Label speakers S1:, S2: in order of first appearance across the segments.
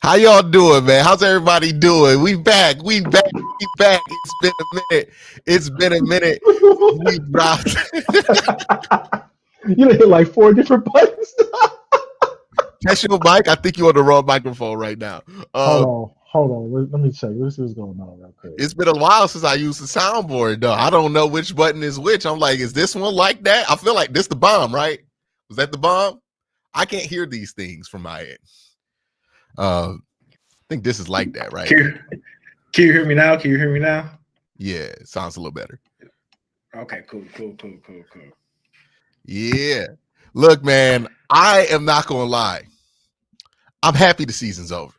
S1: How y'all doing, man? How's everybody doing? We back. We back. We back. It's been a minute. It's been a minute. We dropped.
S2: You done hit like 4 different buttons.
S1: Test your mic. I think you're on the wrong microphone right now.
S2: Hold on. Let me check. Let's see what's going on real quick.
S1: It's been a while since I used the soundboard, though. I don't know which button is which. I'm like, is this one like that? I feel like this the bomb, right? Was that the bomb? I can't hear these things from my end. I think this is like that, right?
S3: Can you hear me now? Can you hear me now?
S1: Yeah, it sounds a little better.
S3: Okay, cool.
S1: Yeah. Look, man, I am not going to lie. I'm happy the season's over.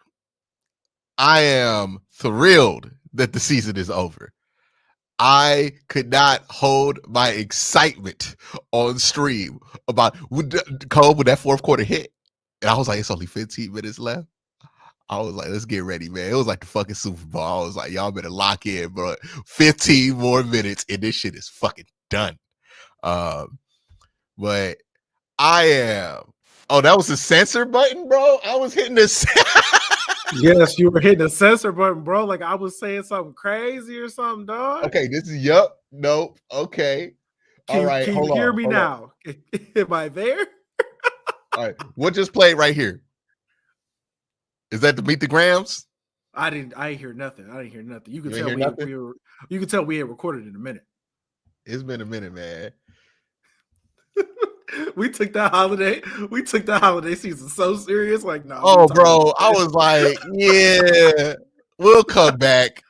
S1: I am thrilled that the season is over. I could not hold my excitement on stream about Cole when that fourth quarter hit. And I was like, it's only 15 minutes left. I was like, let's get ready, man. It was like the fucking Super Bowl. I was like, y'all better lock in, bro. 15 more minutes and this shit is fucking done. But I am. Oh, that was the censor button, bro? I was hitting this.
S4: Yes, you were hitting the censor button, bro. Like I was saying something crazy or something, dog.
S1: Okay, this is nope. Okay. All right.
S4: Can you hear me now? Am I there?
S1: All right. What just played right here? Is that the Meet the Grams?
S4: I didn't hear nothing. You can
S1: tell
S4: we had recorded in a minute.
S1: It's been a minute, man.
S4: We took that holiday season so serious. Like, no.
S1: Oh, bro. I was like, yeah, we'll come back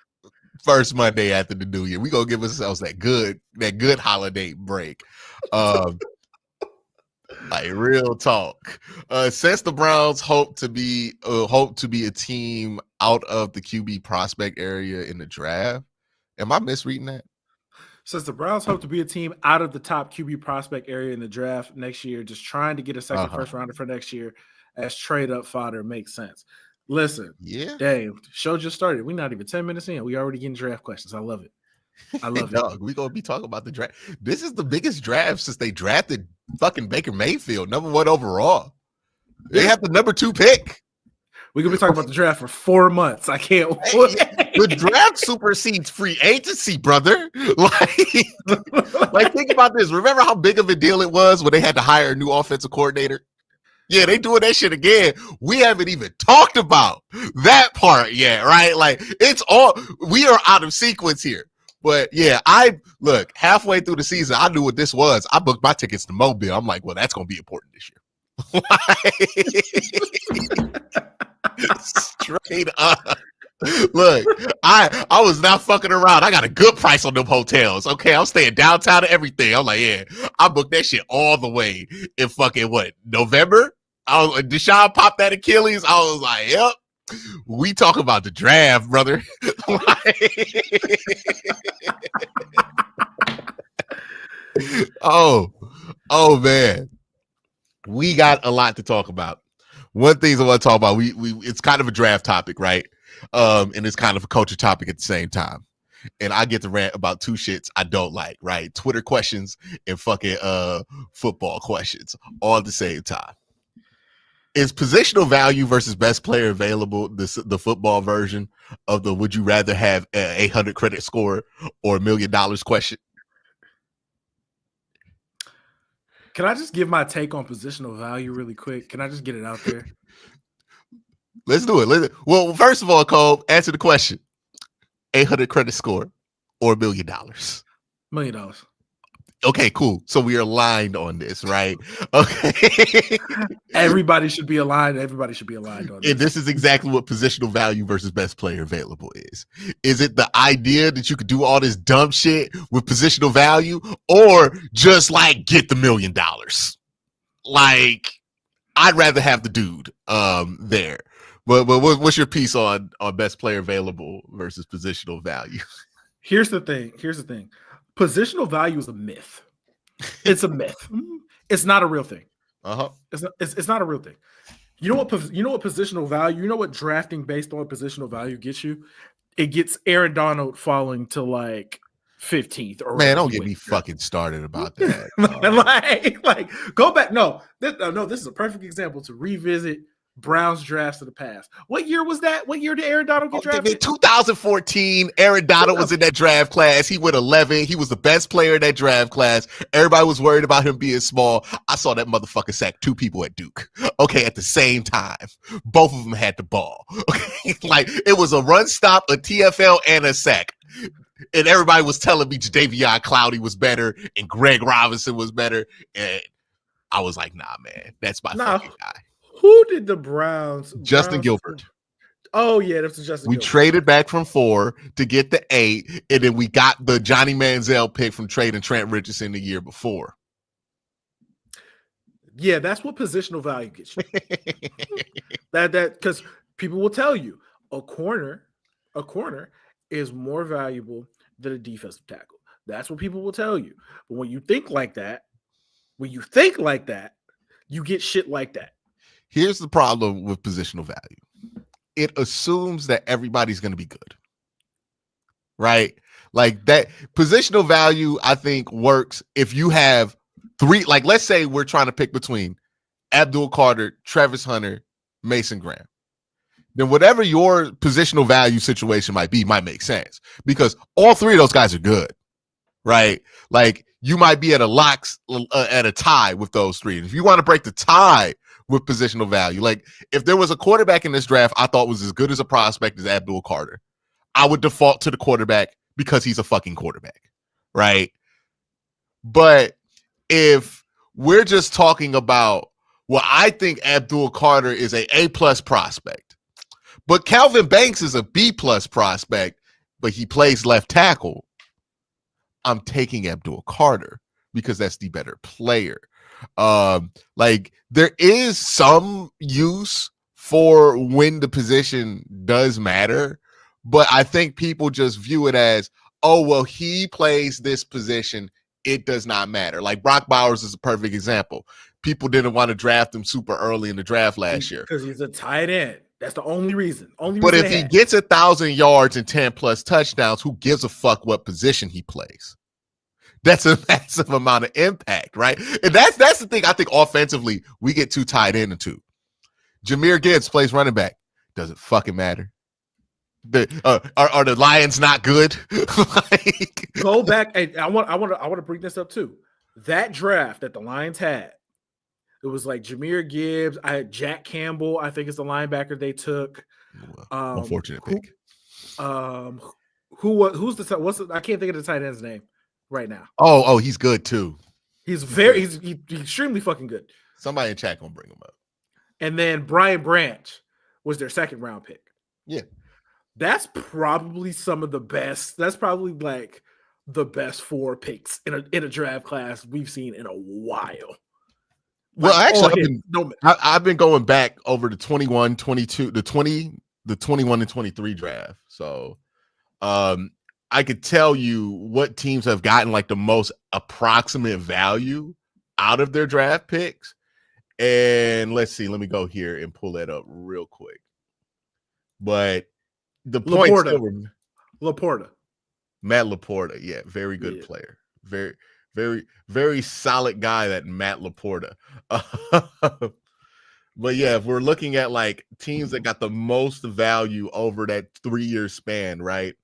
S1: first Monday after the new year. We gonna give ourselves that good holiday break. Like real talk. Since the Browns hope to be a team out of the QB prospect area in the draft. Am I misreading that?
S4: Since the Browns hope to be a team out of the top QB prospect area in the draft next year, just trying to get a second first rounder for next year as trade up fodder makes sense. Listen, Dave, show just started. We're not even 10 minutes in. We already getting draft questions. I love it.
S1: Dog, we're gonna be talking about the draft. This is the biggest draft since they drafted fucking Baker Mayfield, number 1 overall. They have the number 2 pick.
S4: We're gonna be talking about the draft for 4 months. I can't wait.
S1: The draft supersedes free agency, brother. Like think about this. Remember how big of a deal it was when they had to hire a new offensive coordinator? Yeah, they doing that shit again. We haven't even talked about that part yet, right? Like we are out of sequence here. But yeah, look, halfway through the season, I knew what this was. I booked my tickets to Mobile. I'm like, well, that's going to be important this year. Straight up. Look, I was not fucking around. I got a good price on them hotels. Okay, I'm staying downtown and everything. I'm like, yeah, I booked that shit all the way in fucking November? Deshaun popped that Achilles. I was like, yep. We talk about the draft, brother. Oh man. We got a lot to talk about. One thing I want to talk about, it's kind of a draft topic, right? And it's kind of a culture topic at the same time. And I get to rant about 2 shits I don't like, right? Twitter questions and fucking football questions all at the same time. Is positional value versus best player available, the football version of the would you rather have an 800 credit score or $1 million question?
S4: Can I just give my take on positional value really quick? Can I just get it out there?
S1: Let's do it. Well, first of all, Cole, answer the question. 800 credit score or $1 million?
S4: $1 million.
S1: Okay, cool. So we are aligned on this, right? Okay.
S4: Everybody should be aligned. Everybody should be aligned on this.
S1: And this is exactly what positional value versus best player available is. Is it the idea that you could do all this dumb shit with positional value or just like get the $1 million? Like, I'd rather have the dude there. But what's your piece on best player available versus positional value?
S4: Here's the thing. Positional value is a myth. It's a myth. It's not a real thing. It's not a real thing. You know what positional value, you know what drafting based on positional value gets you? It gets Aaron Donald falling to like 15th. Or
S1: man, don't get me fucking started about that.
S4: like go back. No, this is a perfect example to revisit Browns drafts of the past. What year was that? What year did Aaron Donald get drafted?
S1: 2014. Aaron Donald was in that draft class. He went 11. He was the best player in that draft class. Everybody was worried about him being small. I saw that motherfucker sack 2 people at Duke. Okay, at the same time. Both of them had the ball. Okay, like it was a run stop, a TFL, and a sack. And everybody was telling me Jadeveon Clowney was better and Greg Robinson was better. And I was like, nah, man, that's my fucking guy.
S4: Who did the Browns?
S1: Justin Gilbert.
S4: Oh, yeah, that's Justin Gilbert.
S1: We traded back from 4 to get the 8, and then we got the Johnny Manziel pick from trading Trent Richardson the year before.
S4: Yeah, that's what positional value gets you. that because people will tell you a corner is more valuable than a defensive tackle. That's what people will tell you. But when you think like that, you get shit like that.
S1: Here's the problem with positional value. It assumes that everybody's going to be good, right? Like that positional value, I think, works if you have 3, like let's say we're trying to pick between Abdul Carter, Travis Hunter, Mason Graham. Then whatever your positional value situation might be might make sense because all 3 of those guys are good, right? Like you might be at a tie with those 3. And if you want to break the tie with positional value, like if there was a quarterback in this draft I thought was as good as a prospect as Abdul Carter, I would default to the quarterback because he's a fucking quarterback, right? But if we're just talking about, well, I think Abdul Carter is a A+ prospect, but Calvin Banks is a B+ prospect, but he plays left tackle, I'm taking Abdul Carter because that's the better player. Like there is some use for when the position does matter, but I think people just view it as, oh, well, he plays this position, it does not matter. Like Brock Bowers is a perfect example. People didn't want to draft him super early in the draft last year
S4: because he's a tight end. That's the only reason.
S1: But if he gets 1,000 yards and 10+ touchdowns, who gives a fuck what position he plays? That's a massive amount of impact, right? And that's the thing. I think offensively, we get too tied into. Jahmyr Gibbs plays running back. Does it fucking matter? Are the Lions not good? Like,
S4: go back. And I want to bring this up too. That draft that the Lions had, it was like Jahmyr Gibbs. I had Jack Campbell. I think it's the linebacker they took.
S1: Unfortunate pick.
S4: Who's the I can't think of the tight end's name right now.
S1: Oh, he's good too.
S4: He's extremely fucking good.
S1: Somebody in chat gonna bring him up.
S4: And then Brian Branch was their 2nd round pick.
S1: Yeah.
S4: That's probably some of the best. That's probably like the best 4 picks in a draft class we've seen in a while.
S1: Well, actually, I've been going back over the 21, 22, the 21 and 23 draft. So I could tell you what teams have gotten like the most approximate value out of their draft picks. And let's see, let me go here and pull that up real quick. But the point
S4: Laporta.
S1: Matt Laporta, yeah, very good player. Very, very, very solid guy, that Matt Laporta. But yeah, if we're looking at like teams that got the most value over that 3-year span, right?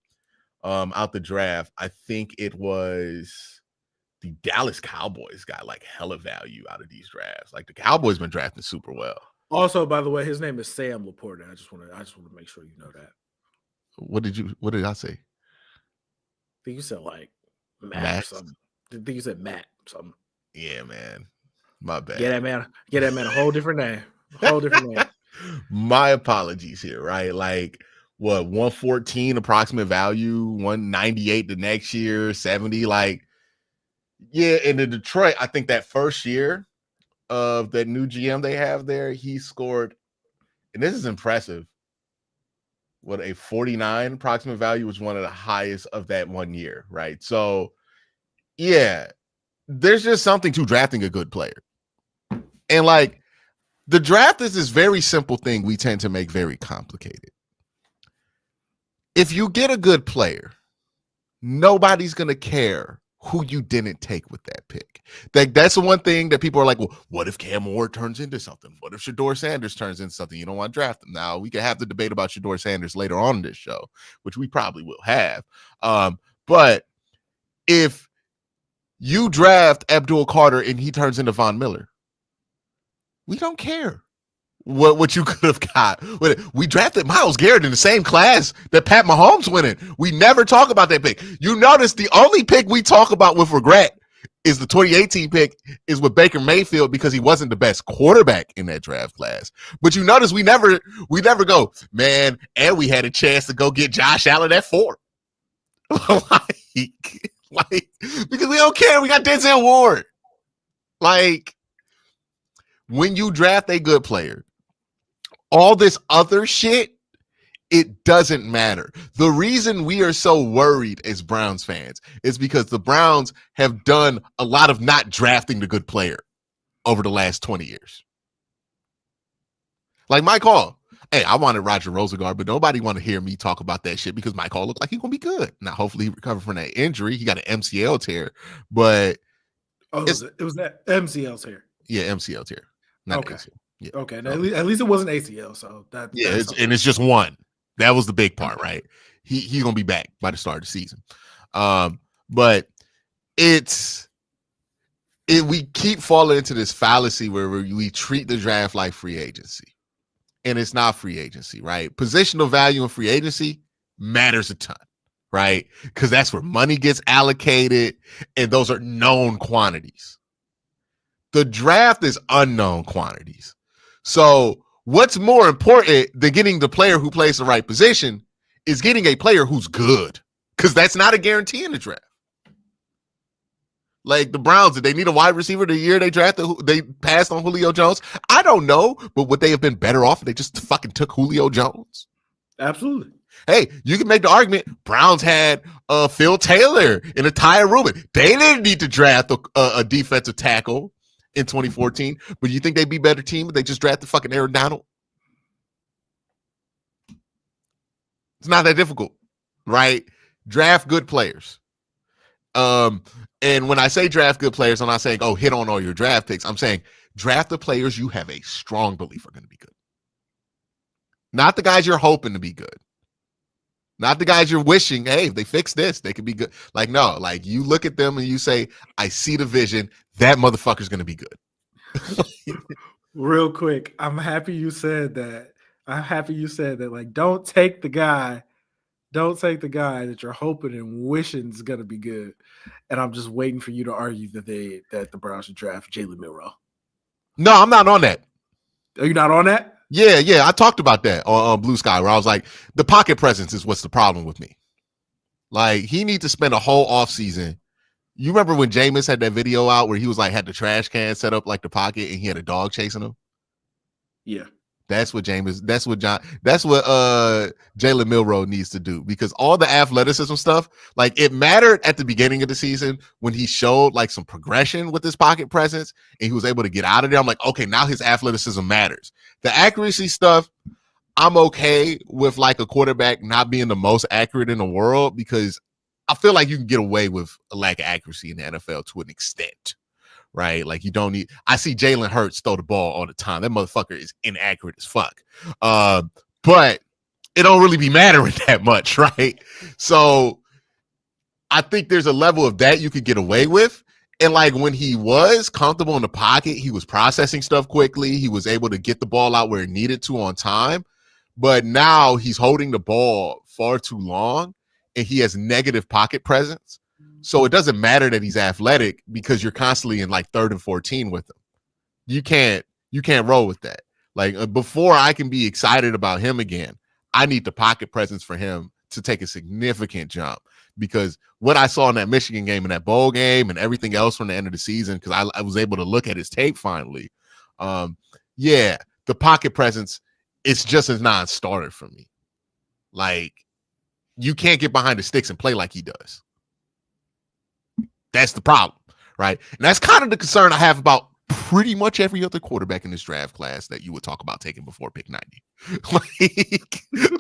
S1: Out the draft, I think it was the Dallas Cowboys got like hella value out of these drafts. Like the Cowboys been drafting super well.
S4: Also, by the way, his name is Sam Laporta. I just want to make sure you know that.
S1: What did I say?
S4: I think you said like Matt or something. I think you said Matt or something.
S1: Yeah, man. My bad.
S4: Get that man a whole different name. A whole different name.
S1: My apologies here, right? Like what, 114 approximate value, 198 the next year, 70. Like, yeah, and in Detroit, I think that first year of that new GM they have there, he scored, and this is impressive. What, a 49 approximate value was one of the highest of that 1 year, right? So, yeah, there's just something to drafting a good player. And like, the draft is this very simple thing we tend to make very complicated. If you get a good player, nobody's going to care who you didn't take with that pick. That's the one thing that people are like, well, what if Cam Ward turns into something? What if Shedeur Sanders turns into something? You don't want to draft him. Now, we can have the debate about Shedeur Sanders later on in this show, which we probably will have. But if you draft Abdul Carter and he turns into Von Miller, we don't care what you could have got. We drafted Myles Garrett in the same class that Pat Mahomes went in. We never talk about that pick. You notice the only pick we talk about with regret is the 2018 pick is with Baker Mayfield because he wasn't the best quarterback in that draft class. But you notice we never go, man, and we had a chance to go get Josh Allen at 4. like, because we don't care. We got Denzel Ward. Like, when you draft a good player, all this other shit, it doesn't matter. The reason we are so worried as Browns fans is because the Browns have done a lot of not drafting the good player over the last 20 years. Like Mike Hall. Hey, I wanted Roger Rosengard, but nobody want to hear me talk about that shit because Mike Hall looked like he's going to be good. Now, hopefully he recovered from that injury. He got an MCL tear, but...
S4: Oh, it was that MCL tear.
S1: Yeah, MCL tear. Not
S4: okay.
S1: ACL. Yeah.
S4: Okay. Now, at least it wasn't ACL. So
S1: it's just one. That was the big part, right? He's gonna be back by the start of the season. But we keep falling into this fallacy where we treat the draft like free agency, and it's not free agency, right? Positional value in free agency matters a ton, right? Because that's where money gets allocated, and those are known quantities. The draft is unknown quantities. So what's more important than getting the player who plays the right position is getting a player who's good, because that's not a guarantee in the draft. Like the Browns, did they need a wide receiver the year they passed on Julio Jones? I don't know, but would they have been better off if they just fucking took Julio Jones?
S4: Absolutely.
S1: Hey, you can make the argument Browns had Phil Taylor and Ty Rubin. They didn't need to draft a defensive tackle in 2014, but you think they'd be a better team if they just drafted fucking Aaron Donald? It's not that difficult, right? Draft good players. And when I say draft good players, I'm not saying, oh, hit on all your draft picks. I'm saying draft the players you have a strong belief are going to be good. Not the guys you're hoping to be good. Not the guys you're wishing, hey, if they fix this, they could be good. Like, no, like you look at them and you say, I see the vision. That motherfucker's going to be good.
S4: Real quick, I'm happy you said that. Like, don't take the guy that you're hoping and wishing is going to be good. And I'm just waiting for you to argue that the Browns should draft Jalen Milroe.
S1: No, I'm not on that.
S4: Are you not on that?
S1: Yeah. I talked about that on Blue Sky, where I was like, the pocket presence is what's the problem with me. Like, he needs to spend a whole offseason. You remember when Jameis had that video out where he was like, had the trash can set up like the pocket and he had a dog chasing him?
S4: Yeah.
S1: That's what Jalen Milroe needs to do, because all the athleticism stuff, like it mattered at the beginning of the season when he showed like some progression with his pocket presence and he was able to get out of there. I'm like, okay, now his athleticism matters. The accuracy stuff, I'm okay with like a quarterback not being the most accurate in the world, because I feel like you can get away with a lack of accuracy in the NFL to an extent. Right? Like you don't need, I see Jalen Hurts throw the ball all the time. That motherfucker is inaccurate as fuck. But it don't really be mattering that much, right? So I think there's a level of that you could get away with. And like when he was comfortable in the pocket, he was processing stuff quickly. He was able to get the ball out where it needed to on time. But now he's holding the ball far too long and he has negative pocket presence. So it doesn't matter that he's athletic because you're constantly in like 3rd and 14 with him. You can't roll with that. Like before I can be excited about him again, I need the pocket presence for him to take a significant jump, because what I saw in that Michigan game and that bowl game and everything else from the end of the season, because I was able to look at his tape finally. The pocket presence, it's just a non-starter for me. Like you can't get behind the sticks and play like he does. That's the problem, right? And that's kind of the concern I have about pretty much every other quarterback in this draft class that you would talk about taking before pick 90.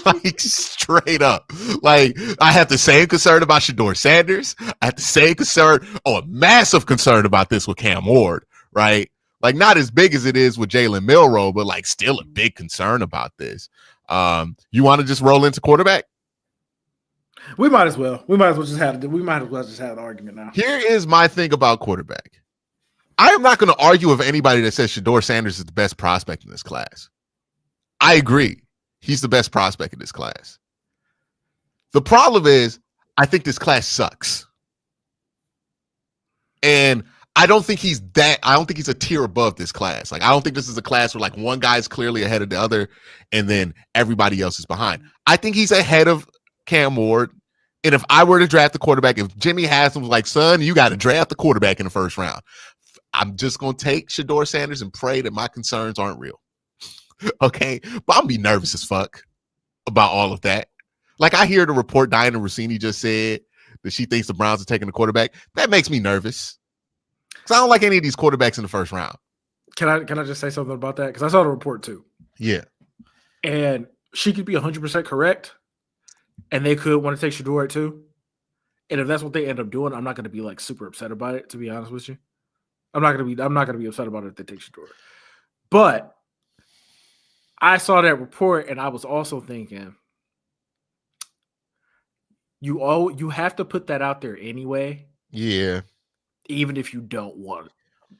S1: like straight up. Like, I have the same concern about Shedeur Sanders. I have the same concern, a massive concern about this with Cam Ward, right? Like, not as big as it is with Jalen Milroe, but like still a big concern about this. You want to just roll into quarterback?
S4: We might as well just have an argument now.
S1: Here is my thing about quarterback. I am not going to argue with anybody that says Shedeur Sanders is the best prospect in this class. I agree. He's the best prospect in this class. The problem is, I think this class sucks. And I don't think he's a tier above this class. Like, I don't think this is a class where like one guy is clearly ahead of the other and then everybody else is behind. I think he's ahead of Cam Ward. And if I were to draft the quarterback, if Jimmy Haslam was like, son, you got to draft the quarterback in the first round, I'm just going to take Shedeur Sanders and pray that my concerns aren't real. Okay? But I'm going to be nervous as fuck about all of that. Like, I hear the report Diana Rossini just said that she thinks the Browns are taking the quarterback. That makes me nervous. Because I don't like any of these quarterbacks in the first round.
S4: Can I just say something about that? Because I saw the report too.
S1: Yeah.
S4: And she could be 100% correct. And they could want to take Shedeur too. And if that's what they end up doing, I'm not going to be like super upset about it, to be honest with you. I'm not going to be upset about it if they take Shedeur. But I saw that report and I was also thinking, you have to put that out there anyway.
S1: Yeah.
S4: Even if you don't want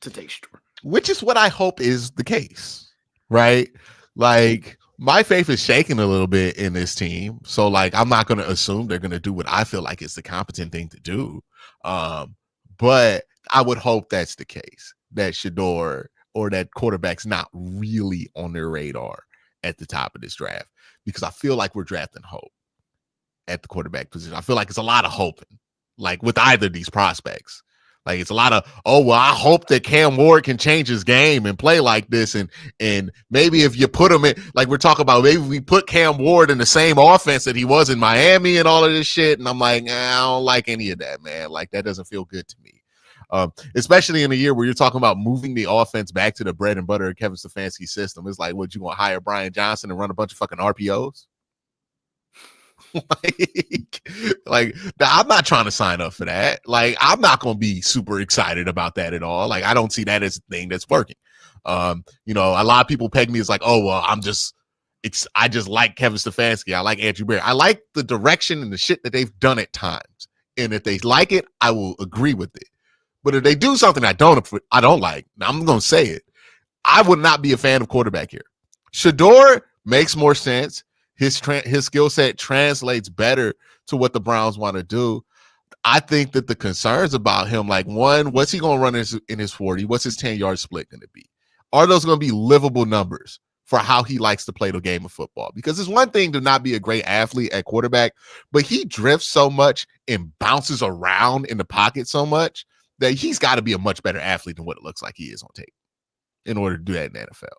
S4: to take Shedeur.
S1: Which is what I hope is the case, right? Like, my faith is shaking a little bit in this team. So, like, I'm not going to assume they're going to do what I feel like is the competent thing to do. But I would hope that's the case, that Shedeur or that quarterback's not really on their radar at the top of this draft, because I feel like we're drafting hope at the quarterback position. I feel like it's a lot of hoping, like with either of these prospects. Like, it's a lot of, I hope that Cam Ward can change his game and play like this. And maybe if you put him in, like we're talking about, maybe we put Cam Ward in the same offense that he was in Miami and all of this shit. And I'm like, I don't like any of that, man. Like, that doesn't feel good to me. Especially in a year where you're talking about moving the offense back to the bread and butter of Kevin Stefanski's system. It's like, what, you want to hire Brian Johnson and run a bunch of fucking RPOs? like I'm not trying to sign up for that. Like, I'm not going to be super excited about that at all. Like, I don't see that as a thing that's working. A lot of people peg me as like, I just like Kevin Stefanski. I like Andrew Berry. I like the direction and the shit that they've done at times. And if they like it, I will agree with it. But if they do something I don't like, I'm going to say it. I would not be a fan of quarterback here. Shedeur makes more sense. His skill set translates better to what the Browns want to do. I think that the concerns about him, like, one, what's he going to run in his 40? What's his 10-yard split going to be? Are those going to be livable numbers for how he likes to play the game of football? Because it's one thing to not be a great athlete at quarterback, but he drifts so much and bounces around in the pocket so much that he's got to be a much better athlete than what it looks like he is on tape in order to do that in the NFL.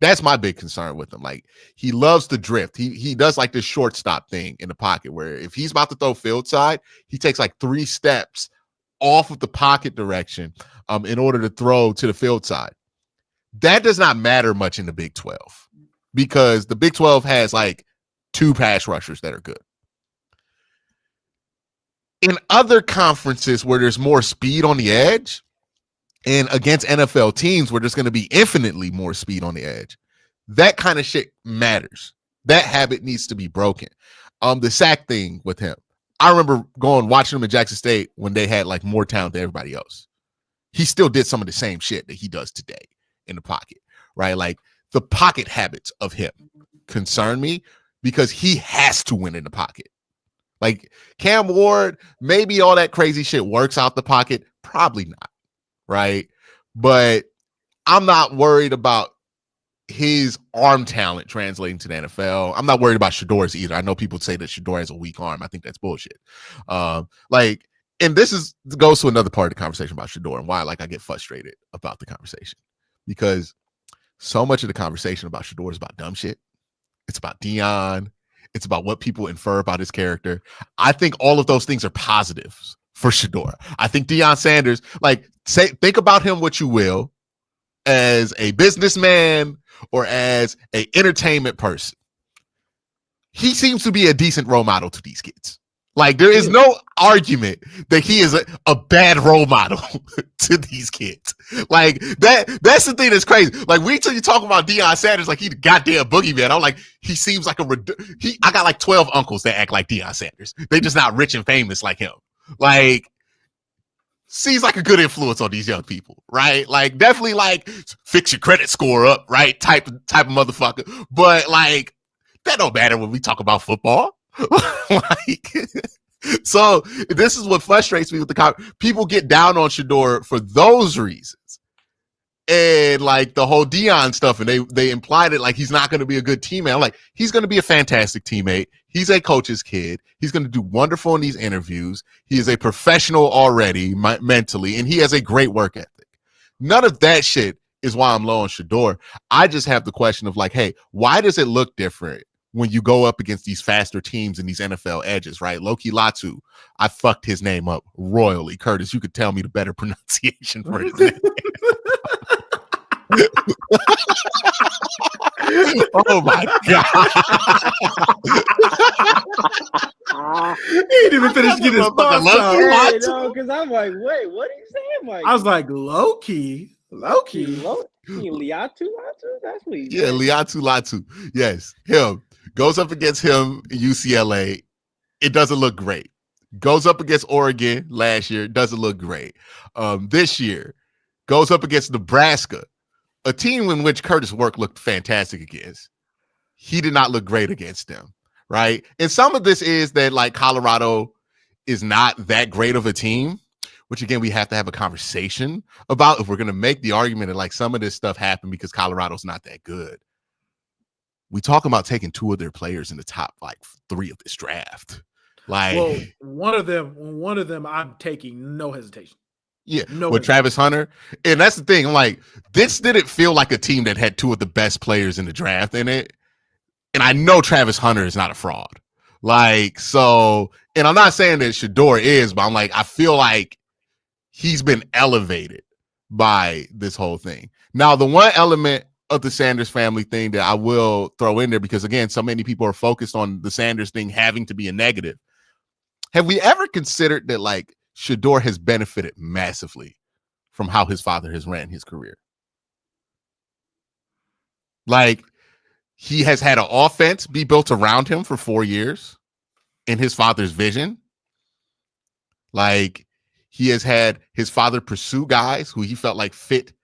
S1: That's my big concern with him. Like, he loves to drift. He does like this shortstop thing in the pocket where if he's about to throw field side, he takes like 3 steps off of the pocket direction in order to throw to the field side. That does not matter much in the Big 12 because the Big 12 has like 2 pass rushers that are good. In other conferences where there's more speed on the edge, and against NFL teams where there's going to be infinitely more speed on the edge, that kind of shit matters. That habit needs to be broken. The sack thing with him, I remember watching him at Jackson State when they had like more talent than everybody else. He still did some of the same shit that he does today in the pocket, right? Like, the pocket habits of him concern me because he has to win in the pocket. Like, Cam Ward, maybe all that crazy shit works out the pocket. Probably not. Right. But I'm not worried about his arm talent translating to the NFL. I'm not worried about Shedeur's either. I know people say that Shedeur has a weak arm. I think that's bullshit. And this goes to another part of the conversation about Shedeur and why, like, I get frustrated about the conversation, because so much of the conversation about Shedeur is about dumb shit. It's about Deion. It's about what people infer about his character. I think all of those things are positives for Shedeur. I think Deion Sanders, think about him what you will. as a businessman or as an entertainment person, he seems to be a decent role model to these kids. Like, there is no argument that he is a bad role model to these kids. Like, that's the thing that's crazy. Like, wait till you talk about Deion Sanders like he the goddamn boogeyman. I'm like, he seems like I got like 12 uncles that act like Deion Sanders. They just not rich and famous like him. Like, seems like a good influence on these young people, right? Like, definitely like fix your credit score up, right? Type of motherfucker. But like, that don't matter when we talk about football. Like, so this is what frustrates me with people get down on Shedeur for those reasons, and like the whole Deion stuff, and they implied it like he's not going to be a good teammate. I'm like, he's going to be a fantastic teammate. He's a coach's kid. He's going to do wonderful in these interviews. He is a professional already mentally, and he has a great work ethic. None of that shit is why I'm low on Shedeur. I just have the question of like, hey, why does it look different when you go up against these faster teams and these NFL edges, right? Loki Latu, I fucked his name up royally. Curtis, you could tell me the better pronunciation for his name. Oh my God.
S4: He didn't even finish getting his thoughts out.
S5: Because I'm like, wait, what are you saying? Like,
S4: I was like, Loki.
S5: Liatu? That's what he's saying.
S1: Liatu Latu. Yes, him. Goes up against him in UCLA. It doesn't look great. Goes up against Oregon last year. Doesn't look great. This year, goes up against Nebraska, a team in which Curtis Work looked fantastic against. He did not look great against them, right? And some of this is that like Colorado is not that great of a team, which again, we have to have a conversation about if we're going to make the argument that like some of this stuff happened because Colorado's not that good. We talk about taking two of their players in the top like 3 of this draft. Like,
S4: well, one of them I'm taking no hesitation.
S1: Yeah, with Travis Hunter. And that's the thing. I'm like, this didn't feel like a team that had 2 of the best players in the draft in it. And I know Travis Hunter is not a fraud. Like, so, and I'm not saying that Shedeur is, but I'm like, I feel like he's been elevated by this whole thing. Now, the one element of the Sanders family thing that I will throw in there, because again, so many people are focused on the Sanders thing having to be a negative. Have we ever considered that like Shedeur has benefited massively from how his father has ran his career? Like, he has had an offense be built around him for 4 years in his father's vision. Like, he has had his father pursue guys who he felt like fit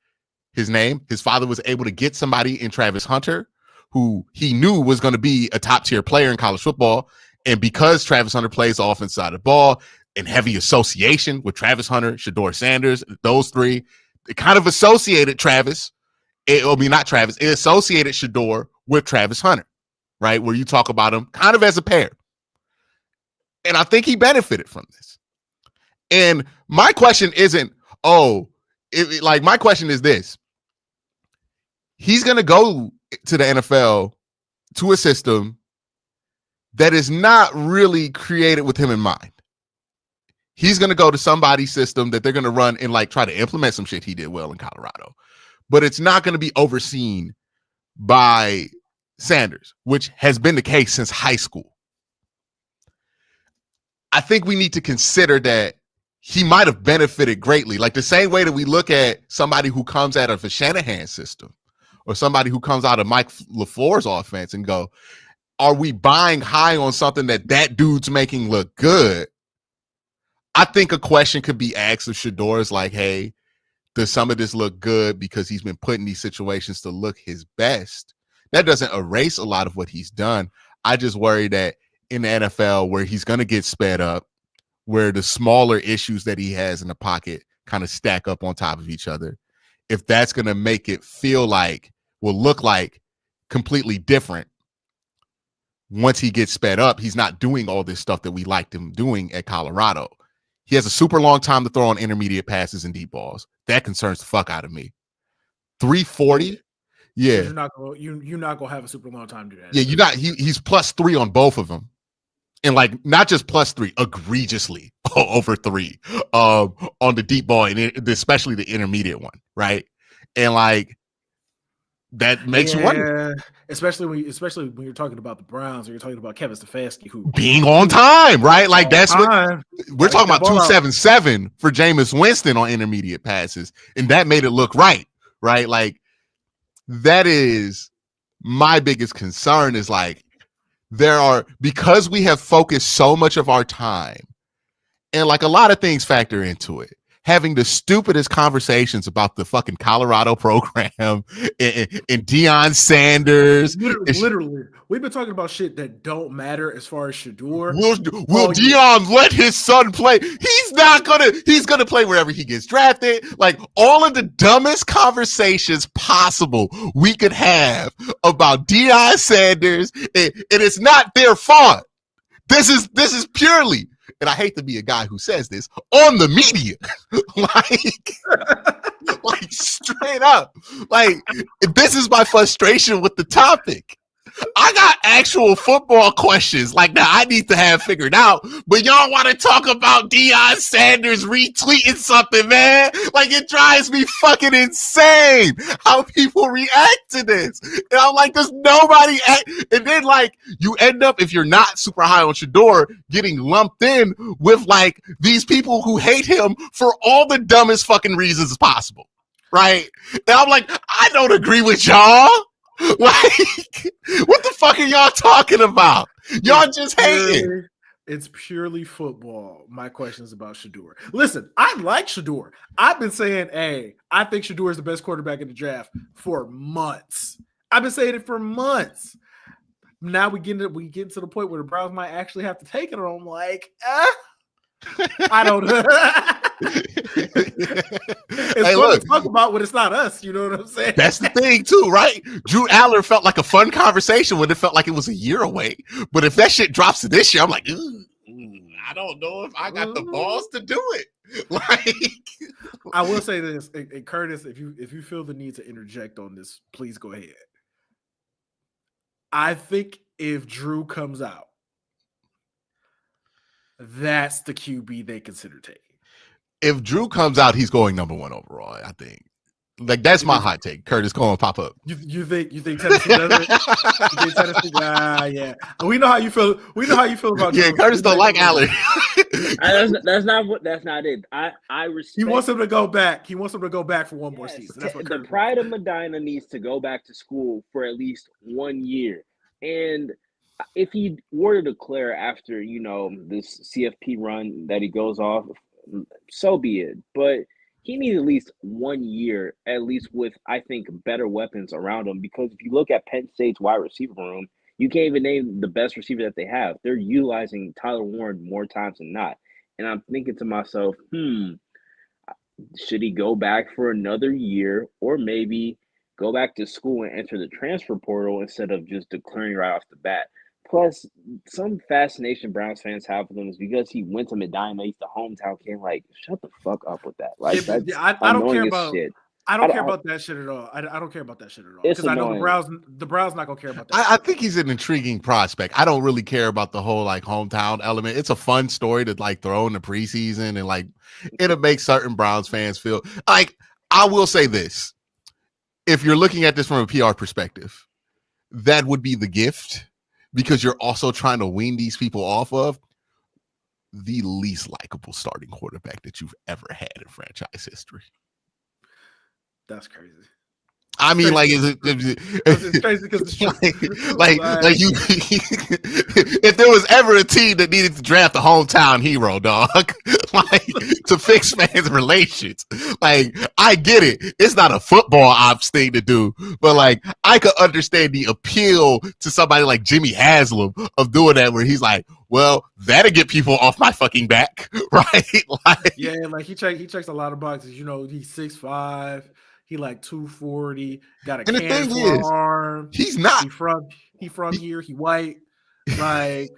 S1: his name. His father was able to get somebody in Travis Hunter who he knew was going to be a top tier player in college football. And because Travis Hunter plays the offensive side of the ball in heavy association with Travis Hunter, Shedeur Sanders, those 3, it kind of associated Travis. It associated Shedeur with Travis Hunter, right? Where you talk about them kind of as a pair. And I think he benefited from this. And my question isn't, my question is this. He's going to go to the NFL to a system that is not really created with him in mind. He's going to go to somebody's system that they're going to run and like try to implement some shit he did well in Colorado. But it's not going to be overseen by Sanders, which has been the case since high school. I think we need to consider that he might have benefited greatly. Like the same way that we look at somebody who comes out of a Shanahan system or somebody who comes out of Mike LaFleur's offense and go, are we buying high on something that dude's making look good? I think a question could be asked of Shedeur is like, hey, does some of this look good because he's been put in these situations to look his best? That doesn't erase a lot of what he's done. I just worry that in the NFL where he's going to get sped up, where the smaller issues that he has in the pocket kind of stack up on top of each other, if that's going to make it look like completely different. Once he gets sped up, he's not doing all this stuff that we liked him doing at Colorado. He has a super long time to throw on intermediate passes and deep balls. That concerns the fuck out of me. 340? Yeah.
S4: You're not gonna have a super long time to do that.
S1: Yeah, he's +3 on both of them. And like not just +3, egregiously over 3 on the deep ball and especially the intermediate one, right? And like that makes you wonder.
S4: Especially when you're talking about the Browns or you're talking about Kevin Stefanski, who
S1: being on time, right? Like that's what we're talking about. 277 for Jameis Winston on intermediate passes, and that made it look right? Like that is my biggest concern is like because we have focused so much of our time, and like a lot of things factor into it. Having the stupidest conversations about the fucking Colorado program and Deion Sanders.
S4: Literally, we've been talking about shit that don't matter as far as Shedeur.
S1: Will Deion let his son play? He's gonna play wherever he gets drafted. Like all of the dumbest conversations possible we could have about Deion Sanders, and it's not their fault. This is purely, and I hate to be a guy who says this, on the media. like straight up. Like, this is my frustration with the topic. I got actual football questions like that I need to have figured out, but y'all want to talk about Deion Sanders retweeting something, man. Like, it drives me fucking insane how people react to this. And I'm like, there's nobody and then like you end up, if you're not super high on Shedeur, getting lumped in with like these people who hate him for all the dumbest fucking reasons possible, right? And I'm like, I don't agree with y'all. Like, what the fuck are y'all talking about? Y'all just hating.
S4: It's purely football. My questions about Shedeur. Listen, I like Shedeur. I've been saying, hey, I think Shedeur is the best quarterback in the draft for months. I've been saying it for months. Now we get to the point where the Browns might actually have to take it, and I'm like, I don't know. It's fun to talk about when it's not us. You know what I'm saying?
S1: That's the thing, too, right? Drew Aller felt like a fun conversation when it felt like it was a year away. But if that shit drops to this year, I'm like, I don't know if I got the balls to do it. Like,
S4: I will say this, and Curtis, if you feel the need to interject on this, please go ahead. I think if Drew comes out, that's the QB they consider taking.
S1: If Drew comes out, he's going number 1 overall, I think. Like, that's my hot take. Curtis, go on, pop up.
S4: You think Tennessee does it? You think Tennessee? Yeah. We know how you feel. We know how you feel about.
S1: Yeah,
S4: Drew.
S1: Curtis don't like Allen.
S5: That's not it. I respect.
S4: He wants him to go back. He wants him to go back for one more season. That's what
S5: the pride of Medina needs to go back to school for at least 1 year. And if he were to declare after this CFP run that he goes off, so be it. But he needs at least 1 year, at least with, I think, better weapons around him. Because if you look at Penn State's wide receiver room, you can't even name the best receiver that they have. They're utilizing Tyler Warren more times than not. And I'm thinking to myself, should he go back for another year, or maybe go back to school and enter the transfer portal instead of just declaring right off the bat? Plus, some fascination Browns fans have with him is because he went to Medina, he's the hometown kid. Like, shut the fuck up with that. Like,
S4: I don't care about shit. I don't care about that shit at all. I don't care about that shit at all. Because I know the Browns not gonna care about that.
S1: I think he's an intriguing prospect. I don't really care about the whole like hometown element. It's a fun story to like throw in the preseason, and like it'll make certain Browns fans feel like. I will say this: if you're looking at this from a PR perspective, that would be the gift. Because you're also trying to wean these people off of the least likable starting quarterback that you've ever had in franchise history.
S4: That's crazy.
S1: I mean, like, is it?
S4: It's crazy because it's true.
S1: like you. If there was ever a team that needed to draft a hometown hero, dog, like to fix fans' relations, like I get it. It's not a football ops thing to do, but like I could understand the appeal to somebody like Jimmy Haslam of doing that, where he's like, well, that'll get people off my fucking back, right? Like,
S4: yeah, like he checks a lot of boxes. He's 6'5". He like 240, got a cannon for an arm.
S1: He's not.
S4: He from here. He white. Like,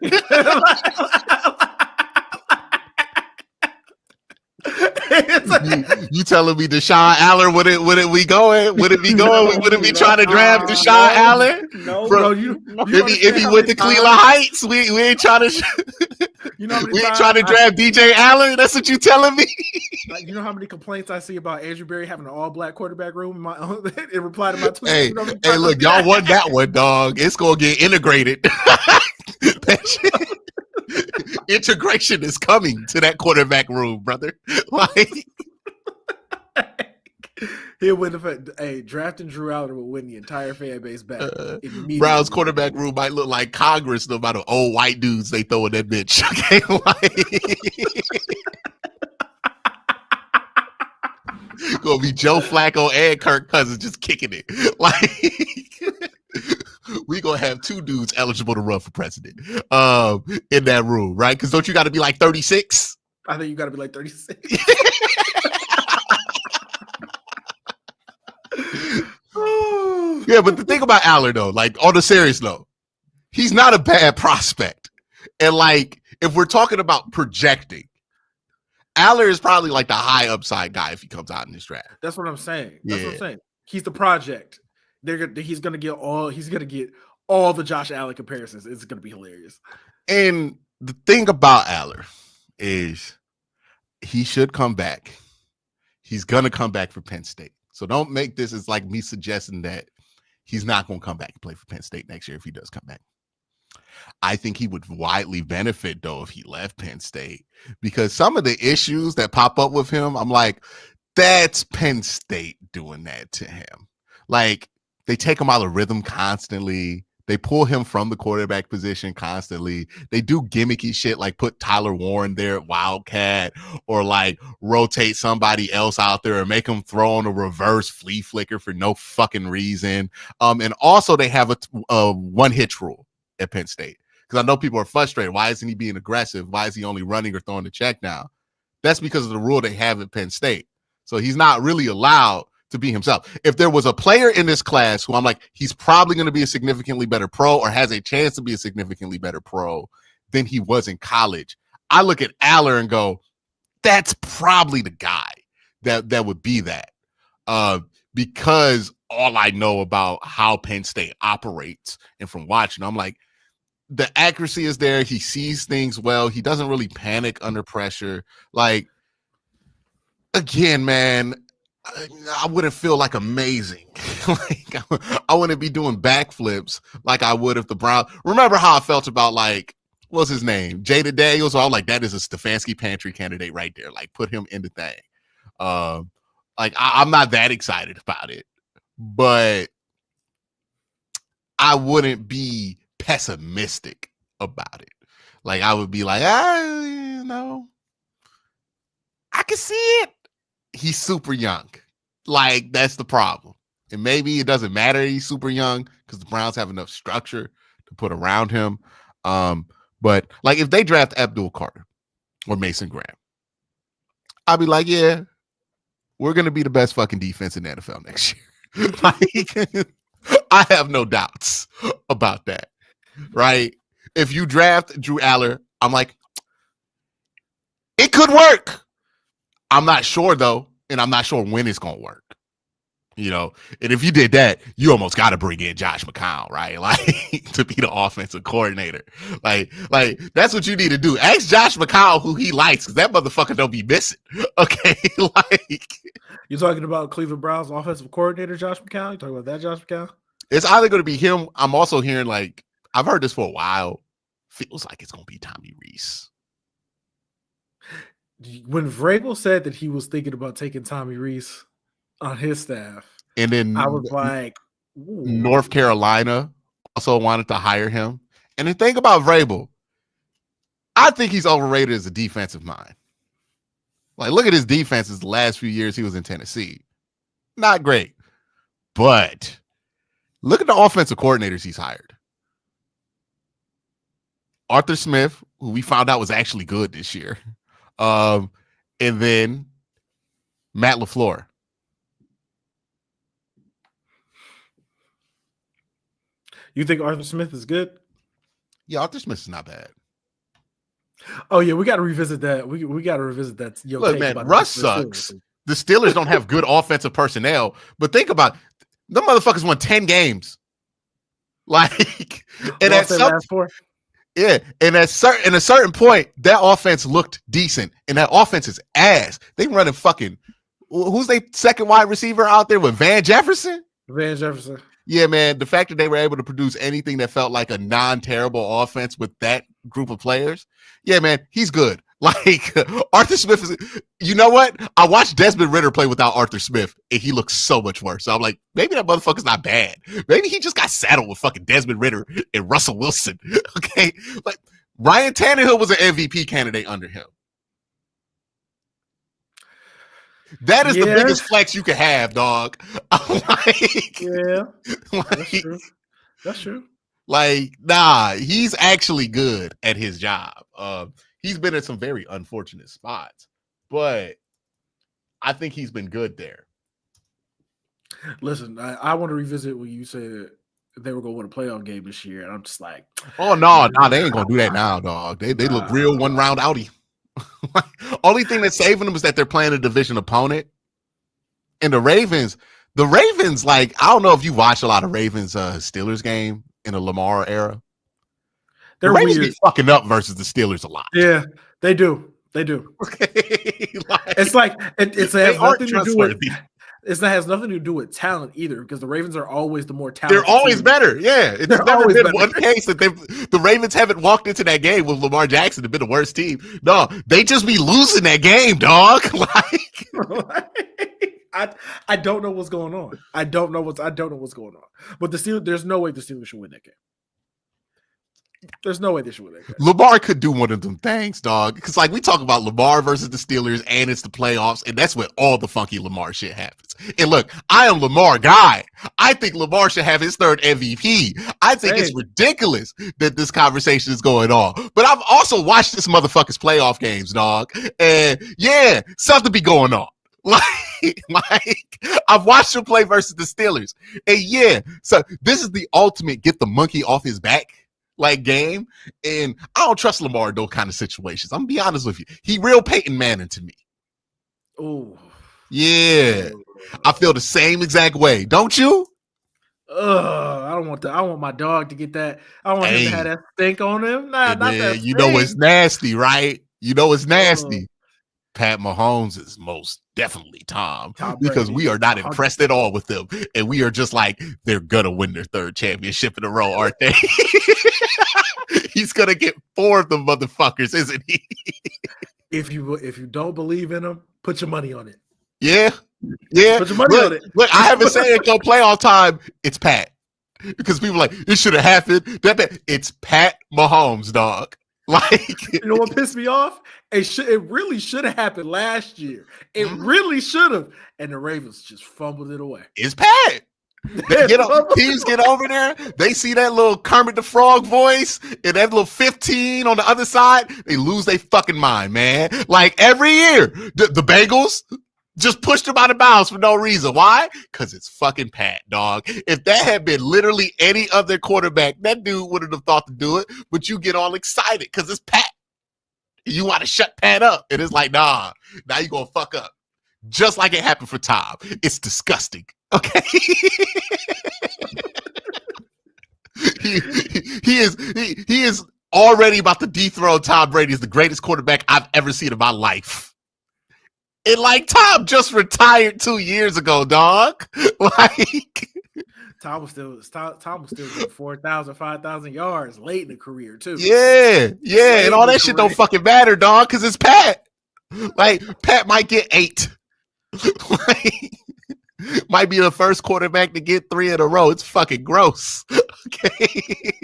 S1: you telling me Deshaun Allen would it be going? Would it be going? Would it be trying to draft Deshaun Allen?
S4: No,
S1: bro. If he went to Cleveland Heights, we ain't trying to. We ain't trying to draft DJ Allen. That's what you telling me?
S4: Like, you know how many complaints I see about Andrew Berry having an all-black quarterback room in my in reply to my tweet?
S1: Hey,
S4: You know
S1: hey, look, y'all won that one, dog. It's gonna get integrated. Integration is coming to that quarterback room, brother. Like,
S4: he'll win drafting Drew Aller will win the entire fan base back.
S1: Browns quarterback room might look like Congress, no matter old white dudes they throw in that bitch. Okay, gonna be Joe Flacco and Kirk Cousins just kicking it. Like, we gonna have two dudes eligible to run for president in that room, right? Because don't you got to be like 36?
S4: I think you got to be like 36.
S1: Yeah, but the thing about Aller, though, like, on a serious note, he's not a bad prospect. And, like, if we're talking about projecting, Aller is probably like the high upside guy if he comes out in this draft.
S4: That's what I'm saying. That's what I'm saying. He's the project. He's gonna get all the Josh Allen comparisons. It's gonna be hilarious.
S1: And the thing about Aller is he should come back. He's gonna come back for Penn State. So don't make this as like me suggesting that he's not gonna come back and play for Penn State next year if he does come back. I think he would widely benefit, though, if he left Penn State, because some of the issues that pop up with him, I'm like, that's Penn State doing that to him. Like, they take him out of rhythm constantly. They pull him from the quarterback position constantly. They do gimmicky shit like put Tyler Warren there at Wildcat, or like rotate somebody else out there, or make him throw on a reverse flea flicker for no fucking reason. And also they have a one hitch rule at Penn State, because I know people are frustrated. Why isn't he being aggressive? Why is he only running or throwing the check now? That's because of the rule they have at Penn State. So he's not really allowed to be himself. If there was a player in this class who I'm like, he's probably going to be a significantly better pro, or has a chance to be a significantly better pro than he was in college, I look at Aller and go, that's probably the guy that would be that. Because all I know about how Penn State operates, and from watching, I'm like, the accuracy is there. He sees things well. He doesn't really panic under pressure. Like, again, man, I wouldn't feel like amazing. Like, I wouldn't be doing backflips like I would if the Browns. Remember how I felt about, like, what's his name? Jada Daniels. So I was like, that is a Stefanski pantry candidate right there. Like, put him in the thing. Like, I'm not that excited about it, but I wouldn't be pessimistic about it. Like, I would be like, I can see it. He's super young. Like, that's the problem. And maybe it doesn't matter he's super young because the Browns have enough structure to put around him. But like, if they draft Abdul Carter or Mason Graham, I'll be like, yeah, we're going to be the best fucking defense in the NFL next year. Like, I have no doubts about that. Right? If you draft Drew Aller, I'm like, it could work. I'm not sure, though, and I'm not sure when it's going to work. You know, and if you did that, you almost got to bring in Josh McCown, right? Like, to be the offensive coordinator. Like that's what you need to do. Ask Josh McCown who he likes, because that motherfucker don't be missing. Okay, like,
S4: you're talking about Cleveland Browns offensive coordinator Josh McCown. You talking about that Josh McCown?
S1: It's either going to be him. I'm also hearing, like, I've heard this for a while. Feels like it's going to be Tommy Rees.
S4: When Vrabel said that he was thinking about taking Tommy Rees on his staff,
S1: and then
S4: I was like, ooh.
S1: North Carolina also wanted to hire him. And the thing about Vrabel, I think he's overrated as a defensive mind. Like, look at his defenses the last few years he was in Tennessee. Not great. But look at the offensive coordinators he's hired. Arthur Smith, who we found out was actually good this year. And then Matt LaFleur.
S4: You think Arthur Smith is good?
S1: Yeah, Arthur Smith is not bad.
S4: Oh yeah, we got to revisit that. We got to revisit that.
S1: Look, man, Russ sucks. The Steelers don't have good offensive personnel, but think about it. Them motherfuckers won 10 games. Like, and at some, Yeah, and in a certain point, that offense looked decent, and that offense is ass. They running fucking. Who's their second wide receiver out there with Van Jefferson?
S4: Van Jefferson.
S1: Yeah, man. The fact that they were able to produce anything that felt like a non-terrible offense with that group of players, yeah, man, he's good. Like Arthur Smith is. You know what? I watched Desmond Ridder play without Arthur Smith, and he looks so much worse. So I'm like, maybe that motherfucker's not bad. Maybe he just got saddled with fucking Desmond Ridder and Russell Wilson. Okay, like Ryan Tannehill was an MVP candidate under him. That is the biggest flex you can have, dog. Like,
S4: yeah,
S1: like,
S4: that's true. That's true.
S1: Like, nah, he's actually good at his job. He's been in some very unfortunate spots, but I think he's been good there.
S4: Listen, I want to revisit when you said they were going to win a playoff game this year, and I'm just like,
S1: oh no, they ain't gonna do that now, dog. They look real one round outie. Only thing that's saving them is that they're playing a division opponent. And the Ravens, like, I don't know if you watch a lot of Ravens Steelers game in the Lamar era.
S4: They're
S1: the Ravens
S4: weird.
S1: be fucking up versus the Steelers a lot.
S4: Yeah, they do.
S1: Okay.
S4: It's like it has nothing to do with.
S1: It
S4: has nothing to do with talent either, because the Ravens are always the more talented.
S1: They're always
S4: team.
S1: better. Yeah, it's
S4: They're
S1: never been
S4: better.
S1: one case that the Ravens haven't walked into that game with Lamar Jackson and been the worst team. No, they just be losing that game, dog. Like,
S4: I don't know what's going on. I don't know what's going on. But the Steelers, there's no way the Steelers should win that game. There's no way they should win that game.
S1: Lamar could do one of them things, dog. Because like we talk about Lamar versus the Steelers, and it's the playoffs, and that's when all the funky Lamar shit happens. And look, I am Lamar guy. I think Lamar should have his third MVP. I think it's ridiculous that this conversation is going on. But I've also watched this motherfucker's playoff games, dog. And yeah, something be going on. Like I've watched him play versus the Steelers. And yeah, so this is the ultimate get the monkey off his back like game. And I don't trust Lamar in those kind of situations. I'm gonna be honest with you. He real Peyton Manning to me.
S4: Oh.
S1: Yeah. I feel the same exact way. Don't you?
S4: I don't want I want my dog to get that. I don't want him to have that stink on him. Nah, not
S1: man,
S4: that
S1: you know it's nasty, right? You know it's nasty. Pat Mahomes is most definitely Tom because we are not impressed at all with them. And we are just like, they're going to win their third championship in a row, aren't they? He's going to get 4 of them motherfuckers, isn't he?
S4: If you don't believe in them, put your money on it.
S1: Yeah. Yeah.
S4: Put your money on it.
S1: Look, I haven't said it go playoff time. It's Pat. Because people are like, it should have happened. It's Pat Mahomes, dog. Like,
S4: you know what pissed me off? It really should have happened last year. It really should have. And the Ravens just fumbled it away.
S1: It's Pat. Teams get over there. They see that little Kermit the Frog voice and that little 15 on the other side. They lose their fucking mind, man. Like every year, the Bengals just pushed them out of bounds for no reason. Why? Because it's fucking Pat, dog. If that had been literally any other quarterback, that dude wouldn't have thought to do it. But you get all excited because it's Pat. You want to shut Pat up. And it's like, nah, now you're going to fuck up. Just like it happened for Tom. It's disgusting. Okay? he is already about to dethrone Tom Brady as the greatest quarterback I've ever seen in my life. And like Tom just retired 2 years ago, dog. Like
S4: Tom was still getting 4,000, 5,000 yards late in the career too.
S1: Yeah, and all that shit don't fucking matter, dog, because it's Pat. Like Pat might get 8. Like, might be the first quarterback to get 3 in a row. It's fucking gross. Okay.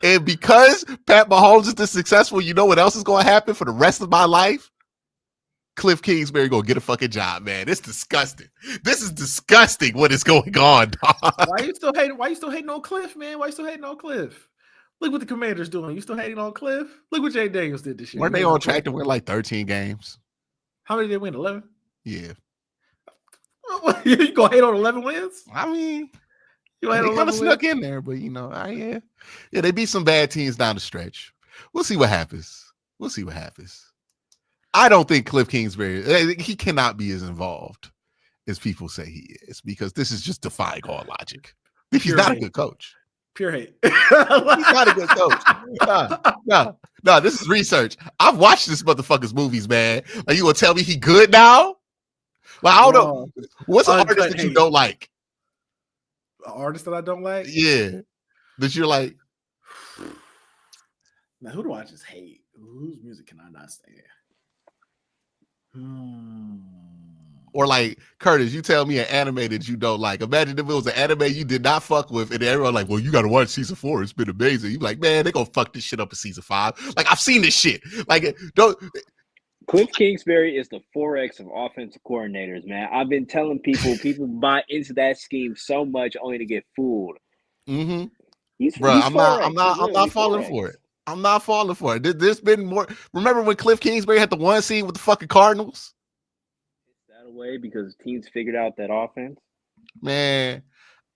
S1: And because Pat Mahomes is this successful, you know what else is going to happen for the rest of my life? Cliff Kingsbury going to get a fucking job, man. It's disgusting. This is disgusting what is going on, dog.
S4: Why you still hating on Cliff, man? Why you still hating on Cliff? Look what the Commanders doing. You still hating on Cliff? Look what Jay Daniels did this year.
S1: Weren't they on track to win like 13 games?
S4: How many did they win? 11?
S1: Yeah.
S4: You gonna hate on 11 wins?
S1: I mean,
S4: they
S1: kind of snuck in there, but you know, yeah, they beat some bad teams down the stretch. We'll see what happens. I don't think Cliff Kingsbury, he cannot be as involved as people say he is, because this is just defying all logic. He's not a good coach.
S4: Pure hate.
S1: He's not a good coach. No, this is research. I've watched this motherfucker's movies, man. Like, you gonna tell me he good now? Like, I don't know. What's an artist that you don't like?
S4: An artist that I don't like?
S1: Yeah. That you're like.
S4: Now, who do I just hate? Whose music can I not stand?
S1: Or like, Curtis, you tell me an anime that you don't like. Imagine if it was an anime you did not fuck with, and everyone like, well, you got to watch season 4. It's been amazing. You be like, man, they gonna fuck this shit up in season 5. Like, I've seen this shit. Like, don't.
S5: Cliff Kingsbury is the 4X of offensive coordinators, man. I've been telling people buy into that scheme so much only to get fooled.
S1: Mm-hmm.
S5: He's
S1: I'm not falling
S5: 4X.
S1: for it. I'm not falling for it. There's been more. Remember when Cliff Kingsbury had the one scene with the fucking Cardinals?
S5: That away because teams figured out that offense.
S1: Man,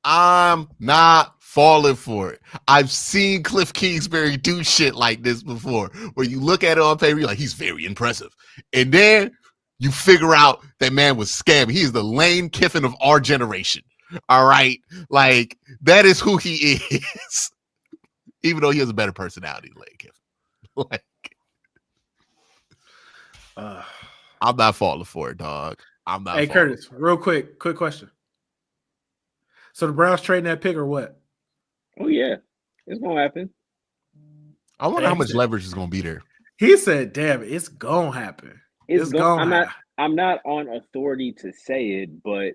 S1: I'm not falling for it. I've seen Cliff Kingsbury do shit like this before, where you look at it on paper, you're like, he's very impressive. And then you figure out that man was scamming. He is the Lane Kiffin of our generation. All right? Like, that is who he is. Even though he has a better personality than Lane Kiffin. I'm not falling for it, dog. I'm not.
S4: Hey, Curtis, real quick question. So the Browns trading that pick or what?
S5: Oh yeah, it's gonna happen.
S1: I wonder how much leverage is gonna be there.
S4: He said, "Damn, it's gonna happen. It's gonna."
S5: I'm not on authority to say it, but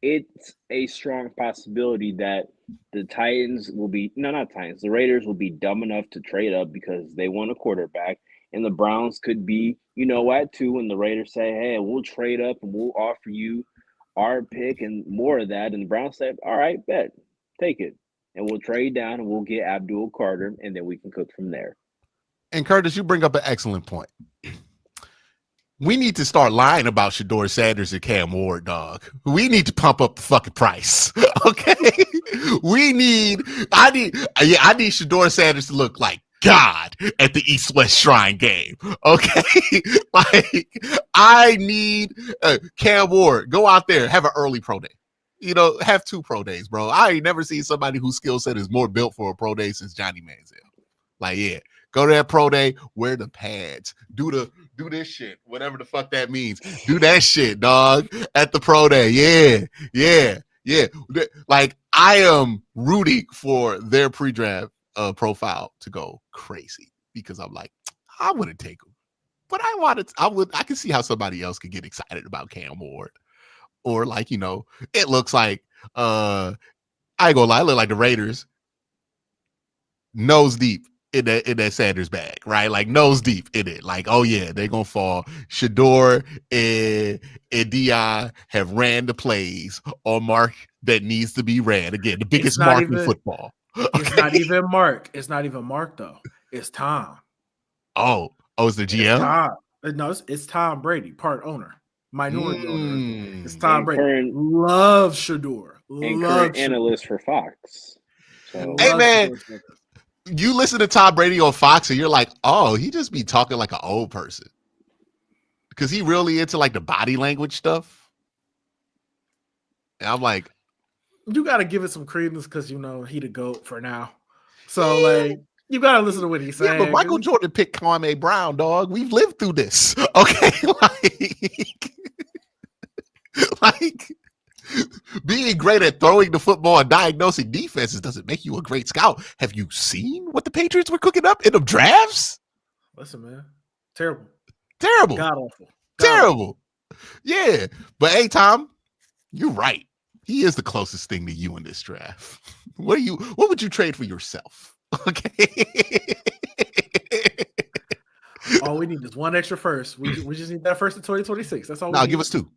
S5: it's a strong possibility that the Titans will be the Raiders will be dumb enough to trade up because they want a quarterback, and the Browns could be, at 2, and the Raiders say, hey, we'll trade up and we'll offer you our pick and more of that, and the Browns say, all right, bet, take it, and we'll trade down and we'll get Abdul Carter, and then we can cook from there.
S1: And Curtis, you bring up an excellent point. We need to start lying about Shedeur Sanders and Cam Ward, dog. We need to pump up the fucking price. Okay? I need Shedeur Sanders to look like God at the East-West Shrine game. Okay? Like, I need Cam Ward, go out there, have an early pro day. Have 2 pro days, bro. I ain't never seen somebody whose skill set is more built for a pro day since Johnny Manziel. Like, yeah. Go to that pro day, wear the pads, do this shit, whatever the fuck that means. Do that shit, dog, at the pro day. Yeah. Like, I am rooting for their pre-draft profile to go crazy because I'm like, I wouldn't take them, but I can see how somebody else could get excited about Cam Ward, or like, it looks like I ain't gonna lie, it look like the Raiders nose deep in that Sanders bag, right? Like, nose deep in it. Like, oh yeah, they're gonna fall. Shedeur and Dion have ran the plays on Mark that needs to be ran. Again, the biggest mark in football.
S4: It's not even Mark. It's not even Mark though. It's Tom.
S1: Oh, it's the GM?
S4: It's Tom. No, it's Tom Brady, part owner, minority owner. It's Tom Brady. Love Shedeur.
S5: And current analyst for Fox. So,
S1: hey man. You listen to Tom Brady on Fox and you're like, oh, he just be talking like an old person. Because he really into like the body language stuff. And I'm like,
S4: you got to give it some credence because, he the GOAT for now. So, like, you got to listen to what he's saying.
S1: Yeah, but Michael Jordan picked Kwame Brown, dog. We've lived through this. Okay? Like being great at throwing the football and diagnosing defenses doesn't make you a great scout. Have you seen what the Patriots were cooking up in the drafts?
S4: Listen, man. Terrible.
S1: God
S4: awful.
S1: Terrible. Yeah. But hey, Tom, you're right. He is the closest thing to you in this draft. What would you trade for yourself? Okay.
S4: All we need is one extra first. We just need that first in 2026. That's all.
S1: Give us 2.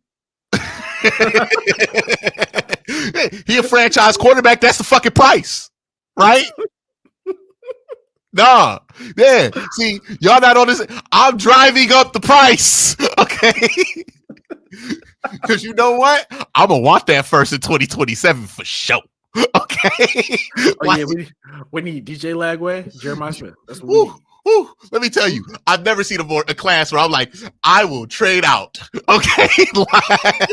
S1: He a franchise quarterback. That's the fucking price, right? Nah, yeah. See, y'all not on this. I'm driving up the price, okay? Because you know what? I'm gonna want that first in 2027 for sure. Okay.
S4: Yeah, we need DJ Lagway, Jeremiah Smith. That's what we need.
S1: Let me tell you, I've never seen a class where I'm like, I will trade out. Okay, like,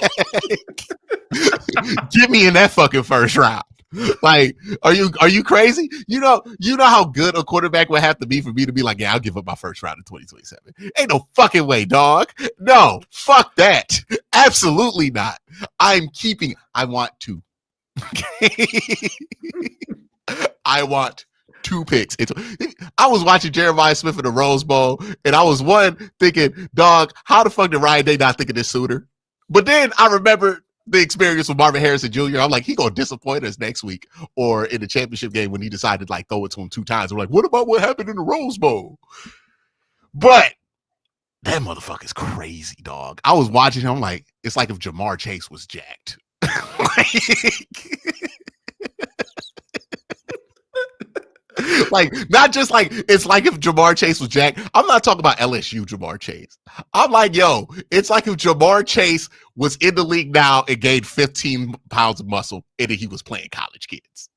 S1: get me in that fucking first round. Like, are you crazy? You know how good a quarterback would have to be for me to be like, yeah, I'll give up my first round in 2027. Ain't no fucking way, dog. No, fuck that. Absolutely not. I want two. I want 2 picks. I was watching Jeremiah Smith in the Rose Bowl, and I was thinking, dog, how the fuck did Ryan Day not think of this sooner? But then I remember the experience with Marvin Harrison Jr. I'm like, he gonna disappoint us next week or in the championship game when he decided to like throw it to him 2 times. We're like, what about what happened in the Rose Bowl? But that motherfucker's crazy, dog. I was watching him like, it's like if Jamar Chase was jacked. Like, not just like, it's like if Jamar Chase was jacked. I'm not talking about LSU Jamar Chase. I'm like, yo, it's like if Jamar Chase was in the league now and gained 15 pounds of muscle and then he was playing college kids.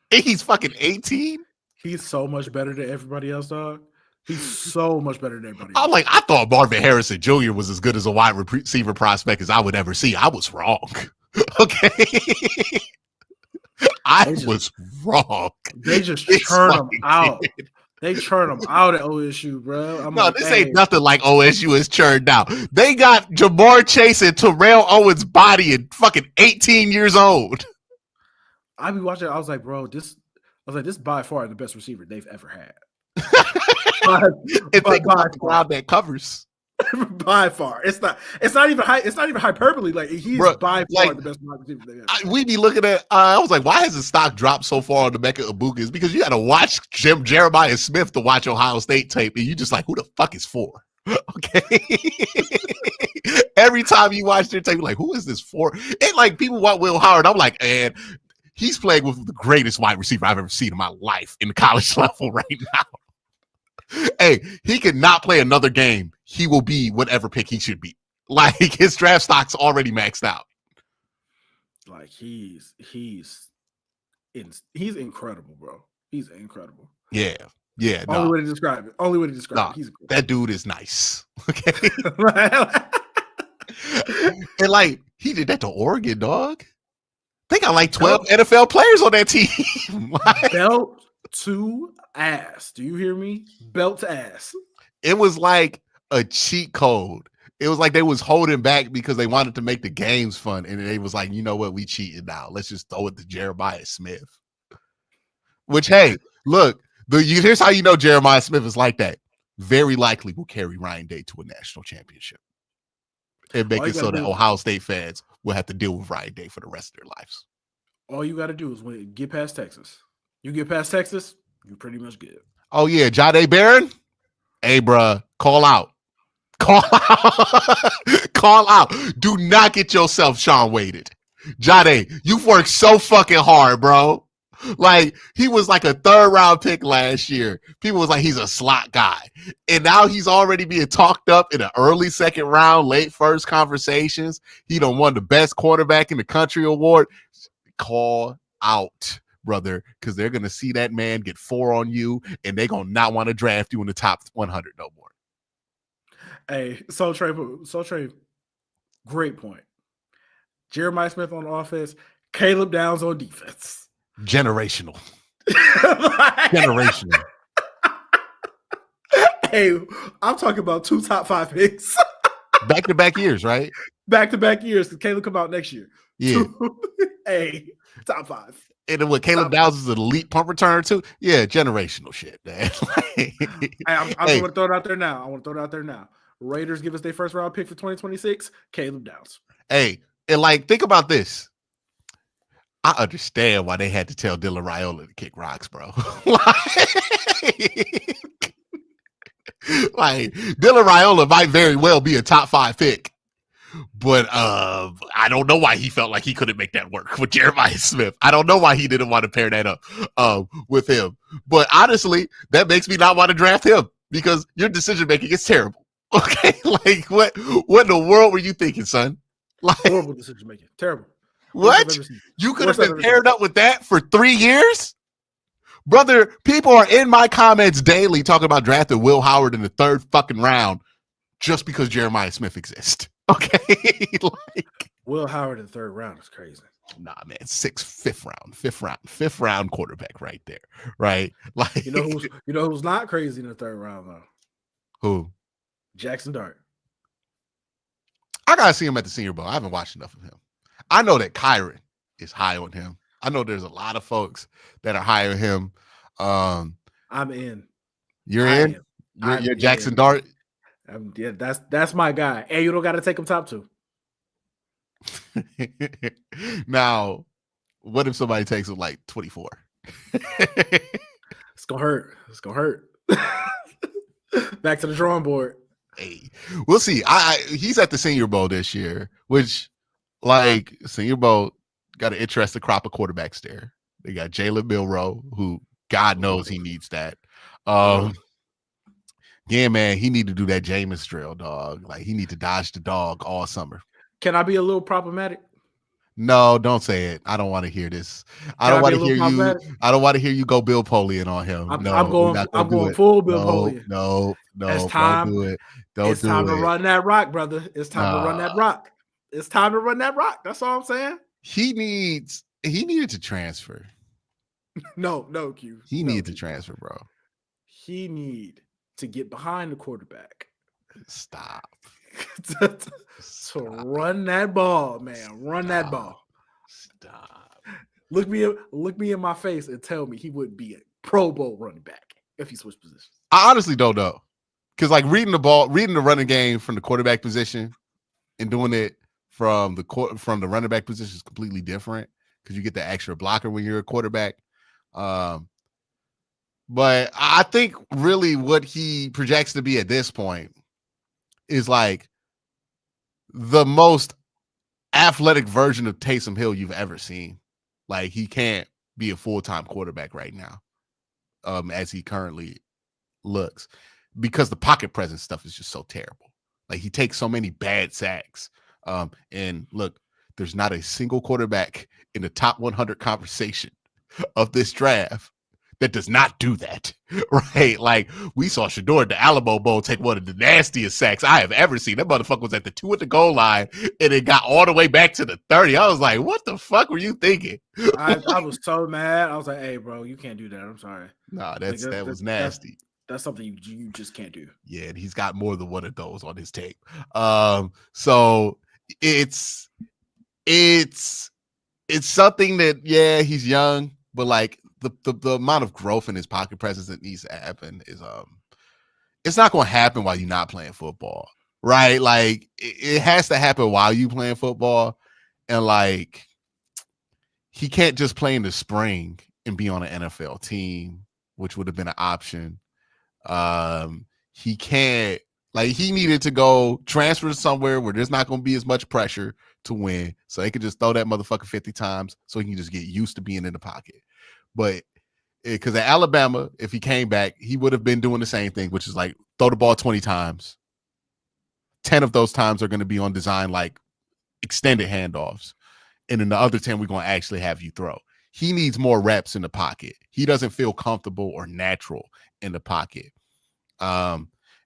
S1: And he's fucking 18.
S4: He's so much better than everybody else, dog. He's so much better than everybody else.
S1: I'm like, I thought Marvin Harrison Jr. was as good as a wide receiver prospect as I would ever see. I was wrong. Okay. I was wrong.
S4: They just churn them out. They churn them out at OSU, bro.
S1: This ain't nothing like OSU is churned out. They got Jamar Chase and Terrell Owens' body at fucking 18 years old.
S4: I be watching. I was like, bro, this is by far the best receiver they've ever had.
S1: It's the crowd that covers.
S4: By far, it's not even hyperbole. Like, he's by far the best wide receiver they have.
S1: We be looking at. I was like, why has the stock dropped so far on the Mecca Ibuka? It's because you got to watch Jeremiah Smith to watch Ohio State tape, and you just like, who the fuck is for? Okay. Every time you watch their tape, you're like, who is this for? And like, people want Will Howard. I'm like, and he's playing with the greatest wide receiver I've ever seen in my life in the college level right now. Hey, he could not play another game. He will be whatever pick he should be. Like, his draft stock's already maxed out.
S4: Like, he's incredible, bro. He's incredible.
S1: Yeah.
S4: Only way to describe it. He's incredible.
S1: That dude is nice. Okay. And like, he did that to Oregon, dog. They got like 12 NFL players on that team.
S4: Belt to ass. Do you hear me? Belt to ass.
S1: It was like a cheat code. It was like they was holding back because they wanted to make the games fun. And they was like, you know what? We cheated now. Let's just throw it to Jeremiah Smith. Which, hey, look, here's how you know Jeremiah Smith is like that. Very likely will carry Ryan Day to a national championship. And make it so that Ohio State fans will have to deal with Ryan Day for the rest of their lives.
S4: All you got to do is get past Texas. You get past Texas, you're pretty much good.
S1: Oh, yeah. Jahdae Barron? Hey, bruh, call out. Call out. Do not get yourself Sean Waded. Jahdae, you've worked so fucking hard, bro. Like, he was like a 3rd round pick last year. People was like, he's a slot guy. And now he's already being talked up in the early 2nd round, late 1st conversations. He done won the best quarterback in the country award. Call out, brother, because they're going to see that man get 4 on you, and they're going to not want to draft you in the top 100 no more.
S4: Hey, so Trey, great point. Jeremiah Smith on offense, Caleb Downs on defense.
S1: Generational. Generational.
S4: Hey, I'm talking about 2 top 5 picks.
S1: Back-to-back years, right?
S4: Back-to-back years, because Caleb come out next year.
S1: Yeah.
S4: Hey, top 5.
S1: And then what, Caleb Downs is an elite punt returner too? Yeah, generational shit, man.
S4: I'm going to throw it out there now. Raiders give us their 1st round pick for 2026. Caleb Downs.
S1: Hey, and like, think about this. I understand why they had to tell Dylan Raiola to kick rocks, bro. like Dylan Raiola might very well be a top 5 pick. But I don't know why he felt like he couldn't make that work with Jeremiah Smith. I don't know why he didn't want to pair that up with him. But honestly, that makes me not want to draft him because your decision making is terrible. Okay, like what in the world were you thinking, son? Like,
S4: horrible decision making, terrible.
S1: What? You could have been paired up with that for 3 years? Brother, people are in my comments daily talking about drafting Will Howard in the 3rd fucking round just because Jeremiah Smith exists. Okay?
S4: Will Howard in the 3rd round is crazy.
S1: Nah, man, fifth round quarterback right there, right? Like
S4: You know who's not crazy in the third round though?
S1: who?
S4: Jackson Dart.
S1: I gotta see him at the Senior Bowl. I haven't watched enough of him. I know that Kyron is high on him. I know there's a lot of folks that are high on him.
S4: I'm in.
S1: You're in. You're Jackson Dart.
S4: Yeah, that's my guy. And you don't got to take him top 2.
S1: Now, what if somebody takes him like 24?
S4: It's gonna hurt. It's gonna hurt. Back to the drawing board.
S1: Hey, we'll see. He's at the Senior Bowl this year, which, like, Senior Bowl got an interesting crop of quarterbacks there. They got Jalen Milroe, who God knows he needs that. Yeah, man, he need to do that Jameis drill, dog. Like, he need to dodge the dog all summer.
S4: Can I be a little problematic?
S1: No, don't say it. I don't want to hear this. I don't want to hear you. I don't want to hear you go Bill Polian on him. I'm
S4: going full Bill Polian.
S1: No,
S4: it's time.
S1: Don't do it.
S4: It's time to run that rock, brother. It's time to run that rock. It's time to run that rock. That's all I'm saying.
S1: He needed to transfer.
S4: No, Q.
S1: He needed to transfer, bro.
S4: He need to get behind the quarterback.
S1: Stop.
S4: So run that ball, man. Run that ball.
S1: Stop.
S4: Look me in my face and tell me he wouldn't be a Pro Bowl running back if he switched positions.
S1: I honestly don't know. Because like reading the running game from the quarterback position and doing it from the running back position is completely different because you get the extra blocker when you're a quarterback. But I think really what he projects to be at this point is like the most athletic version of Taysom Hill you've ever seen. Like, he can't be a full-time quarterback right now, as he currently looks, because the pocket presence stuff is just so terrible. Like, he takes so many bad sacks. And look, there's not a single quarterback in the top 100 conversation of this draft that does not do that, right? Like, we saw Shador at the Alamo Bowl take one of the nastiest sacks I have ever seen. That motherfucker was at the 2 at the goal line, and it got all the way back to the 30. I was like, what the fuck were you thinking?
S4: I was so mad. I was like, hey, bro, you can't do that. I'm sorry.
S1: Nah, that was nasty.
S4: That's something you just can't do.
S1: Yeah, and he's got more than one of those on his tape. So it's something that, yeah, he's young, but like the amount of growth in his pocket presence that needs to happen is it's not going to happen while you're not playing football, right? Like it has to happen while you playing football, and like he can't just play in the spring and be on an NFL team, which would have been an option. He can't, like, he needed to go transfer somewhere where there's not going to be as much pressure to win, so they could just throw that motherfucker 50 times so he can just get used to being in the pocket. But because at Alabama, if he came back, he would have been doing the same thing, which is like throw the ball 20 times. 10 of those times are going to be on design, like extended handoffs. And then the other 10, we're going to actually have you throw. He needs more reps in the pocket. He doesn't feel comfortable or natural in the pocket. I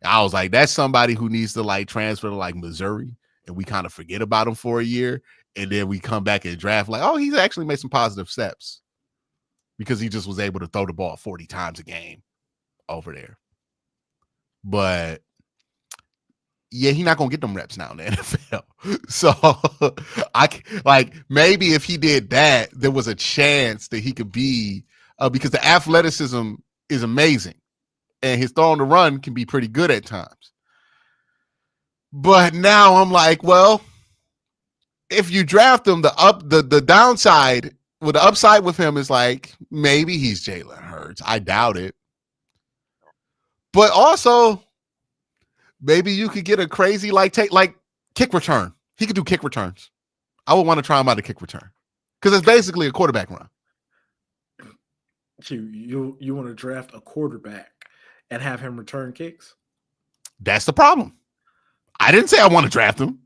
S1: was like, that's somebody who needs to like transfer to like Missouri, and we kind of forget about him for a year. And then we come back and draft like, oh, he's actually made some positive steps because he just was able to throw the ball 40 times a game over there. But yeah, he's not going to get them reps now in the NFL. So maybe if he did that, there was a chance that he could be, because the athleticism is amazing and his throw on the run can be pretty good at times. But now I'm like, well, if you draft him, the downside, well, the upside with him is like, maybe he's Jalen Hurts. I doubt it. But also, maybe you could get a crazy kick return. He could do kick returns. I would want to try him out a kick return because it's basically a quarterback run.
S4: You want to draft a quarterback and have him return kicks?
S1: That's the problem. I didn't say I want to draft him.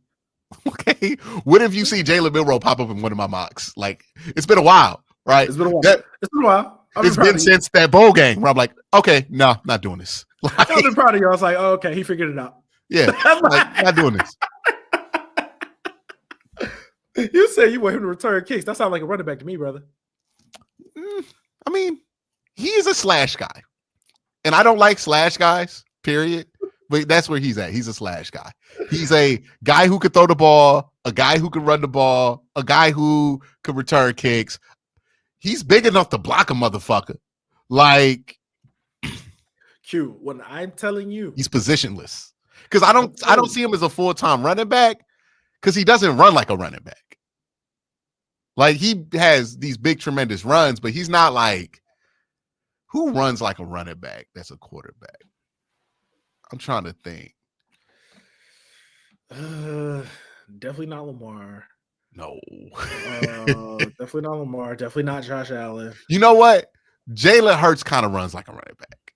S1: Okay. What if you see Jalen Milroe pop up in one of my mocks? Like, it's been a while, right?
S4: It's been a while.
S1: It's been since that bowl game where I'm like, okay, no, not doing this.
S4: I've been proud of you. I was like, oh, okay, he figured it out.
S1: Yeah, like, not doing this.
S4: You say you want him to return kicks. That sounds like a running back to me, brother.
S1: I mean, he's a slash guy. And I don't like slash guys, period. But that's where he's at. He's a slash guy. He's a guy who could throw the ball, a guy who could run the ball, a guy who could return kicks. He's big enough to block a motherfucker. Like,
S4: Q, when I'm telling you,
S1: he's positionless. Because I don't see him as a full-time running back because he doesn't run like a running back. Like, he has these big, tremendous runs, but he's not like, who runs like a running back that's a quarterback? I'm trying to think.
S4: Definitely not Lamar.
S1: No.
S4: Definitely not Lamar. Definitely not Josh Allen.
S1: You know what? Jalen Hurts kind of runs like a running back.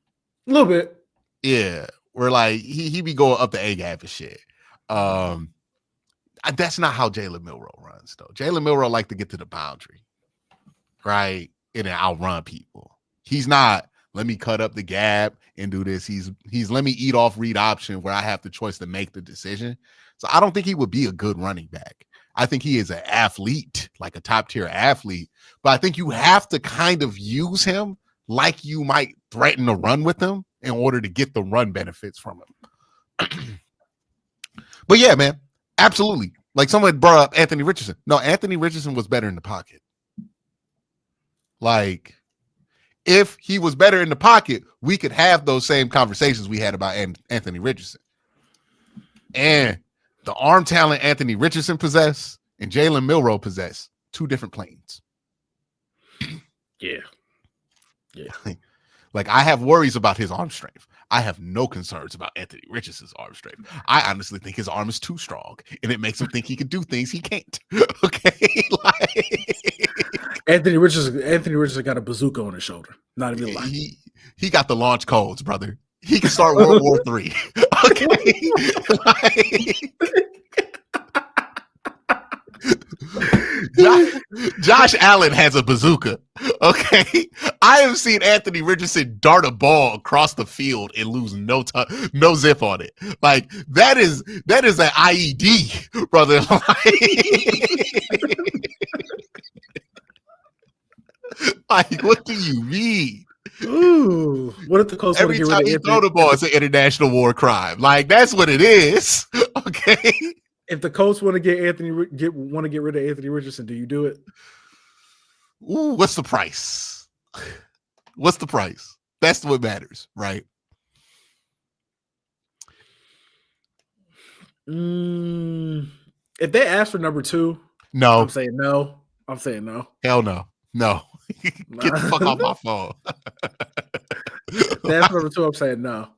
S4: A little bit.
S1: Yeah. Where like he be going up the A gap and shit. That's not how Jalen Milroe runs, though. Jalen Milroe like to get to the boundary, right? And then outrun people. He's not, let me cut up the gap and do this. He's let me eat off read option where I have the choice to make the decision. So I don't think he would be a good running back. I think he is an athlete, like a top tier athlete. But I think you have to kind of use him like you might threaten to run with him in order to get the run benefits from him. But yeah, man, absolutely. Like someone brought up Anthony Richardson. No, Anthony Richardson was better in the pocket. Like, if he was better in the pocket, we could have those same conversations we had about Anthony Richardson. And the arm talent Anthony Richardson possessed and Jalen Milroe possess, two different planes.
S4: Yeah.
S1: Like, I have worries about his arm strength. I have no concerns about Anthony Richardson's arm strength. I honestly think his arm is too strong, and it makes him think he can do things he can't. Okay, like
S4: Anthony Richardson got a bazooka on his shoulder. Not even lying.
S1: He got the launch codes, brother. He can start World War III. Okay, Josh Allen has a bazooka. Okay, I have seen Anthony Richardson dart a ball across the field and lose no zip on it. Like that is an IED, brother. Like, what do you mean?
S4: Ooh, what if the Colts
S1: every time he throw the ball, it's an international war crime. Like that's what it is. Okay.
S4: If the Colts want to get rid of Anthony Richardson, do you do it?
S1: Ooh, what's the price? What's the price? That's what matters, right?
S4: If they ask for number 2,
S1: no.
S4: I'm saying no.
S1: Hell no. No. Get the fuck off my phone.
S4: If they ask for number 2, I'm saying no.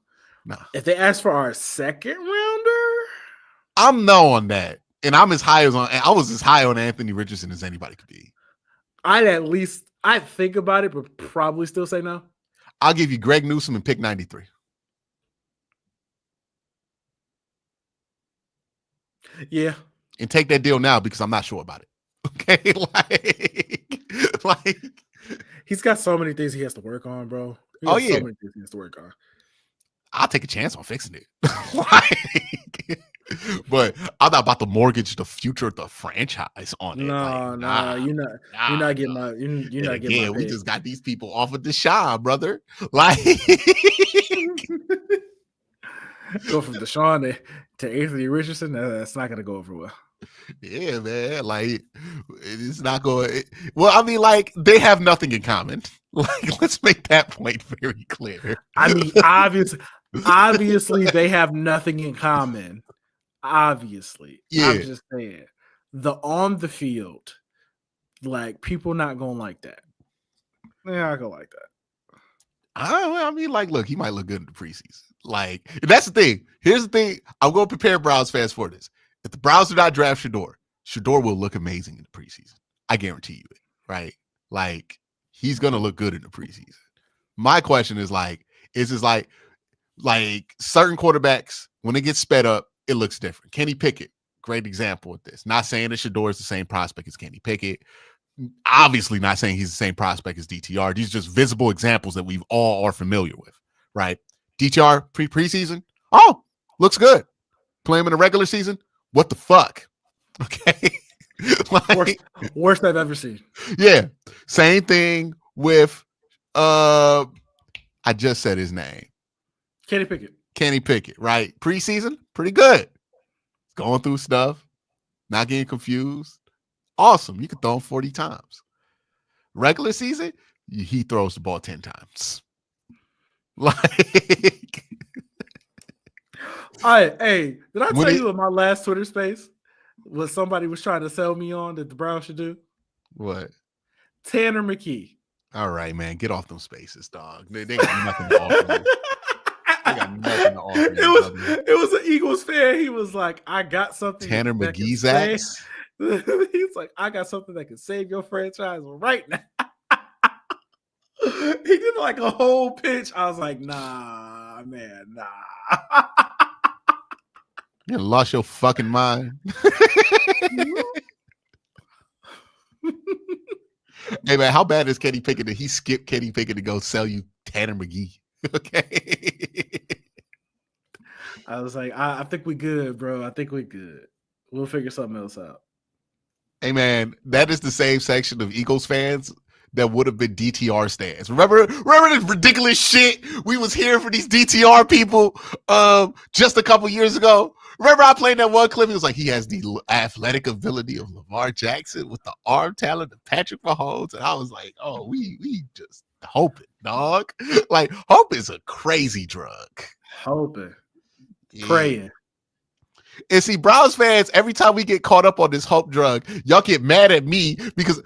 S1: No.
S4: If they ask for our second rounder,
S1: I'm no on that. And I was as high on Anthony Richardson as anybody could be.
S4: I'd think about it, but probably still say no.
S1: I'll give you Greg Newsome and pick 93.
S4: Yeah.
S1: And take that deal now because I'm not sure about it. Okay. like
S4: he's got so many things he has to work on, bro.
S1: So many
S4: things he has to work on.
S1: I'll take a chance on fixing it. But I'm not about to mortgage the future of the franchise on it.
S4: No, you're not getting my
S1: Yeah, we just got these people off of Deshaun, brother. Like
S4: go from Deshaun to Anthony Richardson, that's not gonna go over well.
S1: Yeah, man. Like it's not going. Well, I mean, like they have nothing in common. Like, let's make that point very clear.
S4: I mean, obviously, they have nothing in common. Obviously,
S1: yeah.
S4: I'm just saying, on the field, like people not gonna like that. They're not gonna like that.
S1: I mean, like, look, he might look good in the preseason. Like, that's the thing. Here's the thing. I'm going to prepare Browns fans for this. If the Browns do not draft Shador will look amazing in the preseason. I guarantee you it, right? Like, he's going to look good in the preseason. My question is like certain quarterbacks, when it gets sped up, it looks different. Kenny Pickett, great example of this. Not saying that Shador is the same prospect as Kenny Pickett. Obviously not saying he's the same prospect as DTR. These are just visible examples that we all are familiar with, right? DTR preseason, looks good. Play him in the regular season, what the fuck? Okay.
S4: Worst I've ever seen.
S1: Yeah. Same thing with I just said his name.
S4: Kenny Pickett,
S1: right? Preseason, pretty good. Going through stuff, not getting confused. Awesome. You can throw him 40 times. Regular season, he throws the ball 10 times. Like,
S4: did I tell you in my last Twitter space what somebody was trying to sell me on that the Browns should do?
S1: What?
S4: Tanner McKee.
S1: All right, man. Get off them spaces, dog. They got nothing to offer you. They got nothing to offer you.
S4: It was an Eagles fan. He was like, I got something.
S1: Tanner McGee's ass.
S4: He's like, I got something that can save your franchise right now. He did like a whole pitch. I was like, nah, man, nah.
S1: You lost your fucking mind. Hey, man, how bad is Kenny Pickett that he skipped Kenny Pickett to go sell you Tanner McGee? Okay.
S4: I was like, I think we good, bro. I think we good. We'll figure something else out.
S1: Hey, man, that is the same section of Eagles fans that would have been DTR stands. Remember this ridiculous shit we was hearing for these DTR people just a couple years ago? Remember I played that one clip? He was like, he has the athletic ability of Lamar Jackson with the arm talent of Patrick Mahomes. And I was like, oh, we just hoping, dog. Like, hope is a crazy drug.
S4: Hoping.
S1: Yeah.
S4: Praying.
S1: And see, Browns fans, every time we get caught up on this hope drug, y'all get mad at me because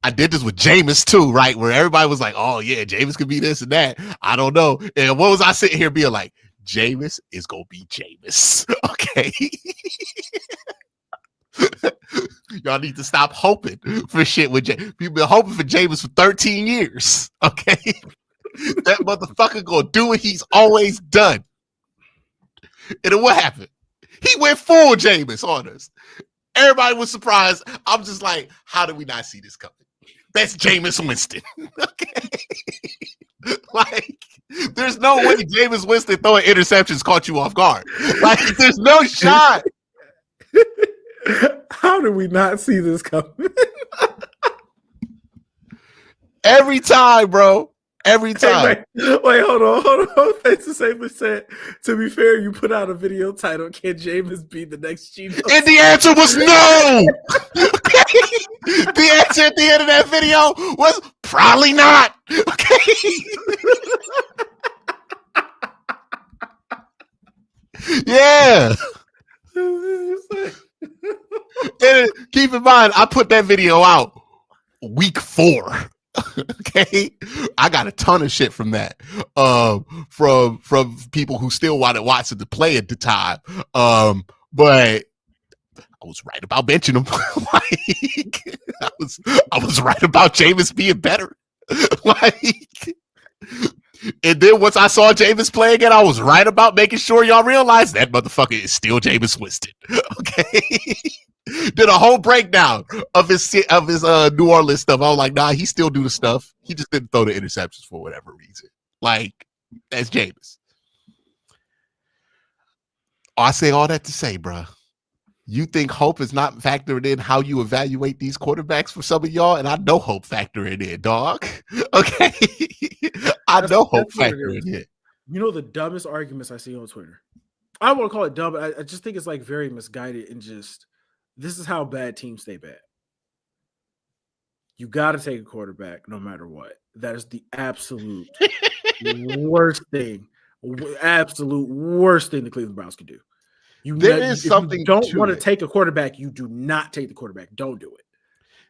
S1: I did this with Jameis too, right? Where everybody was like, oh yeah, Jameis could be this and that. I don't know. And what was I sitting here being like, Jameis is going to be Jameis. Okay. Y'all need to stop hoping for shit with Jameis. People been hoping for Jameis for 13 years. Okay. That motherfucker going to do what he's always done. And then what happened? He went full Jameis on us. Everybody was surprised. I'm just like, how did we not see this coming? That's Jameis Winston. Okay. Like, there's no way Jameis Winston throwing interceptions caught you off guard. Like, there's no shot.
S4: How did we not see this coming?
S1: Every time, bro. Every time.
S4: Hey, wait, hold on. Face to safely said, to be fair, you put out a video titled, Can Jameis be the next Geno?
S1: And the answer was no. Okay. The answer at the end of that video was probably not. Okay. Yeah. And keep in mind, I put that video out week 4. Okay, I got a ton of shit from that, from people who still wanted Watson to play at the time. But I was right about benching him. Like, I was right about Jameis being better. Like, and then once I saw Jameis play again, I was right about making sure y'all realize that motherfucker is still Jameis Winston. Okay. Did a whole breakdown of his New Orleans stuff. I was like, nah, he still do the stuff. He just didn't throw the interceptions for whatever reason. Like, that's Jameis. I say all that to say, bro, you think hope is not factored in how you evaluate these quarterbacks for some of y'all? And I know hope factoring in, dog. Okay. I know hope factoring in.
S4: You know the dumbest arguments I see on Twitter? I don't want to call it dumb, but I just think it's like very misguided and just, this is how bad teams stay bad. You got to take a quarterback no matter what. That is the absolute worst thing. Absolute worst thing the Cleveland Browns can do. If you don't want to take a quarterback, you do not take the quarterback. Don't do it.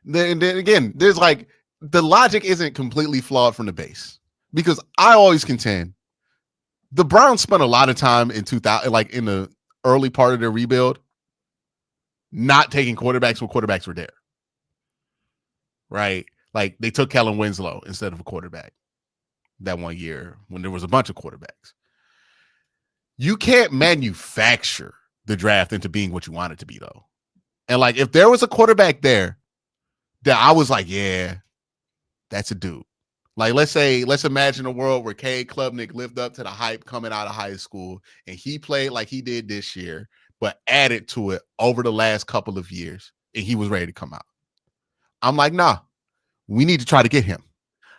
S1: Then again, there's like, the logic isn't completely flawed from the base, because I always contend the Browns spent a lot of time in 2000, like in the early part of their rebuild, not taking quarterbacks when quarterbacks were there. Right? Like, they took Kellen Winslow instead of a quarterback that one year when there was a bunch of quarterbacks. You can't manufacture the draft into being what you want it to be, though. And like, if there was a quarterback there that I was like, yeah, that's a dude. Like, let's imagine a world where Cade Klubnik lived up to the hype coming out of high school, and he played like he did this year, but added to it over the last couple of years. and he was ready to come out. I'm like, nah, we need to try to get him.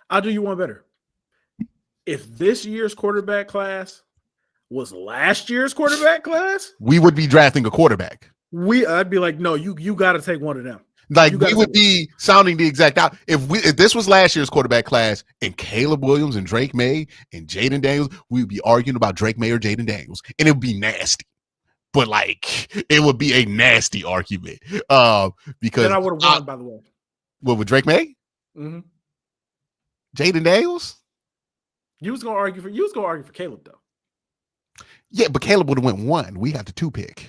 S4: I'll do you one better. If this year's quarterback class was last year's quarterback class,
S1: we would be drafting a quarterback.
S4: I'd be like, no, you got to take one of them.
S1: Like we would be sounding the exact out. If this was last year's quarterback class and Caleb Williams and Drake May and Jaden Daniels, we would be arguing about Drake May or Jaden Daniels, and it would be nasty. But like, it would be a nasty argument. Because
S4: then I would have won, by the way.
S1: What, with Drake May?
S4: Mm-hmm.
S1: Jaden Daniels?
S4: You was gonna argue for Caleb though.
S1: Yeah, but Caleb would have went 1. We got the 2 pick.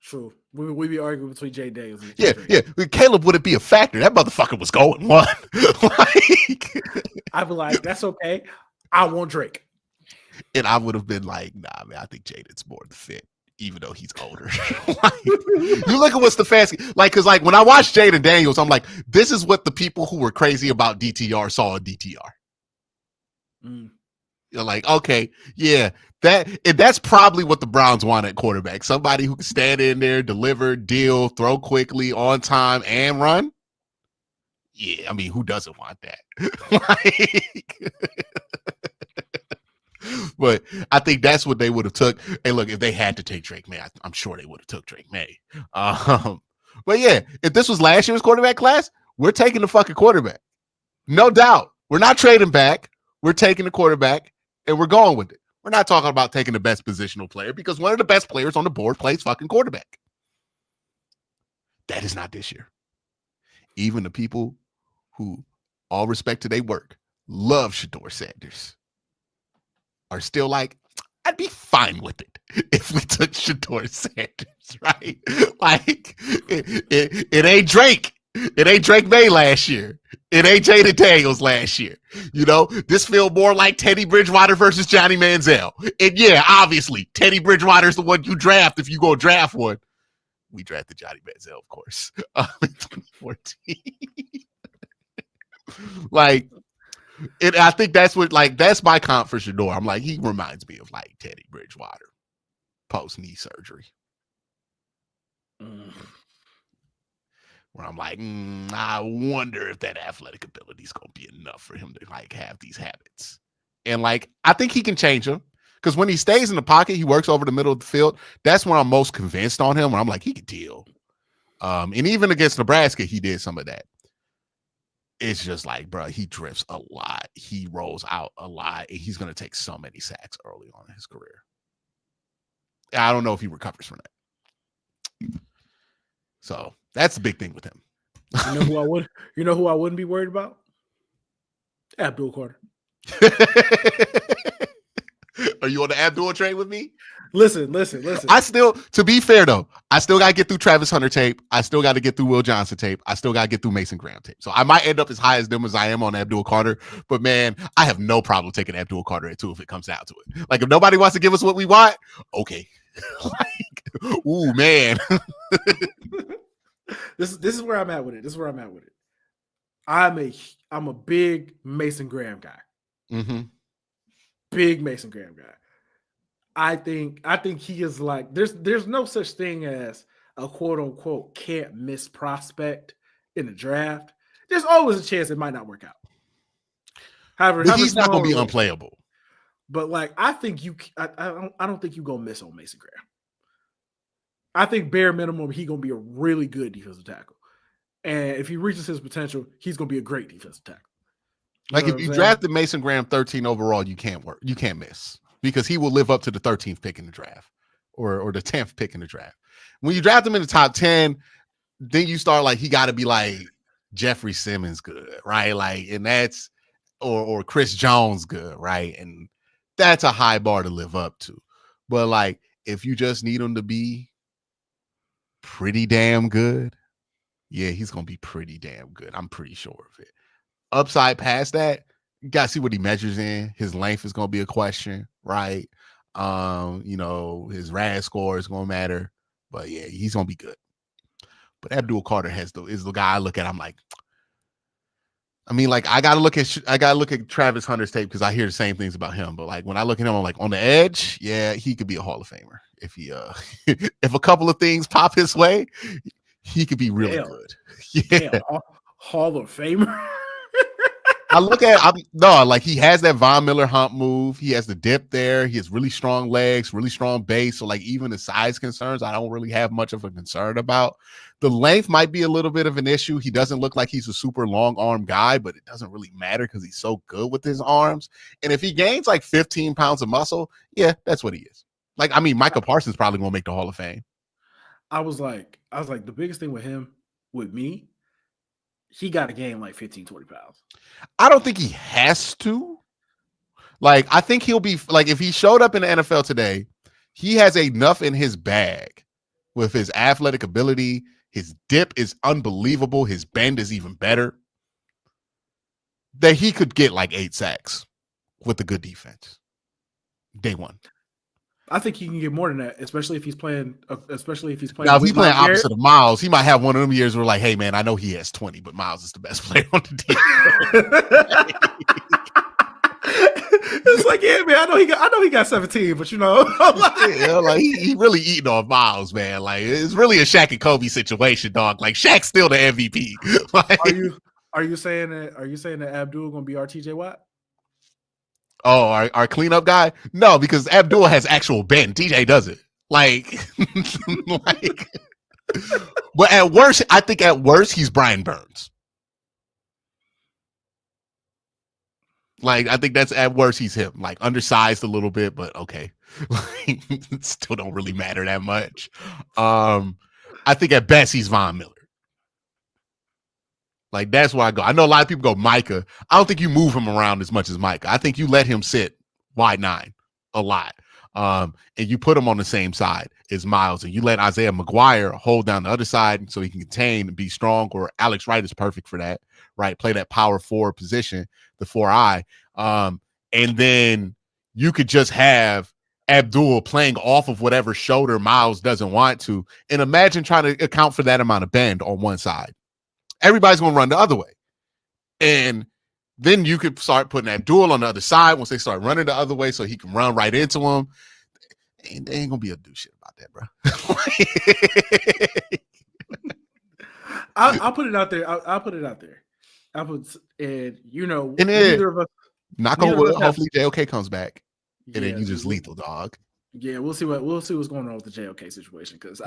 S4: True. We'd be arguing between Jay Daniels and
S1: yeah. Caleb wouldn't be a factor. That motherfucker was going 1. Like,
S4: I'd be like, that's okay. I want Drake.
S1: And I would have been like, nah, man, I think Jaden's more the fit, even though he's older. Like, you look at what's the fast, like, because like when I watched Jaden Daniels, I'm like, this is what the people who were crazy about DTR saw in DTR. You're like, okay, yeah, that's probably what the Browns want at quarterback. Somebody who can stand in there, deliver, deal, throw quickly, on time, and run. Yeah, I mean, who doesn't want that? But I think that's what they would have took. Hey, look, if they had to take Drake May, I'm sure they would have took Drake May. But yeah, if this was last year's quarterback class, we're taking the fucking quarterback. No doubt. We're not trading back. We're taking the quarterback, and we're going with it. We're not talking about taking the best positional player because one of the best players on the board plays fucking quarterback. That is not this year. Even the people who, all respect to their work, love Shedeur Sanders are still like, I'd be fine with it if we took Shedeur Sanders, right? Like, it ain't Drake. It ain't Drake May last year. It ain't Jaden Daniels last year. You know, this feels more like Teddy Bridgewater versus Johnny Manziel. And yeah, obviously, Teddy Bridgewater's the one you draft if you go draft one. We drafted Johnny Manziel, of course, in 2014. Like, I think that's what, like, that's my comp for Shedeur. I'm like, he reminds me of like Teddy Bridgewater post knee surgery. Where I'm like, I wonder if that athletic ability is going to be enough for him to like have these habits. And like, I think he can change them because when he stays in the pocket, he works over the middle of the field. That's when I'm most convinced on him. When I'm like, he can deal. And even against Nebraska, he did some of that. It's just like, bro, he drifts a lot. He rolls out a lot. And he's going to take so many sacks early on in his career. I don't know if he recovers from that. So that's the big thing with him.
S4: You know who I wouldn't be worried about? Abdul Carter.
S1: Are you on the Abdul train with me?
S4: Listen.
S1: I still, to be fair though, I still got to get through Travis Hunter tape. I still got to get through Will Johnson tape. I still got to get through Mason Graham tape. So I might end up as high as them as I am on Abdul Carter. But man, I have no problem taking Abdul Carter at 2 if it comes down to it. Like if nobody wants to give us what we want, okay. Like, ooh, man.
S4: This is where I'm at with it. I'm a big Mason Graham guy.
S1: Mm-hmm.
S4: Big Mason Graham guy. I think he is like there's no such thing as a quote unquote can't miss prospect in the draft. There's always a chance it might not work out. However,
S1: he's not going to be unplayable.
S4: But like I don't think you gonna miss on Mason Graham. I think bare minimum he gonna be a really good defensive tackle, and if he reaches his potential, he's gonna be a great defensive tackle.
S1: Like if you drafted Mason Graham 13 overall, you can't miss because he will live up to the 13th pick in the draft or the 10th pick in the draft. When you draft him in the top 10, then you start like he got to be like Jeffrey Simmons good, right? Like, and that's or Chris Jones good, right? And that's a high bar to live up to. But like if you just need him to be pretty damn good, yeah, he's gonna be pretty damn good. I'm pretty sure of it. Upside past that, you gotta see what he measures in. His length is gonna be a question, right? You know, his RAS score is gonna matter, but yeah, he's gonna be good. But Abdul Carter is the guy I look at. I'm like, I mean, like I gotta look at Travis Hunter's tape because I hear the same things about him. But like when I look at him, I'm like on the edge, yeah, he could be a Hall of Famer if he if a couple of things pop his way. he could be really
S4: Damn.
S1: good. Yeah.
S4: Damn, Hall of Famer.
S1: I look at like he has that Von Miller hump move. He has the dip there. He has really strong legs, really strong base. So like even the size concerns, I don't really have much of a concern about. The length might be a little bit of an issue. He doesn't look like he's a super long arm guy, but it doesn't really matter because he's so good with his arms. And if he gains like 15 pounds of muscle, yeah, that's what he is. Like, I mean, Micah Parsons probably gonna make the Hall of Fame.
S4: I was like, the biggest thing with me, he got to gain like 15, 20 pounds.
S1: I don't think he has to. Like, I think he'll be like, if he showed up in the NFL today, he has enough in his bag with his athletic ability. His dip is unbelievable. His bend is even better. That he could get like 8 sacks with a good defense. Day one.
S4: I think he can get more than that, especially if he's playing.
S1: Now, if he's playing opposite of Miles, he might have one of them years where, like, hey man, I know he has 20, but Miles is the best player on the team.
S4: It's like, yeah, man, I know he got 17, but
S1: like he really eating on Miles, man. Like, it's really a Shaq and Kobe situation, dog. Like, Shaq's still the MVP. Like,
S4: are you saying that Abdul gonna be our TJ Watt?
S1: Oh, our cleanup guy? No, because Abdul has actual bend. TJ doesn't. Like, but at worst, I think he's Brian Burns. Like, I think that's at worst he's him. Like, undersized a little bit, but okay. Like, still don't really matter that much. I think at best he's Von Miller. Like, that's where I go. I know a lot of people go Micah. I don't think you move him around as much as Micah. I think you let him sit wide 9 a lot. And you put him on the same side as Miles. And you let Isaiah McGuire hold down the other side so he can contain and be strong. Or Alex Wright is perfect for that, right? Play that power forward position, the 4-eye. And then you could just have Abdul playing off of whatever shoulder Miles doesn't want to. And imagine trying to account for that amount of bend on one side. Everybody's going to run the other way. And then you could start putting Abdul on the other side once they start running the other way so he can run right into him. And they ain't going to be able to do shit about that, bro.
S4: I'll put it out there. I'll put it out there.
S1: Neither of us. Knock on wood. Hopefully JOK comes back. And then you just lethal, dog.
S4: Yeah, we'll see what's going on with the JOK situation because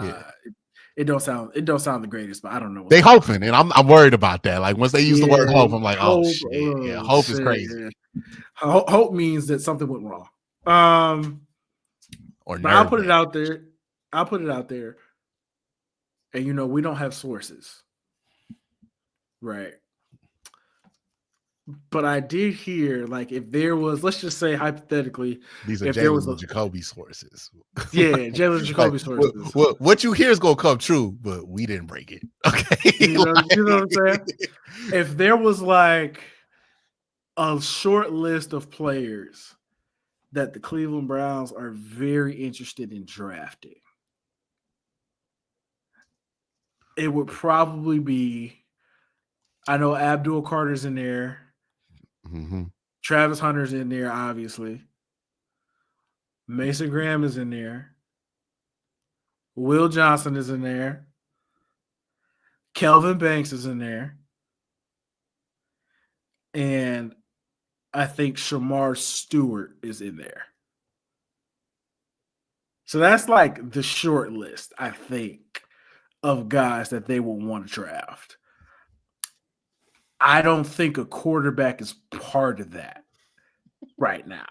S4: it don't sound the greatest, but I don't know.
S1: They hoping, and I'm worried about that. Like once they use the word hope, I'm like, oh shit, yeah, hope is crazy.
S4: Yeah. Hope means that something went wrong. But I'll put it out there. And we don't have sources, right? But I did hear, like, if there was, let's just say hypothetically,
S1: these are Jalen Jacoby sources.
S4: Yeah, Jalen Jacoby sources.
S1: What you hear is gonna come true, but we didn't break it. Okay,
S4: you know what I'm saying? If there was like a short list of players that the Cleveland Browns are very interested in drafting, it would probably be, I know Abdul Carter's in there.
S1: Mm-hmm.
S4: Travis Hunter's in there, obviously. Mason Graham is in there. Will Johnson is in there. Kelvin Banks is in there. And I think Shamar Stewart is in there. So that's like the short list, I think, of guys that they will want to draft. I don't think a quarterback is part of that right now.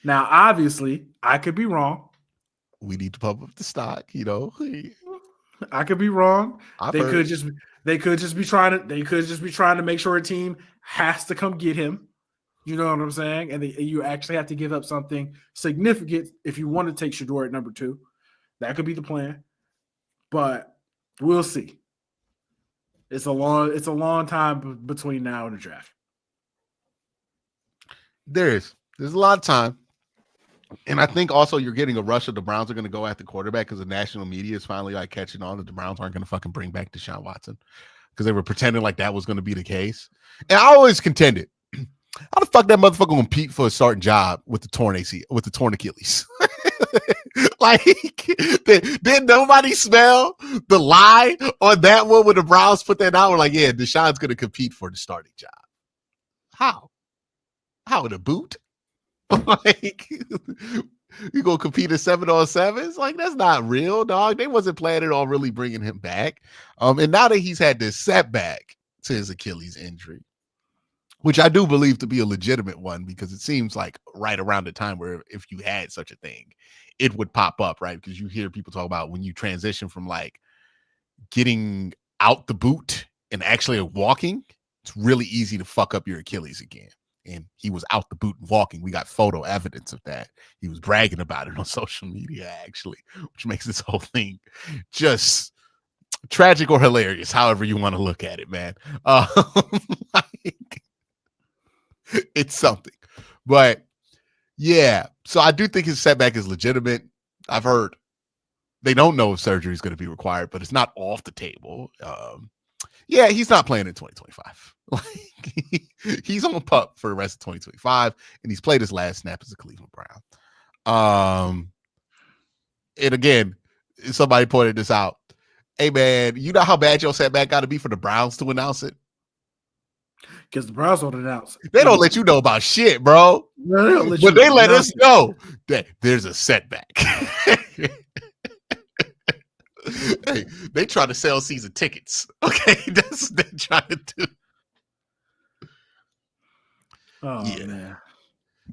S4: Now, obviously, I could be wrong.
S1: We need to pump up the stock,
S4: I could be wrong. They could just be trying to make sure a team has to come get him. You know what I'm saying? And you actually have to give up something significant if you want to take Shedeur at number 2. That could be the plan. But we'll see. It's a long time between now and the draft.
S1: There's a lot of time. And I think also you're getting a rush of the Browns are going to go after quarterback because the national media is finally like catching on that the Browns aren't going to fucking bring back Deshaun Watson because they were pretending like that was going to be the case. And I always contended, how the fuck that motherfucker going to compete for a starting job with the torn Achilles? Like, did nobody smell the lie on that one when the Browns put that out? We're like, yeah, Deshaun's going to compete for the starting job. How in a boot? Like, you gonna compete at 7-on-7s? Like, that's not real, dog. They wasn't planning on really bringing him back. And now that he's had this setback to his Achilles injury, which I do believe to be a legitimate one, because it seems like right around the time where if you had such a thing, it would pop up, right? Because you hear people talk about when you transition from like getting out the boot and actually walking, it's really easy to fuck up your Achilles again. And he was out the boot and walking. We got photo evidence of that. He was bragging about it on social media, actually, which makes this whole thing just tragic or hilarious, however you want to look at it, man. Like, it's something. But yeah, so I do think his setback is legitimate. I've heard they don't know if surgery is going to be required, but it's not off the table. Yeah, he's not playing in 2025. Like, he's on pup for the rest of 2025, and he's played his last snap as a Cleveland Brown. And again, somebody pointed this out. Hey, man, you know how bad your setback got to be for the Browns to announce it?
S4: Because the Browns don't announce it.
S1: They don't let you know about shit, bro. But they let us know that there's a setback. Hey, they try to sell season tickets. Okay, that's what they're trying to do.
S4: Oh, man.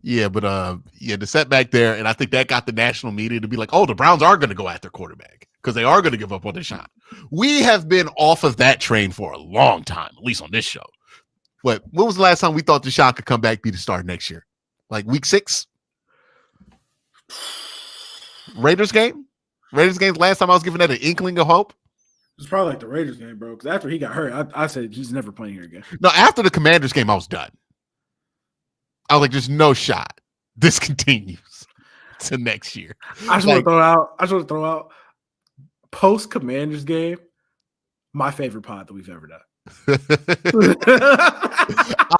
S1: Yeah, but the setback there, and I think that got the national media to be like, oh, the Browns are going to go after quarterback because they are going to give up on Deshaun. We have been off of that train for a long time, at least on this show. When was the last time we thought Deshaun could come back, be the starter next year? Like week 6? Raiders game? Last time I was giving that an inkling of hope.
S4: It's probably like the Raiders game, bro. Because after he got hurt, I said he's never playing here again.
S1: No, after the Commanders game, I was done. I was like, there's no shot this continues to next year.
S4: I just want to throw out post Commanders game, my favorite pod that we've ever done.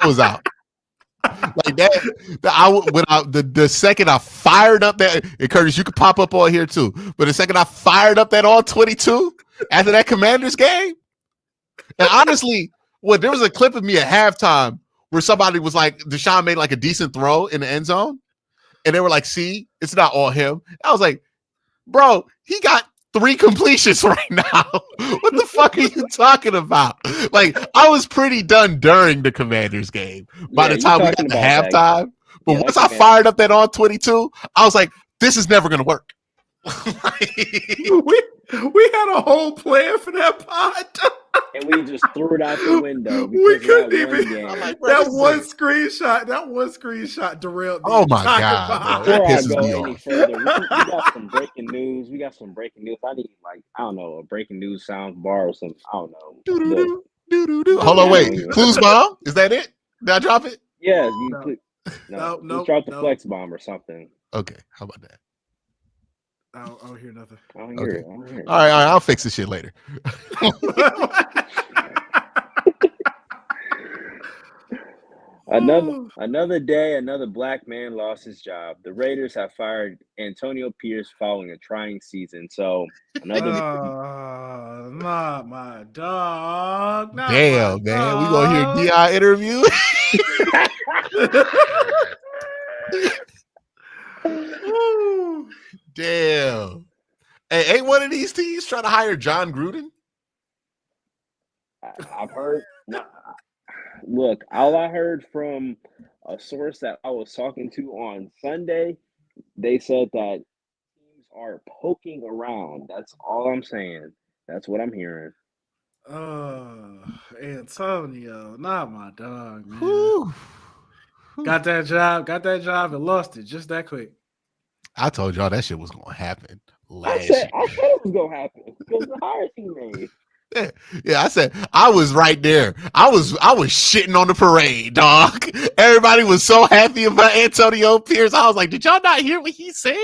S1: I was out. Like that, the second I fired up that, and Curtis, you could pop up on here too. But the second I fired up that all 22 after that Commanders game, and honestly, there was a clip of me at halftime where somebody was like, Deshaun made like a decent throw in the end zone, and they were like, "See, it's not all him." I was like, "Bro, he got 3 completions right now. What the fuck are you talking about?" Like, I was pretty done during the Commanders game by the time we got to halftime. But once I fired up that all 22, I was like, this is never going to work.
S4: We had a whole plan for that pod.
S5: And we just threw it out the window.
S4: We couldn't even.
S5: Like,
S4: that one screenshot derailed.
S1: Oh my god!
S5: Before I go any further, we got some breaking news. I need a breaking news sound bar or something. I don't know.
S1: Hold on, wait. Clues bomb? Is that it? Did I drop it?
S5: Yeah,
S4: no.
S5: Drop the flex bomb or something.
S1: Okay, how about that?
S4: I don't hear nothing.
S5: I don't hear it.
S1: All right, I'll fix this shit later.
S5: Another day, another black man lost his job. The Raiders have fired Antonio Pierce following a trying season. So another
S4: not my dog.
S1: Damn, man. We gonna hear DI interview. Damn. Hey, ain't one of these teams trying to hire John Gruden?
S5: I've heard. Look, all I heard from a source that I was talking to on Sunday, they said that teams are poking around. That's all I'm saying. That's what I'm hearing.
S4: Antonio, not my dog, man. Whew. Got that job and lost it just that quick.
S1: I told y'all that shit was gonna happen.
S5: I said it was gonna happen because the hires he made.
S1: Yeah, I said I was right there. I was shitting on the parade, dog. Everybody was so happy about Antonio Pierce. I was like, did y'all not hear what he said?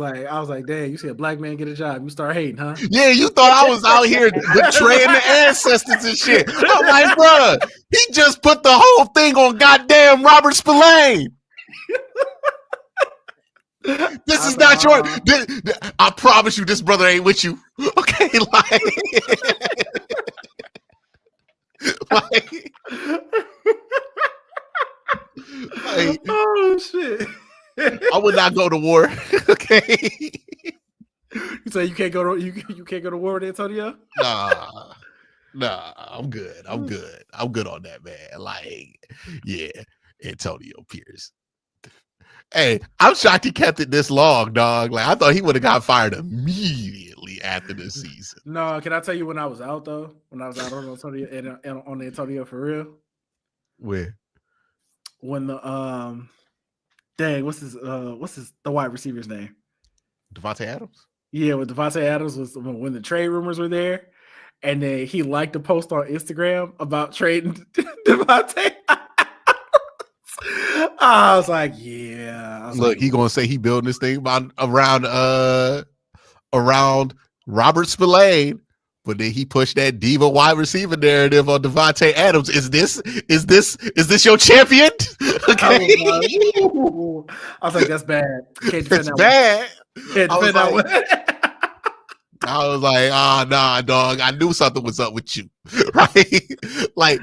S4: I was like, damn, you see a black man get a job, you start hating, huh?
S1: Yeah, you thought I was out here betraying the ancestors and shit. I'm like, bro, he just put the whole thing on goddamn Robert Spillane. This is not your. I promise you, this brother ain't with you. Okay, like
S4: oh shit!
S1: I would not go to war. Okay.
S4: You say you can't go to you can't go to war with Antonio?
S1: Nah, I'm good. I'm good on that, man. Like, yeah, Antonio Pierce. Hey, I'm shocked he kept it this long, dog. Like, I thought he would have got fired immediately after this season.
S4: No, can I tell you when I was out though? When I was out on Antonio and on Antonio for real?
S1: Where?
S4: When the dang, what's the wide receiver's name?
S1: Devontae Adams?
S4: Yeah, when Devontae Adams was when the trade rumors were there, and then he liked a post on Instagram about trading Devontae. I was like, yeah.
S1: Look, he gonna say he building this thing around Robert Spillane, but then he pushed that diva wide receiver narrative on Devontae Adams. Is this your champion? Okay.
S4: I was like, that's bad. Can't defend that
S1: bad.
S4: one. Can't defend that one.
S1: I was like, nah, dog. I knew something was up with you. Right? Like,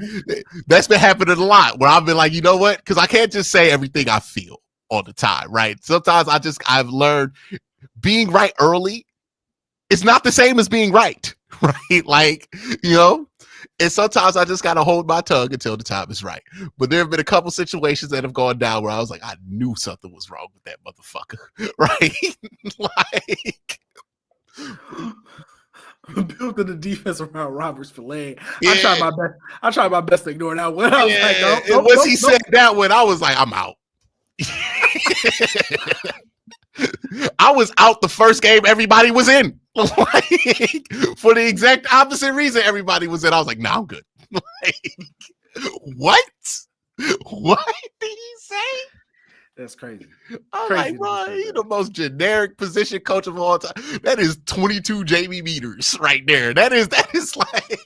S1: that's been happening a lot where I've been like, you know what? Because I can't just say everything I feel all the time, right? Sometimes I've learned being right early is not the same as being right, right? Like, you know, and sometimes I just got to hold my tongue until the time is right. But there have been a couple situations that have gone down where I was like, I knew something was wrong with that motherfucker, right? Like,
S4: building the defense around Robert Spillane. Yeah. I tried my best to ignore that one. I was like, no.
S1: Once he said that one, I was like, I'm out. I was out the first game everybody was in. Like, for the exact opposite reason everybody was in. I was like, nah, I'm good. Like, what? What did he say?
S4: That's crazy.
S1: I'm like, bro, he's the most generic position coach of all time. That is 22 Jamie Meters right there. That is like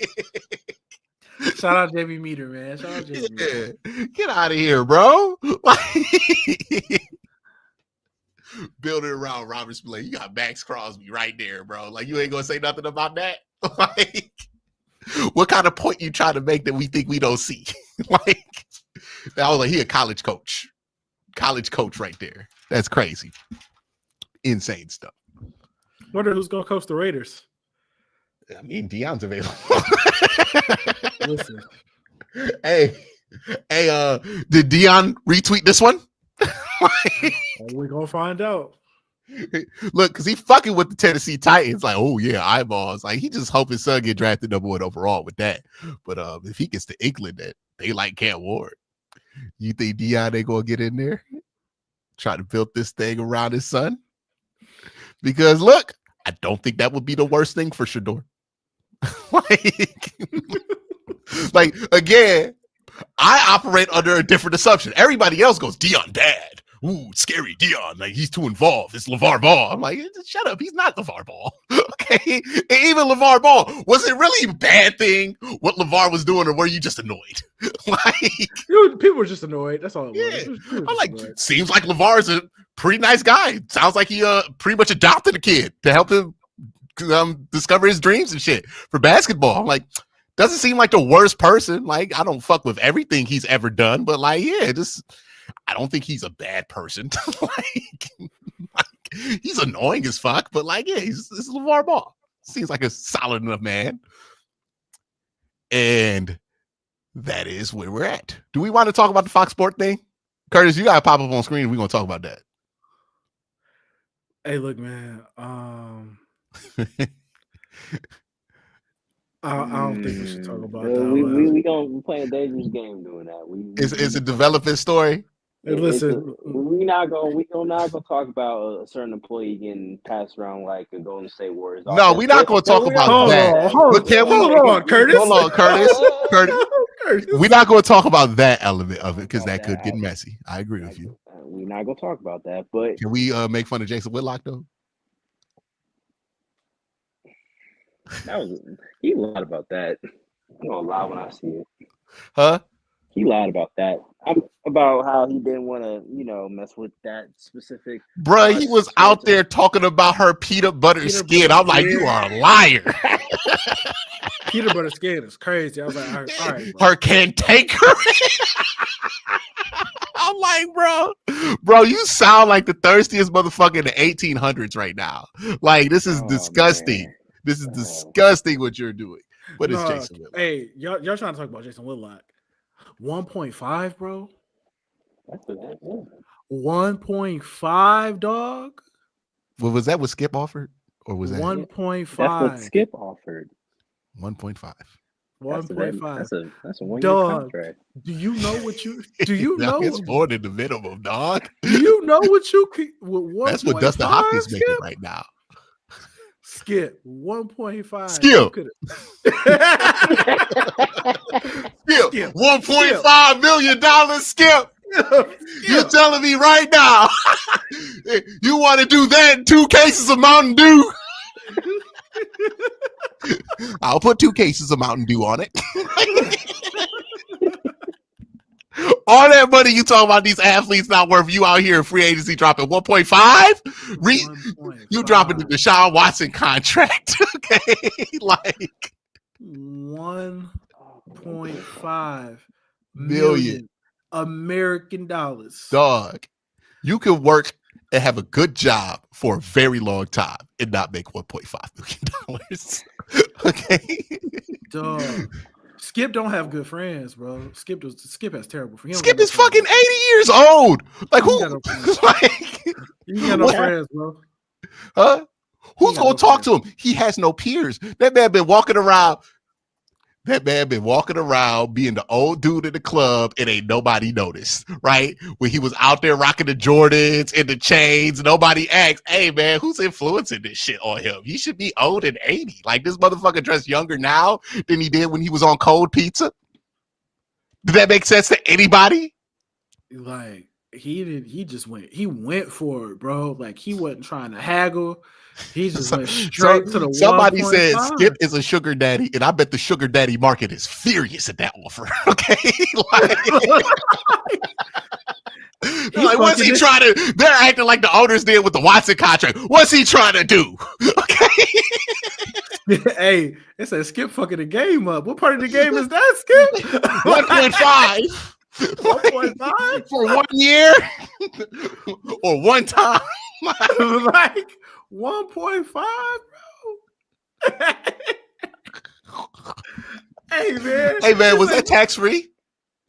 S4: shout out Jamie Meter, man. Shout out Jamie Meter.
S1: Get out of here, bro. Like, build it around Robert Spillane. You got Max Crosby right there, bro. Like, you ain't gonna say nothing about that. Like, what kind of point you trying to make that we think we don't see? Like, I was like, he a college coach right there. That's crazy. Insane stuff.
S4: Wonder who's gonna coach the Raiders.
S1: I mean, Deion's available.
S4: Listen.
S1: Hey, did Deion retweet this one?
S4: We're gonna find out.
S1: Look, because he fucking with the Tennessee Titans. Like, oh yeah, eyeballs. Like, he just hope his son get drafted #1 overall with that. But if he gets to England that they like Cam Ward, you think Deion ain't gonna get in there? Try to build this thing around his son? Because look, I don't think that would be the worst thing for Shador. like again, I operate under a different assumption. Everybody else goes, Deion bad. Ooh, scary Deion. Like, he's too involved. It's LeVar Ball. I'm like, shut up. He's not LeVar Ball. Okay. And even LeVar Ball, was it really a bad thing what LeVar was doing, or were you just annoyed? Like,
S4: people were just annoyed. That's all it was.
S1: Yeah. I'm like, annoyed. Seems like LeVar is a pretty nice guy. Sounds like he pretty much adopted a kid to help him discover his dreams and shit for basketball. I'm like, doesn't seem like the worst person. Like, I don't fuck with everything he's ever done, but like, yeah, I don't think he's a bad person. like, he's annoying as fuck, but like, yeah, he's LeVar Ball. Seems like a solid enough man. And that is where we're at. Do we want to talk about the Fox Sport thing? Curtis, you gotta pop up on screen. We're gonna talk about that.
S4: Hey, look, man. I don't think we should talk about that.
S5: We playing a dangerous game doing that.
S1: It's a developing story.
S4: Hey, listen,
S5: we're not gonna talk about a certain employee getting passed around like a Golden State Warriors.
S1: No, we're not gonna talk about that.
S4: Hold on, Curtis.
S1: Hold on, Curtis. We're not gonna talk about that element of it because that could get messy. I agree with you.
S5: We're not gonna talk about that, but
S1: can we make fun of Jason Whitlock though?
S5: He lied about that. I'm gonna lie when I see it.
S1: Huh?
S5: He lied about that. About how he didn't want to, mess with that specific.
S1: Bruh, he was out there talking about her peanut butter skin. I'm like, you are a liar.
S4: Peanut butter skin is crazy. I was like, all right,
S1: bro. Her cantankerous. I'm like, bro, you sound like the thirstiest motherfucker in the 1800s right now. Like, this is disgusting. Man. This is disgusting what you're doing. What is Jason Whitlock?
S4: Hey, y'all trying to talk about Jason Whitlock. 1.5, bro.
S5: That's what that is.
S4: 1.5, dog.
S1: Well, was that what Skip offered? Or was that
S4: 1.5?
S5: That's what Skip offered.
S1: 1.5.
S4: 1.5.
S5: That's a 1 year contract.
S4: Do you know what you know?
S1: It's more than the minimum, dog.
S4: Do you know what you could with
S1: That's what Dustin Hopkins making right now.
S4: Skip 1.5.
S1: Skip. Skip. $1.5 million. Skip. You're telling me right now you want to do that in 2 cases of Mountain Dew? I'll put 2 cases of Mountain Dew on it. All that money you talking about these athletes not worth, you out here in free agency dropping 1.5? You dropping the Deshaun Watson contract. Okay. Like
S4: 1.5 million American dollars.
S1: Dog, you can work and have a good job for a very long time and not make $1.5 million. Okay.
S4: Dog. Skip don't have good friends, bro. Skip has terrible friends.
S1: Skip is fucking 80 years old. Like who?
S4: You got no friends, bro.
S1: Huh? Who's gonna talk to him? He has no peers. That man been walking around. Being the old dude in the club, and ain't nobody noticed, right? When he was out there rocking the Jordans and the chains, nobody asked, hey man, who's influencing this shit on him? He should be old and 80. Like, this motherfucker dressed younger now than he did when he was on Cold Pizza. Did that make sense to anybody?
S4: Like, he went for it, bro. Like, he wasn't trying to haggle. He just went straight to the.
S1: Somebody said Skip is a sugar daddy, and I bet the sugar daddy market is furious at that offer. Okay, like what's he trying to? They're acting like the owners did with the Watson contract. What's he trying to do? Okay.
S4: Hey, it says Skip fucking the game up. What part of the game is that, Skip?
S1: 1.5.
S4: 1.5
S1: for 1 year or one time.
S4: Like 1.5, bro. Hey man,
S1: was that tax free?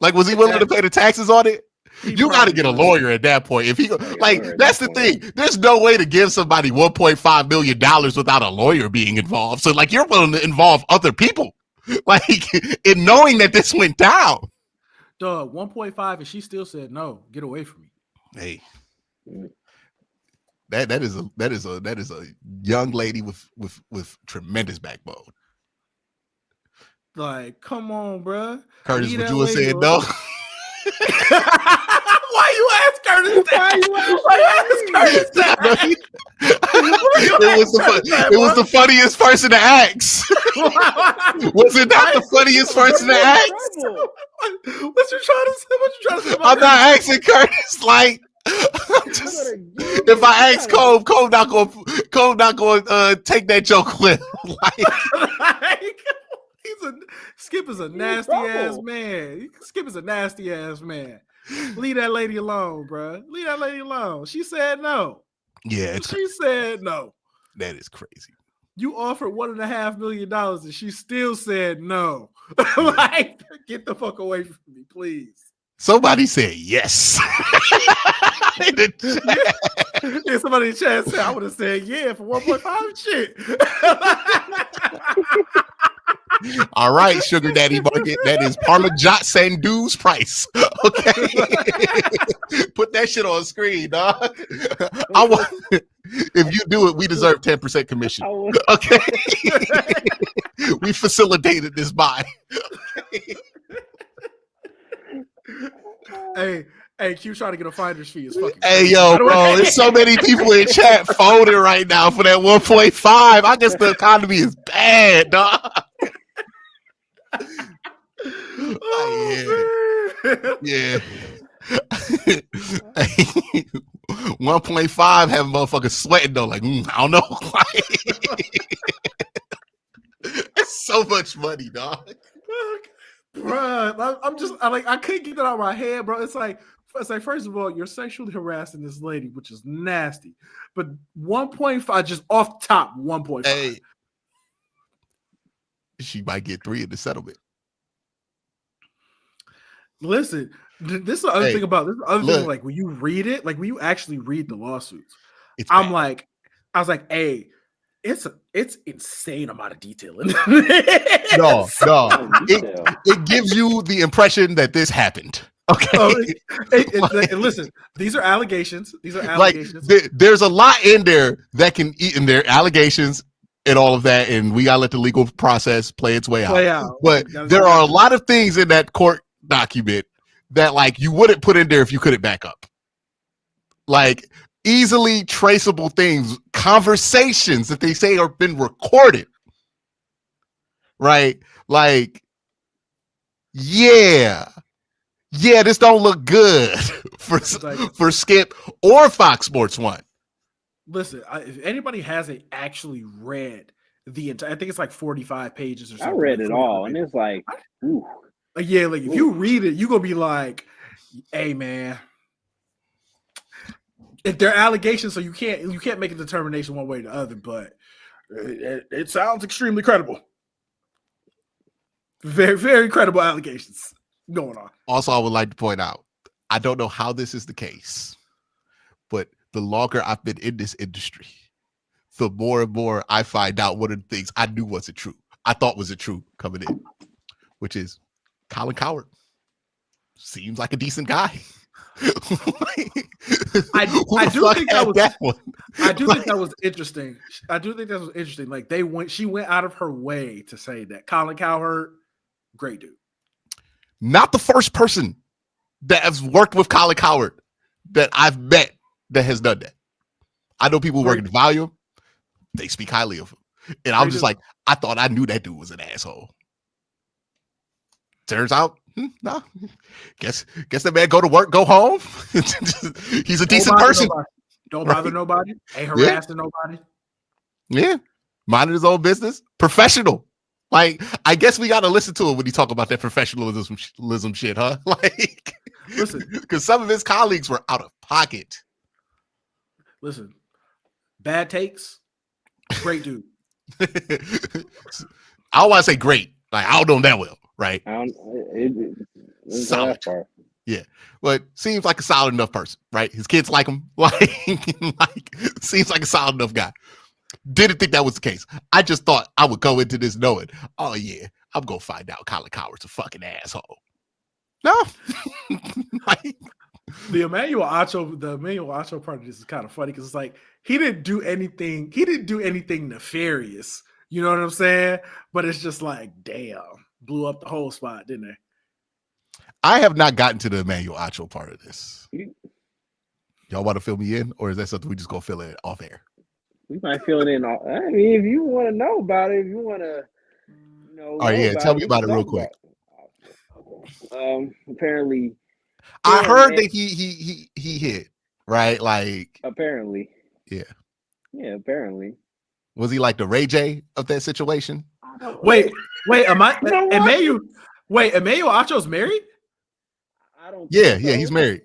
S1: Like, was he willing to pay the taxes on it? You got to get a lawyer at that point. If he that's the thing. There's no way to give somebody $1.5 million without a lawyer being involved. So, like, you're willing to involve other people, like, in knowing that this went down.
S4: Dog, 1.5, and she still said no. Get away from me.
S1: Hey, that is a young lady with tremendous backbone.
S4: Like, come on, bro.
S1: Curtis, would you have said no?
S4: Why you ask Curtis that?
S1: It was the funniest person to ask. Was it not the funniest person to ask?
S4: What you trying to say?
S1: I'm not asking Curtis. Like, if I ask Colb not going to take that joke with. Like,
S4: Skip is a nasty ass man. Skip is a nasty ass man. Leave that lady alone, bro. Leave that lady alone. She said no.
S1: Yeah,
S4: she said no.
S1: That is crazy.
S4: You offered $1.5 million and she still said no. Like, get the fuck away from me, please.
S1: Somebody said yes. In the chat.
S4: Yeah, somebody in the chat said I would have said yeah for 1.5 shit.
S1: All right, sugar daddy market. That is Parmesan Sandu's price. Okay. Put that shit on screen, dog. If you do it, we deserve 10% commission. Okay. We facilitated this buy.
S4: Hey, Q trying to get a finder's fee is fucking
S1: crazy. Hey, yo, bro, there's so many people in chat folding right now for that 1.5. I guess the economy is bad, dog. Yeah. 1.5 have motherfuckers sweating though. Like, I don't know. It's so much money, dog.
S4: Bruh, I couldn't get that out of my head, bro. It's like, first of all, you're sexually harassing this lady, which is nasty. But 1.5, just off the top, 1.5.
S1: Hey, she might get 3 in the settlement.
S4: Listen, this is the other thing about this. Thing, like when you read it, like when you actually read the lawsuits, I was like, hey, it's insane amount of detail in it.
S1: No. It gives you the impression that this happened. Okay.
S4: And listen, these are allegations.
S1: Like, there's a lot in there that can eat in their allegations and all of that, and we gotta let the legal process play its way out. But there are a lot of things in that court document that like you wouldn't put in there if you couldn't back up. Like easily traceable things, conversations that they say are been recorded. Right? Like, yeah, this don't look good for Skip or Fox Sports 1.
S4: Listen, if anybody hasn't actually read the entire, I think it's like 45 pages or something.
S5: I read it all, and it's like, ooh.
S4: Yeah, like if you read it, you're gonna be like, hey man, if they're allegations, so you can't make a determination one way or the other, but it sounds extremely credible. Very, very credible allegations going on.
S1: Also, I would like to point out, I don't know how this is the case, but the longer I've been in this industry, the more and more I find out one of the things I knew wasn't true. I thought wasn't true coming in, which is Colin Cowherd seems like a decent guy.
S4: I do think that was interesting. Like she went out of her way to say that Colin Cowherd, great dude.
S1: Not the first person that has worked with Colin Cowherd that I've met that has done that. I know people working volume, they speak highly of him. And I'm just like, I thought I knew that dude was an asshole. Turns out, no. Guess that man go to work, go home. He's a decent person.
S4: Don't bother nobody. Ain't harassing nobody.
S1: Yeah. Minding his own business. Professional. Like, I guess we got to listen to it when he talk about that professionalism shit, huh? Like, listen, because some of his colleagues were out of pocket.
S4: Listen, bad takes, great dude.
S1: I don't want to say great. Like, I don't know him that well, right? Solid. Yeah, but seems like a solid enough person, right? His kids like him. Like seems like a solid enough guy. Didn't think that was the case. I just thought I would go into this knowing, oh yeah, I'm gonna find out Colin Cowherd's a fucking asshole. No. Like,
S4: the Emmanuel Acho part of this is kind of funny because it's like he didn't do anything nefarious. You know what I'm saying? But it's just like, damn, blew up the whole spot, didn't it?
S1: I have not gotten to the Emmanuel Acho part of this. Y'all want to fill me in, or is that something we just gonna fill in off air?
S5: We might fill it in. I mean, if you want to know about it, if you want to,
S1: all right, yeah, tell me about it real quick.
S5: Apparently,
S1: I heard that he hit, right? Like,
S5: apparently,
S1: yeah,
S5: apparently.
S1: Was he like the Ray J of that situation?
S4: Wait, Emmanuel Acho's married?
S5: I don't.
S1: Yeah, he's married.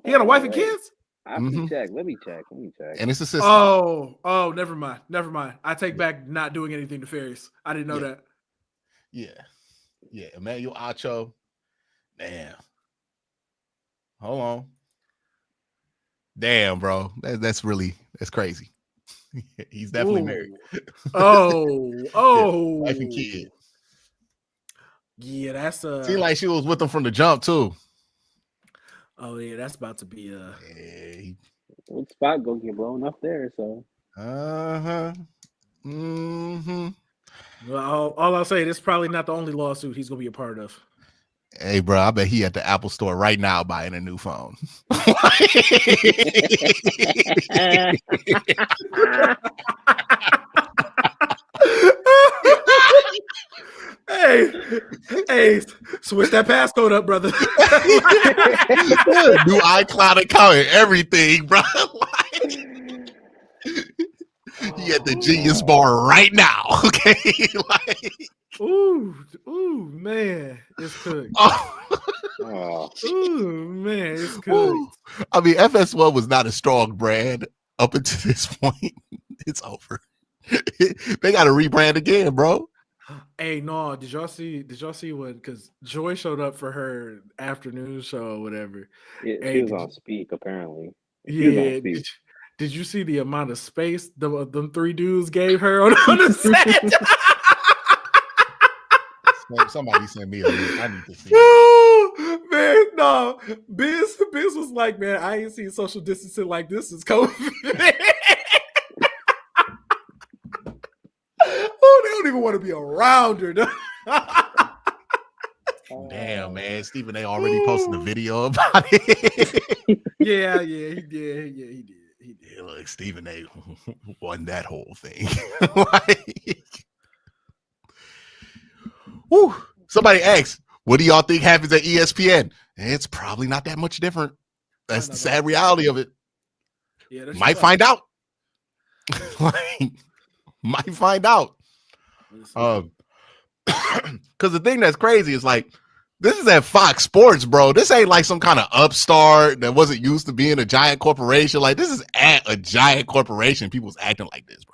S4: He got a wife and kids?
S5: I have to check. Let me check.
S1: And it's a sister.
S4: Oh, never mind. I take back not doing anything nefarious. I didn't know that. Yeah.
S1: Emmanuel Acho. Damn. Hold on. Damn, bro. That's crazy. He's definitely married.
S4: Oh.
S1: Wife and kid.
S4: Yeah, that's
S1: seemed like she was with him from the jump too.
S4: Oh yeah, that's about to be
S5: What spot gonna get blown up there? So
S4: Well, all I'll say, this is probably not the only lawsuit he's gonna be a part of.
S1: Hey, bro, I bet he at the Apple store right now buying a new phone.
S4: hey, switch that passcode up, brother.
S1: New iCloud account and everything, bro. He at the Genius Bar right now. Okay.
S4: Ooh, man, it's cooked. Ooh, man, it's cooked.
S1: I mean, FS1 was not a strong brand up until this point. It's over. They got to rebrand again, bro.
S4: Hey, no, did y'all see what? Because Joy showed up for her afternoon show or whatever.
S5: She was on speak, apparently.
S4: Yeah. Did you see the amount of space them three dudes gave her on the set?
S1: Somebody send me a link. I need to see.
S4: Man, no. Biz was like, man, I ain't seen social distancing like this since COVID. Oh, they don't even want to be around her.
S1: Damn, man. Stephen A already posted a video about it.
S4: Yeah, he did. He did.
S1: Yeah, look, Stephen A won that whole thing. Woo. Somebody asked, what do y'all think happens at ESPN? It's probably not that much different. That's the sad reality of it. Yeah, might find out. Might find out. Because the thing that's crazy is like, this is at Fox Sports, bro. This ain't like some kind of upstart that wasn't used to being a giant corporation. Like, this is at a giant corporation. People's acting like this, bro.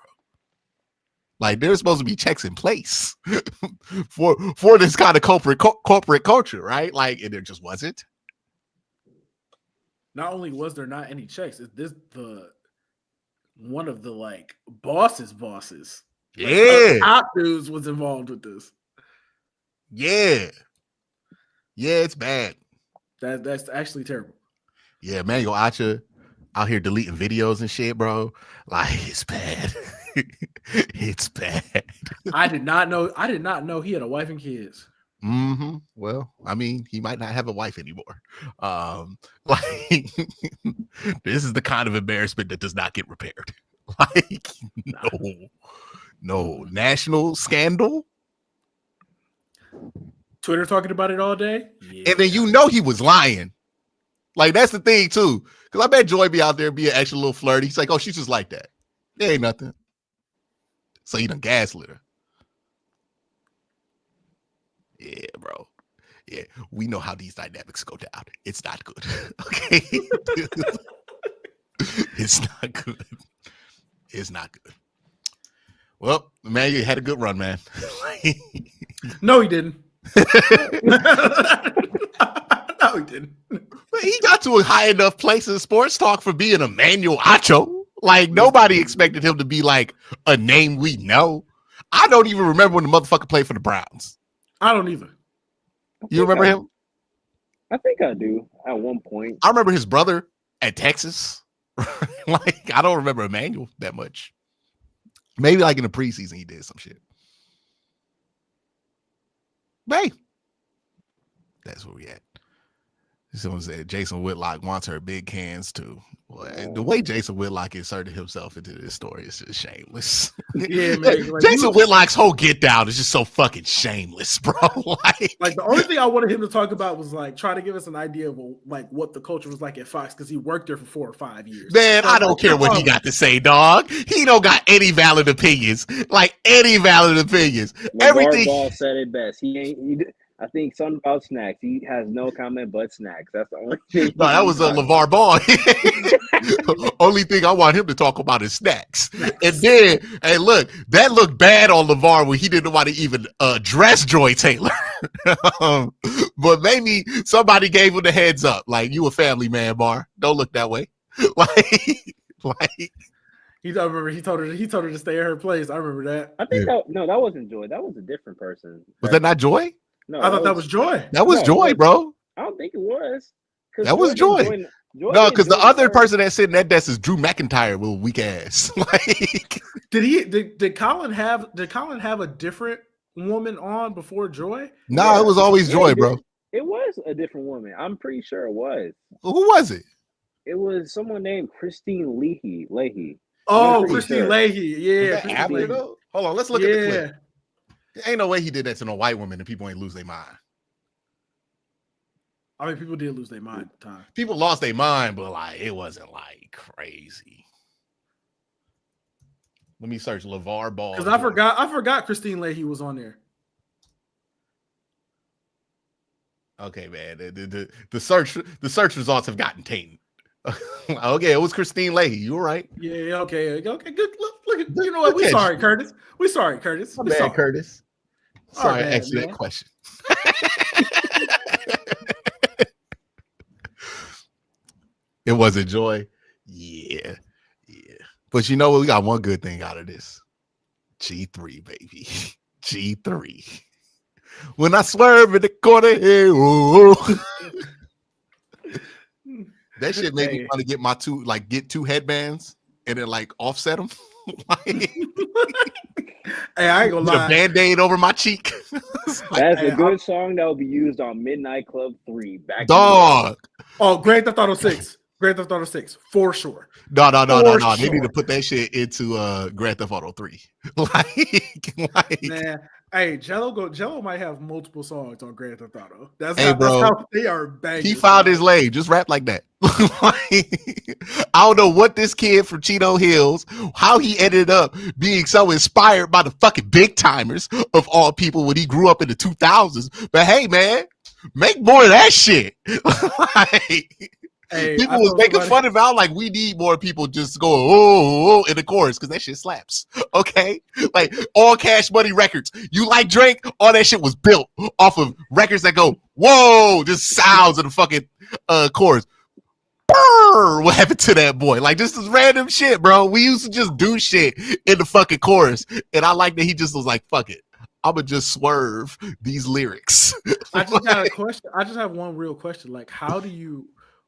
S1: Like, there's supposed to be checks in place for this kind of corporate culture, right? Like, and there just wasn't.
S4: Not only was there not any checks, is this one of the like bosses.
S1: Yeah,
S4: like, top dudes was involved with this.
S1: Yeah, it's bad.
S4: That's actually terrible.
S1: Yeah, Manuel Acha out here deleting videos and shit, bro. Like, it's bad. It's bad.
S4: I did not know he had a wife and kids.
S1: Mm-hmm. Well, I mean, he might not have a wife anymore. Like, this is the kind of embarrassment that does not get repaired. Like, no national scandal.
S4: Twitter talking about it all day.
S1: Yeah. And then he was lying. Like, that's the thing too. Because I bet Joy be out there being actually a little flirty. He's like, oh, she's just like that. There ain't nothing. So he done gaslit her. Yeah, bro. Yeah, we know how these dynamics go down. It's not good. Okay. It's not good. It's not good. Well, man, you had a good run, man.
S4: No, he didn't. No, he didn't.
S1: He got to a high enough place in sports talk for being Emmanuel Acho. Like, nobody expected him to be like a name we know. I don't even remember when the motherfucker played for the Browns.
S4: I don't either.
S1: You remember him?
S5: I think I do at one point.
S1: I remember his brother at Texas. Like, I don't remember Emmanuel that much. Maybe like in the preseason he did some shit. But hey, that's where we at. Someone said Jason Whitlock wants her big cans too. Well, the way Jason Whitlock inserted himself into this story is just shameless.
S4: Yeah, man. Like,
S1: Jason Whitlock's whole get down is just so fucking shameless, bro.
S4: Like the only thing I wanted him to talk about was like try to give us an idea of like what the culture was like at Fox because he worked there for 4 or 5 years.
S1: Man, I don't care what he got to say, dog. He don't got any valid opinions. Like any valid opinions. Everything.
S5: Ball said it best. I think something about snacks. He has no comment but snacks. That's the only thing.
S1: No, that was LeVar Ball. Only thing I want him to talk about is snacks. And then, hey, look, that looked bad on LeVar when he didn't want to even address Joy Taylor. But maybe somebody gave him the heads up. Like, you a family man, Bar. Don't look that way. Like.
S4: He told her to stay at her place. I remember that.
S5: I think that wasn't Joy. That was a different person.
S1: Was that not Joy?
S4: No, I thought that was Joy.
S1: That was Joy, bro.
S5: I don't think it was.
S1: That was Joy. No, because the other person that's sitting at that desk is Drew McIntyre with a weak ass. Like,
S4: did Colin have a different woman on before Joy?
S1: No, it was always Joy, bro.
S5: It was a different woman. I'm pretty sure it was.
S1: Who was it?
S5: It was someone named Christine Leahy.
S4: Oh, Christine Leahy. Yeah.
S1: Hold on, let's look at the clip. Ain't no way he did that to no white woman and people ain't lose their mind.
S4: I mean, people did lose their mind at the time.
S1: People lost their mind, but like it wasn't like crazy. Let me search LeVar Ball.
S4: Because I forgot Christine Leahy was on there.
S1: Okay, man. The search results have gotten tainted. Okay, it was Christine Leahy. You were right.
S4: Yeah, okay, good. Look at you know what? We sorry, Curtis. We sorry, Curtis.
S1: My bad, Curtis. Sorry,
S4: bad,
S1: excellent
S4: man.
S1: question. It wasn't Joy. Yeah. But you know what? We got one good thing out of this. G3, baby. G3. When I swerve in the corner here, that shit made me want to get my get two headbands and then like offset them.
S4: Hey, I ain't gonna lie.
S1: A Band-Aid over my cheek.
S5: That's a good song that will be used on Midnight Club 3.
S1: Dog.
S4: Oh, Grand Theft Auto 6. Grand Theft Auto 6 for sure.
S1: No.
S4: Sure.
S1: They need to put that shit into Grand Theft Auto 3.
S4: Man, hey, Jello might have multiple songs on Grand Theft Auto. That's
S1: Hey, bro,
S4: that's how they are banging.
S1: he found his lane. Just rap like that. I don't know what this kid from Cheeto Hills, how he ended up being so inspired by the fucking big timers of all people when he grew up in the 2000s. But hey, man, make more of that shit.
S4: Hey,
S1: people was making fun of it. Like, we need more people just go oh in the chorus because that shit slaps. Okay, like all Cash Money records. You like Drake? All that shit was built off of records that go whoa, just sounds of the fucking chorus. What happened to that boy? Like, just this random shit, bro. We used to just do shit in the fucking chorus, and I like that he just was like, "Fuck it, I'ma just swerve these lyrics."
S4: I just got a question. I just have one real question. Like,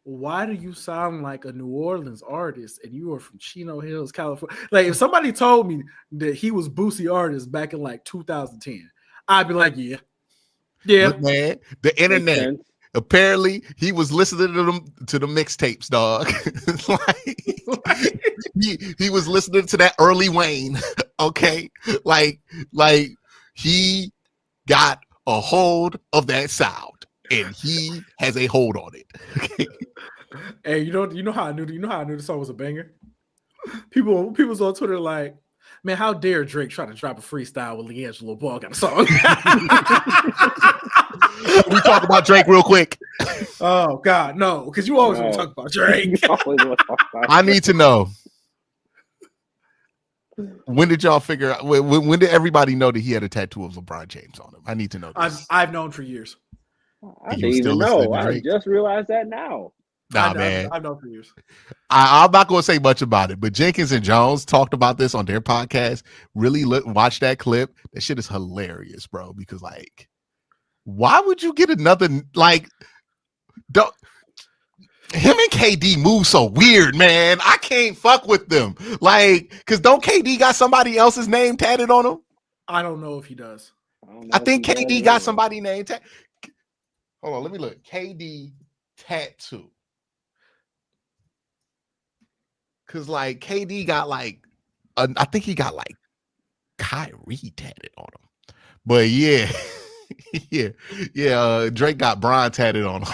S4: why do you sound like a New Orleans artist and you are from Chino Hills, California? Like, if somebody told me that he was Boosie artist back in like 2010, I'd be like, yeah.
S1: Look, man, the internet. Apparently, he was listening to the mixtapes, dog. he was listening to that early Wayne. Okay, like he got a hold of that sound. And he has a hold on it. Okay.
S4: Hey, you know how I knew the song was a banger? People was on Twitter like, man, how dare Drake try to drop a freestyle with LiAngelo Ball got a song?
S1: We talk about Drake real quick.
S4: Oh God, no, because you always want to talk about Drake.
S1: I need to know. When did y'all figure out? When did everybody know that he had a tattoo of LeBron James on him? I need to know this.
S4: I've known for years.
S5: I didn't even know. I just realized that now.
S1: Man.
S4: I've known for years.
S1: I'm not going to say much about it, but Jenkins and Jones talked about this on their podcast. Really watch that clip. That shit is hilarious, bro. Because like, why would you get another like? Don't. Him and KD move so weird, man. I can't fuck with them. Like, because don't KD got somebody else's name tatted on him?
S4: I don't know if he does.
S1: I think KD got somebody name tatted. Hold on, let me look. KD tattoo. Cause like KD got like, I think he got like Kyrie tatted on him. But yeah, Drake got Bron tatted on him.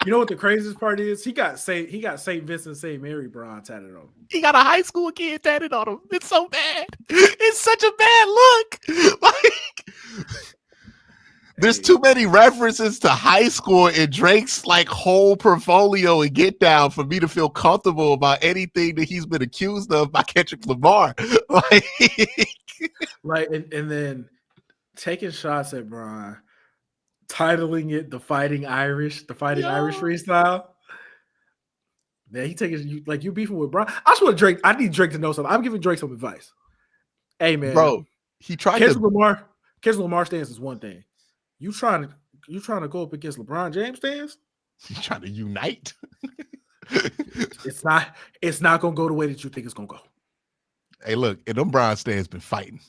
S4: You know what the craziest part is? He got St. Vincent St. Mary Bron tatted on him.
S1: He got a high school kid tatted on him. It's so bad. It's such a bad look. Like, there's too many references to high school in Drake's like whole portfolio and get down for me to feel comfortable about anything that he's been accused of by Kendrick Lamar.
S4: And then taking shots at Bron, titling it "The Fighting Irish freestyle." Man, he taking you beefing with Bron. I just want Drake. I need Drake to know something. I'm giving Drake some advice. Hey man,
S1: bro, he tried
S4: Kendrick Lamar stance is one thing. You trying to go up against LeBron James stance?
S1: You trying to unite?
S4: It's not gonna go the way that you think it's gonna go.
S1: Hey, look, and them Bron stands been fighting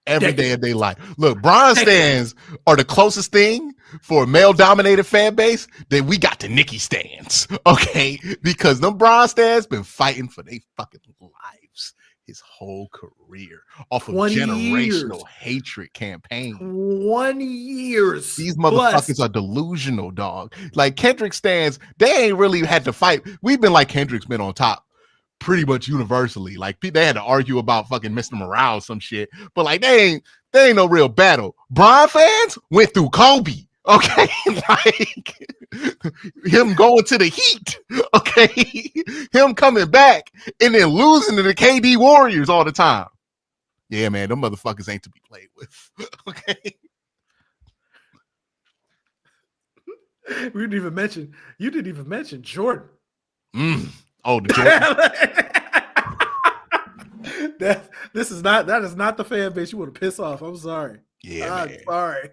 S1: every day of their life. Look, Bron stands are the closest thing for a male-dominated fan base that we got to Nicki stands. Okay, because them Bron stands been fighting for their fucking lives. his whole career off of
S4: 20
S1: generational
S4: years.
S1: hatred campaign.
S4: 20 years.
S1: These motherfuckers are delusional, dog. Like Kendrick stands, they ain't really had to fight. We've been like Kendrick's been on top pretty much universally. Like they had to argue about fucking Mr. Morale, some shit, but like they ain't no real battle. Bron fans went through Kobe. Okay, like him going to the Heat, okay, him coming back and then losing to the KD Warriors all the time. Yeah, man, them motherfuckers ain't to be played with. Okay,
S4: You didn't even mention Jordan.
S1: Oh, the Jordan.
S4: that is not the fan base you want to piss off. I'm sorry.
S1: Yeah,
S4: I'm
S1: man.
S4: sorry.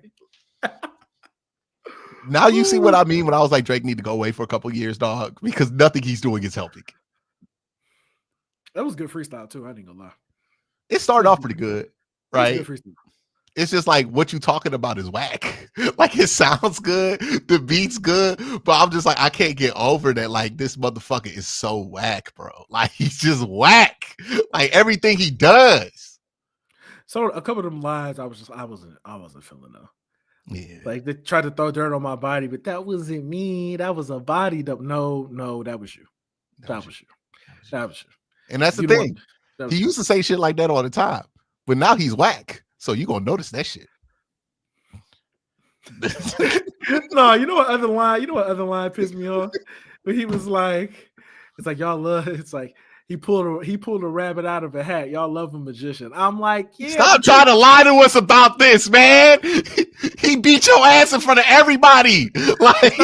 S1: Now you see what I mean when I was like, Drake need to go away for a couple of years, dog, because nothing he's doing is helping.
S4: That was good freestyle too. I ain't gonna lie.
S1: It started off pretty good, right?
S4: Good
S1: It's just like what you talking about is whack. Like it sounds good, the beat's good, but I'm just like, I can't get over that. Like this motherfucker is so whack, bro. Like he's just whack. Like everything he does.
S4: So a couple of them lines, I wasn't feeling though.
S1: Yeah,
S4: like they tried to throw dirt on my body, but that wasn't me. That was a body. No, that was you. That was you.
S1: And that's the thing. He used to say shit like that all the time, but now he's whack. So you gonna notice that shit.
S4: No, you know what other line pissed me off? But he was like, it's like y'all love. It's like he pulled a rabbit out of a hat. Y'all love a magician. I'm like, yeah.
S1: Stop trying to lie to us about this, man. He beat your ass in front of everybody. Like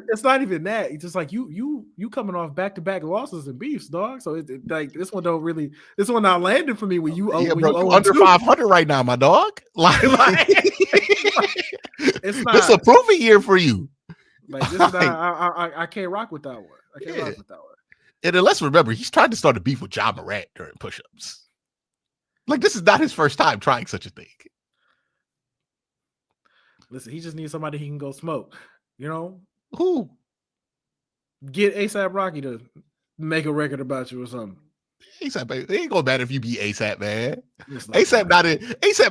S4: it's not even that. It's just like you coming off back-to-back losses and beefs, dog. So like this one not landing for me when you
S1: you under 500 right now, my dog. Like
S4: it's not.
S1: It's a proven year for you.
S4: Like this is not, I can't rock with that one. I can't rock with that one.
S1: And then let's remember, he's tried to start a beef with Ja Morant during push-ups. Like this is not his first time trying such a thing.
S4: Listen, he just needs somebody he can go smoke. You know
S1: who?
S4: Get ASAP Rocky to make a record about you or something.
S1: ASAP, it ain't gonna matter if you beat ASAP, man. ASAP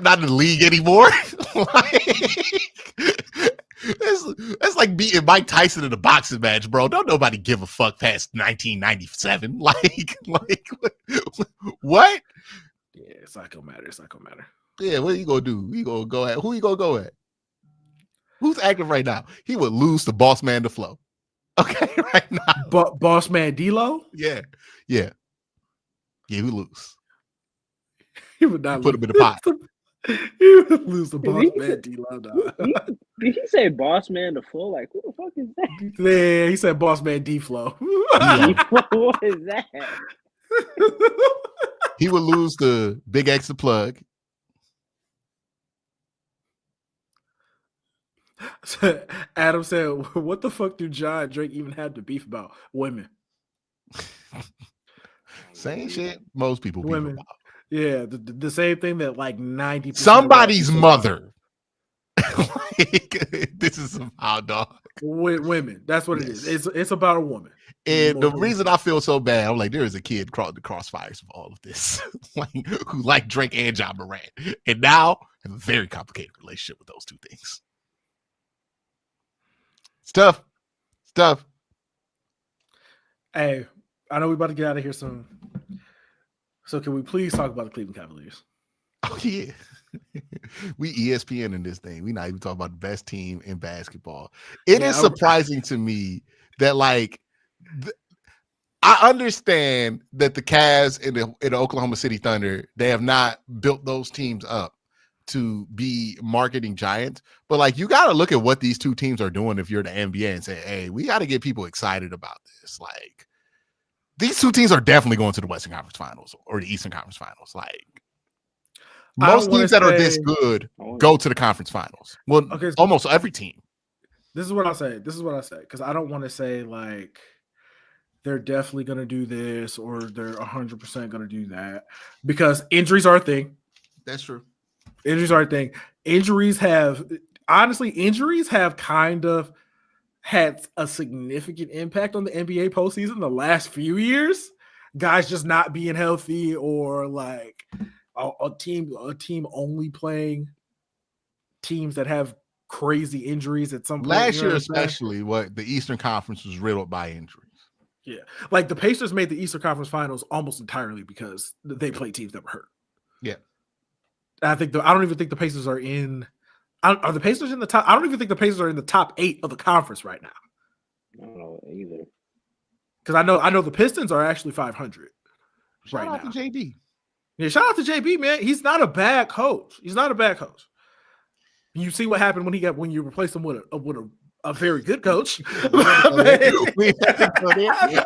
S1: not in the league anymore. That's like beating Mike Tyson in a boxing match, bro. Don't nobody give a fuck past 1997. Like what?
S4: Yeah, it's not gonna matter.
S1: Yeah, what are you gonna do? You gonna go at who you gonna go at? Who's active right now? He would lose to Boss Man the Flow. Okay, right now.
S4: Boss Man D-Lo?
S1: Yeah. He would lose.
S4: He would not
S1: put him in the pot.
S4: He would lose the Boss Man D-Lo.
S5: Did he say Boss Man the Flow? Like, who the fuck is that?
S4: Yeah, he said Boss Man D-Flow.
S5: What is that?
S1: He would lose to Big X the Plug.
S4: Adam said, what the fuck do John and Drake even have to beef about? Women.
S1: Same shit most people beef
S4: women.
S1: About.
S4: Yeah, the same thing that like 90%
S1: somebody's mother. Like, this is somehow dog.
S4: Women. That's what it is. It's about a woman.
S1: And the reason I feel so bad, I'm like, there is a kid caught the crossfires of all of this, like, who like Drake and Ja Morant, and now have a very complicated relationship with those two things. It's tough.
S4: Hey, I know we're about to get out of here soon. So can we please talk about the Cleveland Cavaliers?
S1: Oh yeah. We ESPN in this thing. We not even talking about the best team in basketball. It is surprising to me that like I understand that the Cavs and the Oklahoma City Thunder, they have not built those teams up to be marketing giants, but like you got to look at what these two teams are doing if you're the NBA and say, hey, we got to get people excited about this. Like these two teams are definitely going to the Western Conference Finals or the Eastern Conference Finals. Like most teams that are this good go to the conference finals. Well, okay, so almost every team.
S4: This is what I say. Because I don't want to say like they're definitely going to do this or they're 100% going to do that because injuries are a thing.
S1: That's true.
S4: Injuries are a thing. Injuries have kind of had a significant impact on the NBA postseason the last few years. guys just not being healthy, or like a team only playing teams that have crazy injuries at some point.
S1: Last year, especially, the Eastern Conference was riddled by injuries.
S4: Yeah, like the Pacers made the Eastern Conference Finals almost entirely because they played teams that were hurt.
S1: Yeah,
S4: I don't even think the Pacers are in. Are the Pacers in the top? I don't even think the Pacers are in the top 8 of the conference right now.
S5: I don't know either.
S4: Because I know the Pistons are actually 500
S1: Shout out to JB.
S4: Yeah, shout out to JB, man. He's not a bad coach. He's not a bad coach. You see what happened when you replace him with a very good coach.
S1: I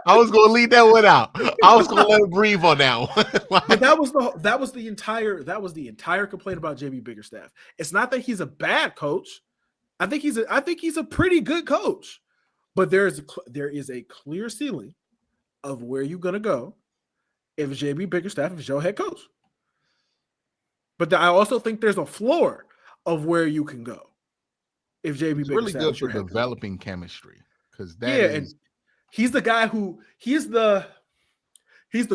S1: was going to leave that one out. I was going to let him breathe on that one.
S4: But that was the entire complaint about JB Bickerstaff. It's not that he's a bad coach. I think he's a pretty good coach. But there is a clear ceiling of where you're gonna go if JB Bickerstaff is your head coach. But I also think there's a floor of where you can go if JB Bickerstaff
S1: really good for
S4: for
S1: developing chemistry, because
S4: and he's the guy who he's the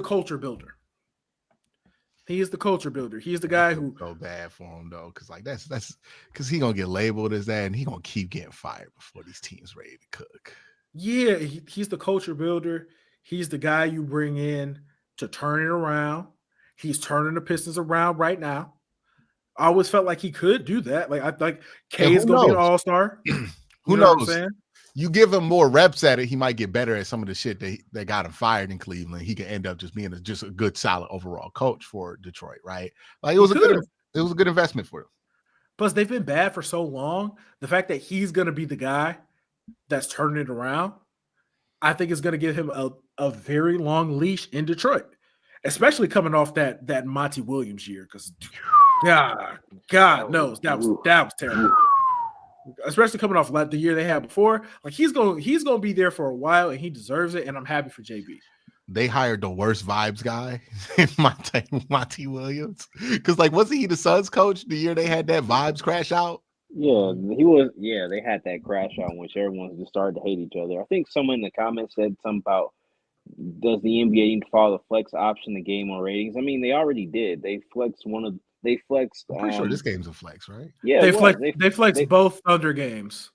S4: culture builder. He is the culture builder. He's the guy who
S1: so bad for him though, because like that's because he gonna get labeled as that, and he gonna keep getting fired before these teams ready to cook.
S4: Yeah, he's the culture builder. He's the guy you bring in to turn it around. He's turning the Pistons around right now. I always felt like he could do that. Like K is gonna be an all-star.
S1: Who knows? You give him more reps at it, he might get better at some of the shit that got him fired in Cleveland. He could end up just being just a good, solid overall coach for Detroit, right? Like it was a good investment for him.
S4: Plus, they've been bad for so long. The fact that he's going to be the guy that's turning it around, I think is going to give him a very long leash in Detroit, especially coming off that Monty Williams year. Because God knows that was terrible. Especially coming off the year they had before, like he's going to be there for a while, and he deserves it. And I'm happy for JB.
S1: They hired the worst vibes guy in Monty Williams, because like wasn't he the Suns coach the year they had that vibes crash out?
S5: Yeah, he was. Yeah, they had that crash out in which everyone just started to hate each other. I think someone in the comments said something about, does the NBA need to follow the flex option to gain more ratings? I mean, they already did. They flexed. I'm
S1: pretty sure this game's a flex, right?
S5: Yeah,
S4: they flexed both Thunder games.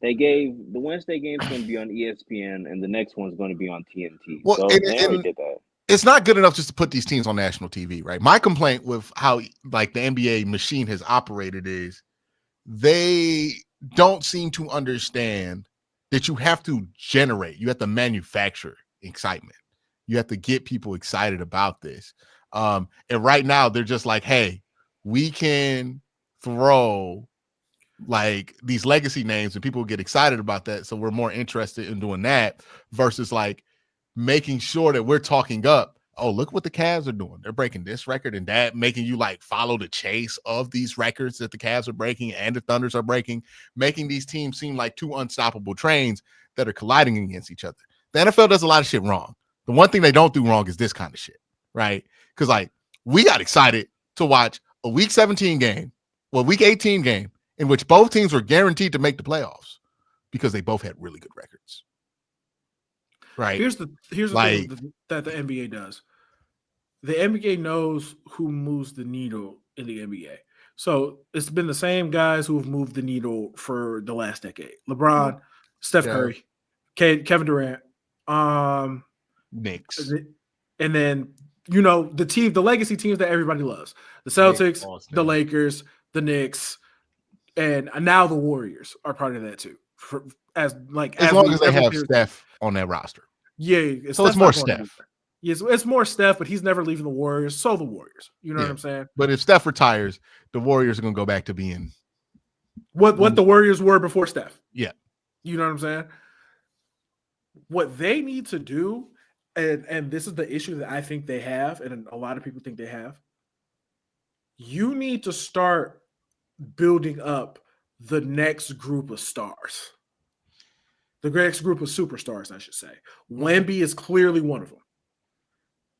S5: They gave the Wednesday game's going to be on ESPN, and the next one's going to be on TNT.
S1: Well,
S5: so they already did that.
S1: It's not good enough just to put these teams on national TV, right? My complaint with how like the NBA machine has operated is they don't seem to understand that you have to manufacture excitement. You have to get people excited about this. And right now they're just like, hey, we can throw like these legacy names and people get excited about that. So we're more interested in doing that versus like making sure that we're talking up. Oh, look what the Cavs are doing. They're breaking this record and that, making you like follow the chase of these records that the Cavs are breaking and the Thunders are breaking, making these teams seem like two unstoppable trains that are colliding against each other. The NFL does a lot of shit wrong. The one thing they don't do wrong is this kind of shit, right? Because like we got excited to watch a week 17 game, week 18 game in which both teams were guaranteed to make the playoffs because they both had really good records. Right.
S4: Here's the thing that the NBA does. The NBA knows who moves the needle in the NBA. So it's been the same guys who have moved the needle for the last decade. LeBron, Steph Curry, Kevin Durant,
S1: Knicks.
S4: And then, the legacy teams that everybody loves. The Celtics, the Lakers, the Knicks, and now the Warriors are part of that too. As long
S1: as they have Steph on that roster.
S4: Yeah.
S1: So it's more Steph.
S4: Yes, it's more Steph, but he's never leaving the Warriors. So the Warriors. You know what I'm saying?
S1: But if Steph retires, the Warriors are going to go back to being
S4: what the Warriors were before Steph.
S1: Yeah.
S4: You know what I'm saying? What they need to do, and this is the issue that I think they have, and a lot of people think they have, you need to start building up the next group of stars. The next group of superstars, I should say. Wemby is clearly one of them.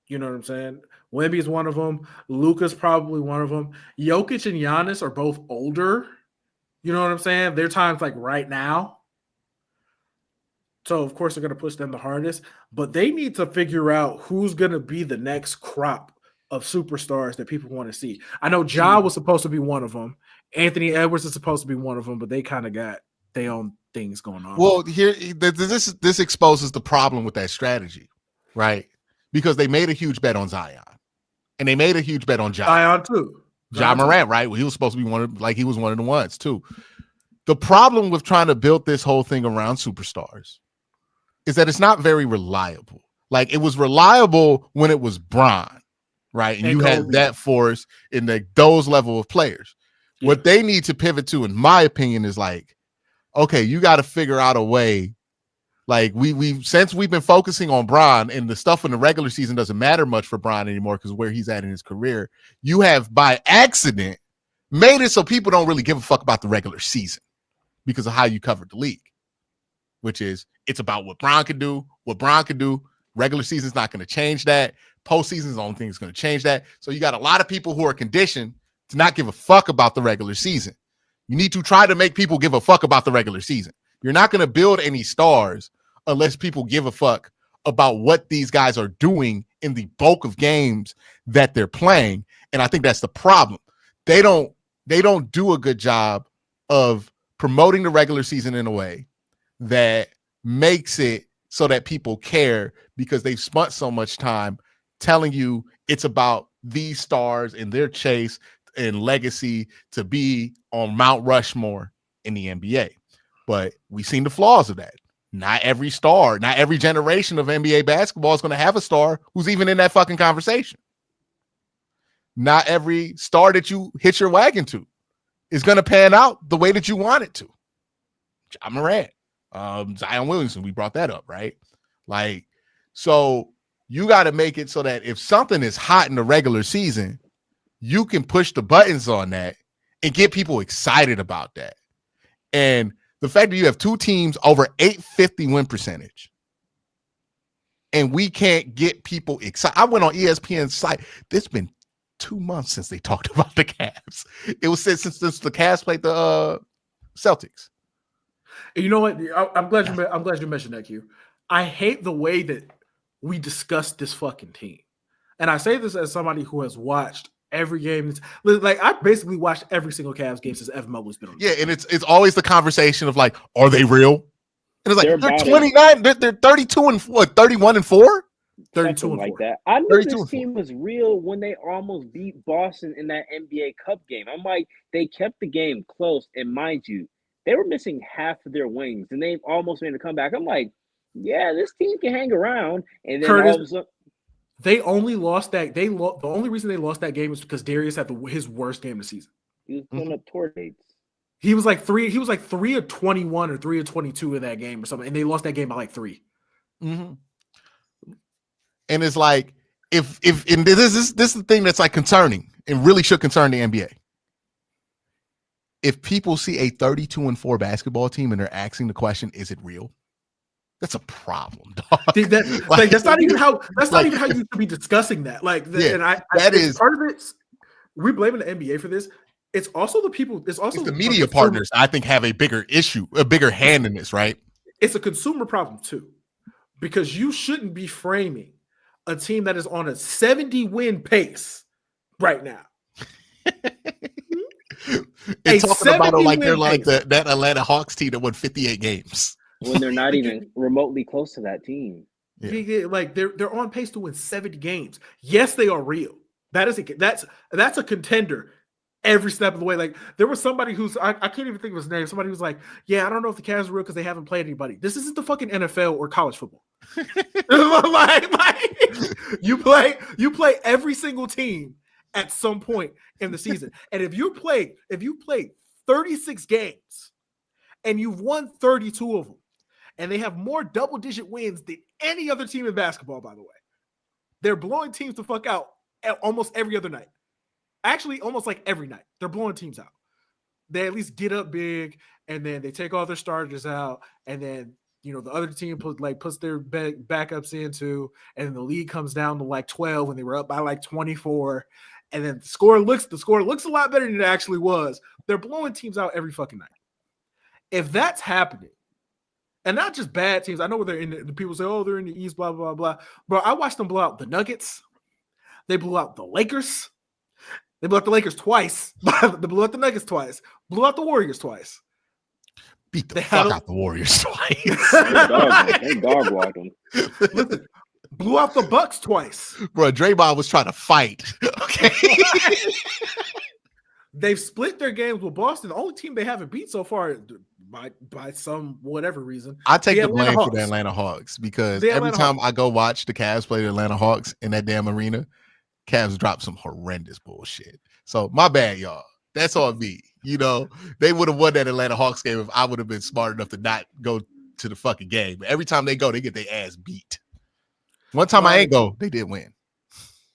S4: You know what I'm saying? Wemby is one of them. Luka's probably one of them. Jokic and Giannis are both older. You know what I'm saying? Their time's like right now. So, of course, they're going to push them the hardest, but they need to figure out who's going to be the next crop of superstars that people want to see. I know Ja was supposed to be one of them. Anthony Edwards is supposed to be one of them, but they kind of got their own things going on.
S1: Well, here, this exposes the problem with that strategy, right? Because they made a huge bet on Zion, and they made a huge bet on Ja.
S4: Zion too.
S1: Ja Morant, right? Well, he was supposed to be one of the ones too. The problem with trying to build this whole thing around superstars is that it's not very reliable. Like, it was reliable when it was Bron, right? And you had that force in those level of players. Yeah. What they need to pivot to, in my opinion, is like, okay, you got to figure out a way. Like, since we've been focusing on Bron, and the stuff in the regular season doesn't matter much for Bron anymore because where he's at in his career, you have by accident made it so people don't really give a fuck about the regular season because of how you covered the league, which is it's about what Bron can do, Regular season's not going to change that. Postseason's the only thing that's going to change that. So you got a lot of people who are conditioned to not give a fuck about the regular season. You need to try to make people give a fuck about the regular season. You're not going to build any stars unless people give a fuck about what these guys are doing in the bulk of games that they're playing. And I think that's the problem. They don't do a good job of promoting the regular season in a way that makes it so that people care, because they've spent so much time telling you it's about these stars and their chase and legacy to be on Mount Rushmore in the NBA. But we've seen the flaws of that. Not every star, not every generation of NBA basketball is going to have a star who's even in that fucking conversation. Not every star that you hitch your wagon to is going to pan out the way that you want it to. Ja Morant, Zion Williamson, we brought that up, right? Like, so you got to make it so that if something is hot in the regular season, you can push the buttons on that and get people excited about that. And the fact that you have two teams over 850 win percentage and we can't get people excited. I went on ESPN's site. It's been 2 months since they talked about the Cavs. It was since the Cavs played the Celtics.
S4: You know what? I'm glad you mentioned that, Q. I hate the way that we discuss this fucking team. And I say this as somebody who has watched every game. Like, I basically watched every single Cavs game since Evan Mobley's been on.
S1: Yeah, and it's always the conversation of like, are they real? And it's like they're 29, they're 32 and what, 31 and 4?
S4: 32 and
S5: like
S4: 4.
S5: That. I knew this team was real when they almost beat Boston in that NBA Cup game. I'm like, they kept the game close, and mind you, they were missing half of their wings, and they almost made a comeback. I'm like, yeah, this team can hang around. And then
S4: Curtis,
S5: all of a sudden,
S4: they only lost that. The only reason they lost that game was because Darius had his worst game of the season.
S5: He was pulling up tour dates.
S4: He was like 3 of 21 or 3 of 22 in that game or something, and they lost that game by like 3.
S1: Mm-hmm. And it's like, if and this is the thing that's like concerning and really should concern the NBA. If people see a 32 and 4 basketball team and they're asking the question, is it real? That's a problem, dog.
S4: That's not even how you should be discussing that. Like,
S1: that is
S4: part of it. We're blaming the NBA for this. It's also the people. It's also
S1: the media partners. I think have a bigger issue, a bigger hand in this, right?
S4: It's a consumer problem too, because you shouldn't be framing a team that is on a 70-win pace right now.
S1: It's talking about it like they're like that Atlanta Hawks team that won 58 games.
S5: When they're not even remotely close to that team.
S4: Yeah. Like they're on pace to win 70 games. Yes, they are real. That's a contender every step of the way. Like, there was somebody who's I can't even think of his name. Somebody who's like, yeah, I don't know if the Cavs are real because they haven't played anybody. This isn't the fucking NFL or college football. like you play every single team at some point in the season. And if you play 36 games and you've won 32 of them, and they have more double-digit wins than any other team in basketball, by the way, they're blowing teams the fuck out almost every other night. Actually, almost like every night. They're blowing teams out. They at least get up big, and then they take all their starters out, and then, you know, the other team puts their backups into, and then the lead comes down to like 12 when they were up by like 24, and then the score looks a lot better than it actually was. They're blowing teams out every fucking night. If that's happening, and not just bad teams. I know where they're in. The people say, "Oh, they're in the East." Blah blah blah. Bro, I watched them blow out the Nuggets. They blew out the Lakers. They blew out the Lakers twice. They blew out the Nuggets twice. Blew out the Warriors twice.
S1: Beat the fuck out the Warriors twice.
S5: They dog walked them.
S4: Listen, blew out the Bucks twice.
S1: Bro, Draymond was trying to fight. Okay.
S4: They've split their games with Boston. The only team they haven't beat so far by some whatever reason.
S1: I take the blame for the Atlanta Hawks because every time I go watch the Cavs play the Atlanta Hawks in that damn arena, Cavs drop some horrendous bullshit. So my bad, y'all. That's on me. You know, they would have won that Atlanta Hawks game if I would have been smart enough to not go to the fucking game. But every time they go, they get their ass beat. One time I ain't go, they did win.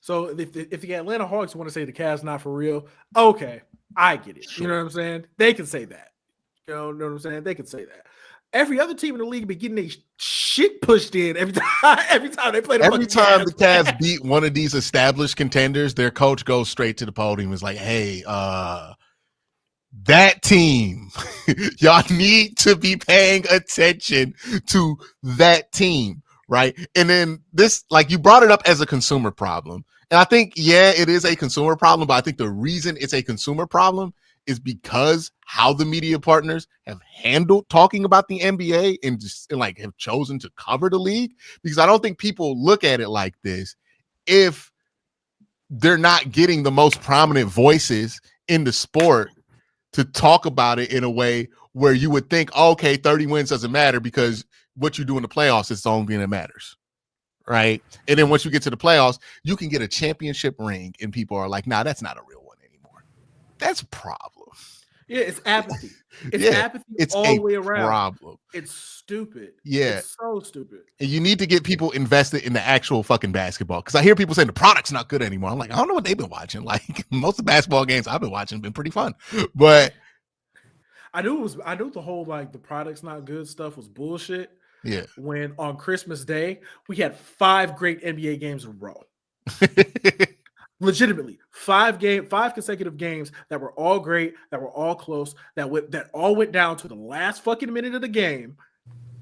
S4: So if the Atlanta Hawks want to say the Cavs not for real, okay, I get it.
S1: Sure.
S4: You know what I'm saying? They can say that. You know what I'm saying? They can say that. Every other team in the league be getting their shit pushed in every time they play.
S1: Every time the Cavs beat one of these established contenders, their coach goes straight to the podium and is like, "Hey, that team, y'all need to be paying attention to that team." Right. And then this, like, you brought it up as a consumer problem. And I think, yeah, it is a consumer problem, but I think the reason it's a consumer problem is because how the media partners have handled talking about the NBA and have chosen to cover the league. Because I don't think people look at it like this if they're not getting the most prominent voices in the sport to talk about it in a way where you would think, okay, 30 wins doesn't matter because what you do in the playoffs is the only thing that matters, right? And then once you get to the playoffs, you can get a championship ring, and people are like, "Nah, that's not a real one anymore." That's a problem.
S4: Yeah, it's apathy. It's apathy. It's all the way around.
S1: Problem.
S4: It's stupid.
S1: Yeah,
S4: it's so stupid.
S1: And you need to get people invested in the actual fucking basketball because I hear people saying the product's not good anymore. I'm like, I don't know what they've been watching. Like most of the basketball games I've been watching have been pretty fun, but
S4: I knew the whole like the product's not good stuff was bullshit.
S1: Yeah.
S4: When on Christmas Day, we had 5 great NBA games in a row. Legitimately, 5 consecutive games that were all great, that were all close, that all went down to the last fucking minute of the game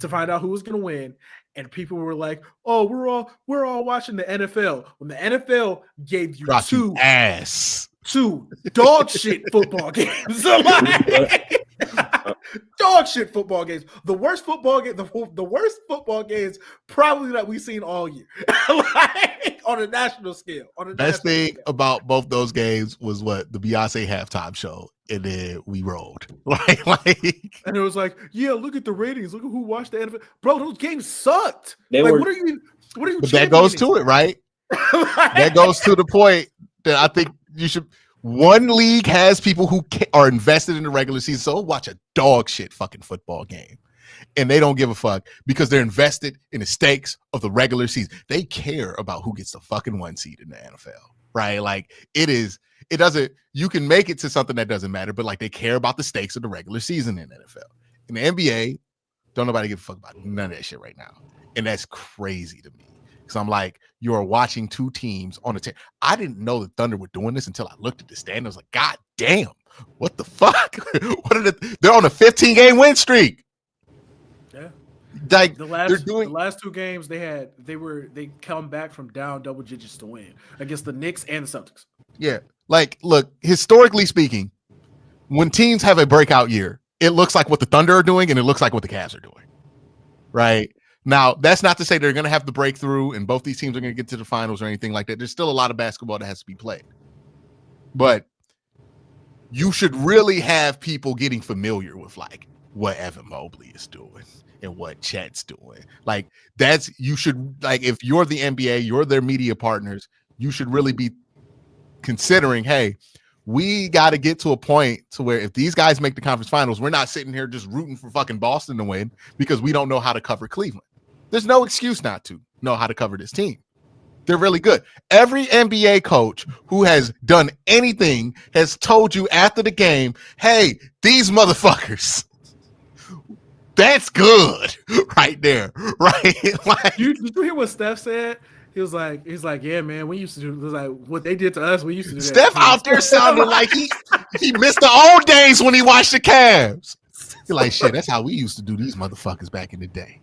S4: to find out who was going to win. And people were like, "Oh, we're all watching the NFL." When the NFL gave you two dog shit football games. Dog shit football games. The worst football game, the worst football games probably that we've seen all year. Like, on a national scale.
S1: Best thing about both those games was what the Beyonce halftime show, and then we rolled.
S4: And it was like, yeah, look at the ratings. Look at who watched the NFL. Bro, those games sucked. What are you?
S1: But that goes to it, right? That goes to the point that I think you should. One league has people who are invested in the regular season, so watch a dog shit fucking football game, and they don't give a fuck because they're invested in the stakes of the regular season. They care about who gets the fucking 1 seed in the NFL, right? Like it doesn't. You can make it to something that doesn't matter, but like they care about the stakes of the regular season in the NFL. In the NBA, don't nobody give a fuck about none of that shit right now, and that's crazy to me. Because I'm like, you are watching 2 teams on a team. I didn't know the Thunder were doing this until I looked at the stand. I was like, God damn, what the fuck? They're on a 15-game win streak.
S4: Yeah.
S1: Like
S4: the last 2 games they come back from down double digits to win against the Knicks and the Celtics.
S1: Yeah. Like, look, historically speaking, when teams have a breakout year, it looks like what the Thunder are doing and it looks like what the Cavs are doing. Right? Now, that's not to say they're going to have the breakthrough and both these teams are going to get to the finals or anything like that. There's still a lot of basketball that has to be played. But you should really have people getting familiar with, like, what Evan Mobley is doing and what Chet's doing. Like, you should, like, if you're the NBA, you're their media partners, you should really be considering, hey, we got to get to a point to where if these guys make the conference finals, we're not sitting here just rooting for fucking Boston to win because we don't know how to cover Cleveland. There's no excuse not to know how to cover this team. They're really good. Every NBA coach who has done anything has told you after the game, hey, these motherfuckers, that's good right there. Right? Like,
S4: did you hear what Steph said? He's like, yeah, man, we used to do it was like what they did to us. We used to do
S1: Steph
S4: that.
S1: out there sounded like he missed the old days when he watched the Cavs. You're like, shit, that's how we used to do these motherfuckers back in the day.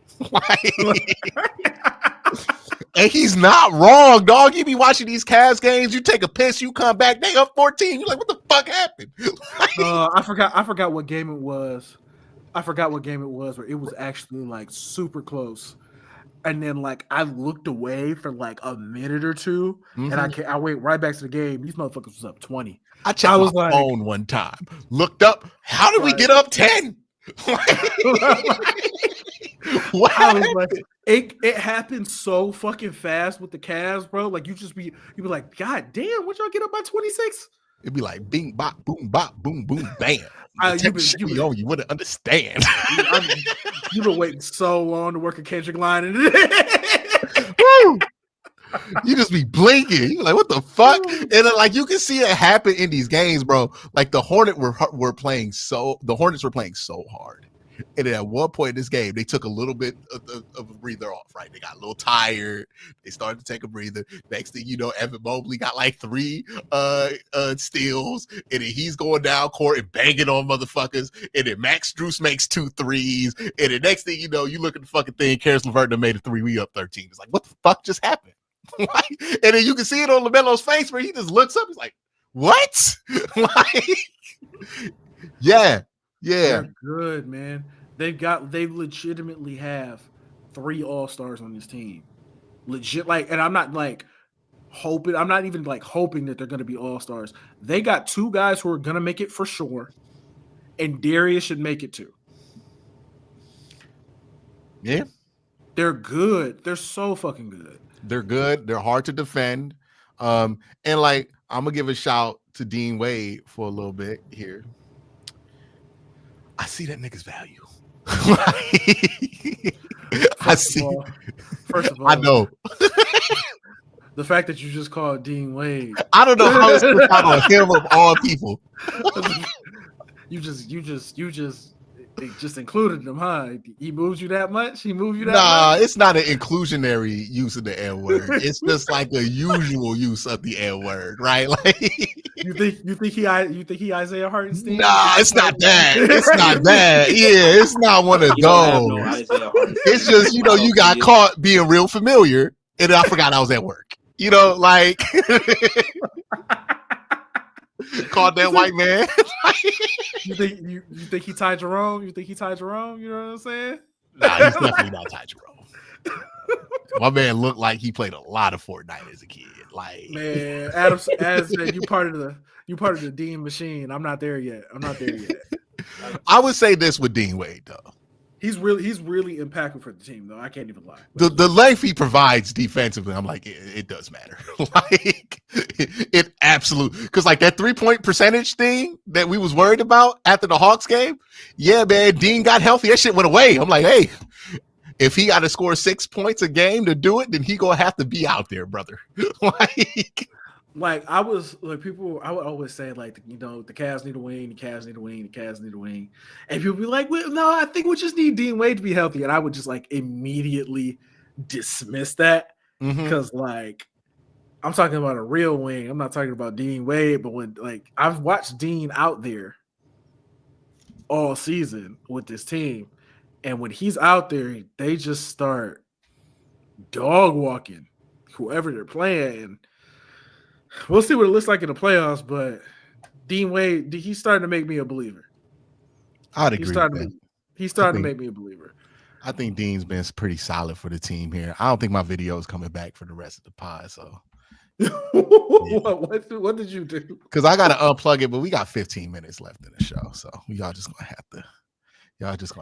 S1: And he's not wrong, dog. You be watching these Cavs games, you take a piss, you come back, they up 14. You're like, what the fuck happened?
S4: I forgot what game it was. Where it was actually like super close. And then like I looked away for like a minute or two, and I went right back to the game. These motherfuckers was up 20.
S1: I checked my phone one time, looked up. How did we get up 10? What?
S4: I was like, it happened so fucking fast with the Cavs, bro. Like you be like, God damn, what y'all get up by 26?
S1: It'd be like bing bop boom bop boom boom bam. You wouldn't understand.
S4: You've been waiting so long to work a Kendrick line, and
S1: you just be blinking. You're like, what the fuck? And then, like, you can see it happen in these games, bro. Like the Hornets were playing so hard. And then at one point in this game, they took a little bit of a breather off, right? They got a little tired. They started to take a breather. Next thing you know, Evan Mobley got like 3 steals. And then he's going down court and banging on motherfuckers. And then Max Strus makes 2 threes. And the next thing you know, you look at the fucking thing, Karis LeVert made a 3, we up 13. It's like, what the fuck just happened? And then you can see it on LaMelo's face where he just looks up. He's like, what? Yeah.
S4: They're good, man. They legitimately have 3 all-stars on this team. Legit, like, and I'm not even hoping that they're gonna be all-stars. They got 2 guys who are gonna make it for sure, and Darius should make it too.
S1: Yeah.
S4: They're good. They're so fucking good.
S1: They're good. They're hard to defend. And like, I'm gonna give a shout to Dean Wade for a little bit here. I see that nigga's value. First of all, I know.
S4: The fact that you just called Dean Wade.
S1: I don't know how it's out on him of all people.
S4: You just included him, huh? He moved you that much?
S1: Nah, it's not an inclusionary use of the N word. It's just like a usual use of the N word, right? Like,
S4: you think he Isaiah Hartenstein?
S1: Nah, it's not that. It's not that. Yeah, it's not one of those. It's just, you got caught being real familiar, and I forgot I was at work. Like called that white man.
S4: You think he tied Jerome? You know what I'm saying?
S1: Nah, he's definitely not Ty Jerome. My man looked like he played a lot of Fortnite as a kid. Like,
S4: man, Adam said, you part of the Dean machine. I'm not there yet.
S1: I would say this with Dean Wade though.
S4: He's really impactful for the team though. I can't even lie.
S1: The length he provides defensively, I'm like, it does matter. Like, it absolutely, because like that 3-point percentage thing that we was worried about after the Hawks game, yeah, man, Dean got healthy. That shit went away. I'm like, hey, if he got to score 6 points a game to do it, then he gonna have to be out there, brother.
S4: Like I was like people, I would always say like the Cavs need to win, the Cavs need to win, the Cavs need to win, and people be like, well, no, I think we just need Dean Wade to be healthy, and I would just like immediately dismiss that because like I'm talking about a real wing. I'm not talking about Dean Wade, but when like I've watched Dean out there all season with this team, and when he's out there, they just start dog walking whoever they're playing. And we'll see what it looks like in the playoffs, but Dean Wade, he's starting to make me a believer.
S1: I'd agree.
S4: He's starting to make me a believer.
S1: I think Dean's been pretty solid for the team here. I don't think my video is coming back for the rest of the pod. So,
S4: what did you do?
S1: Because I got to unplug it, but we got 15 minutes left in the show, so y'all just gonna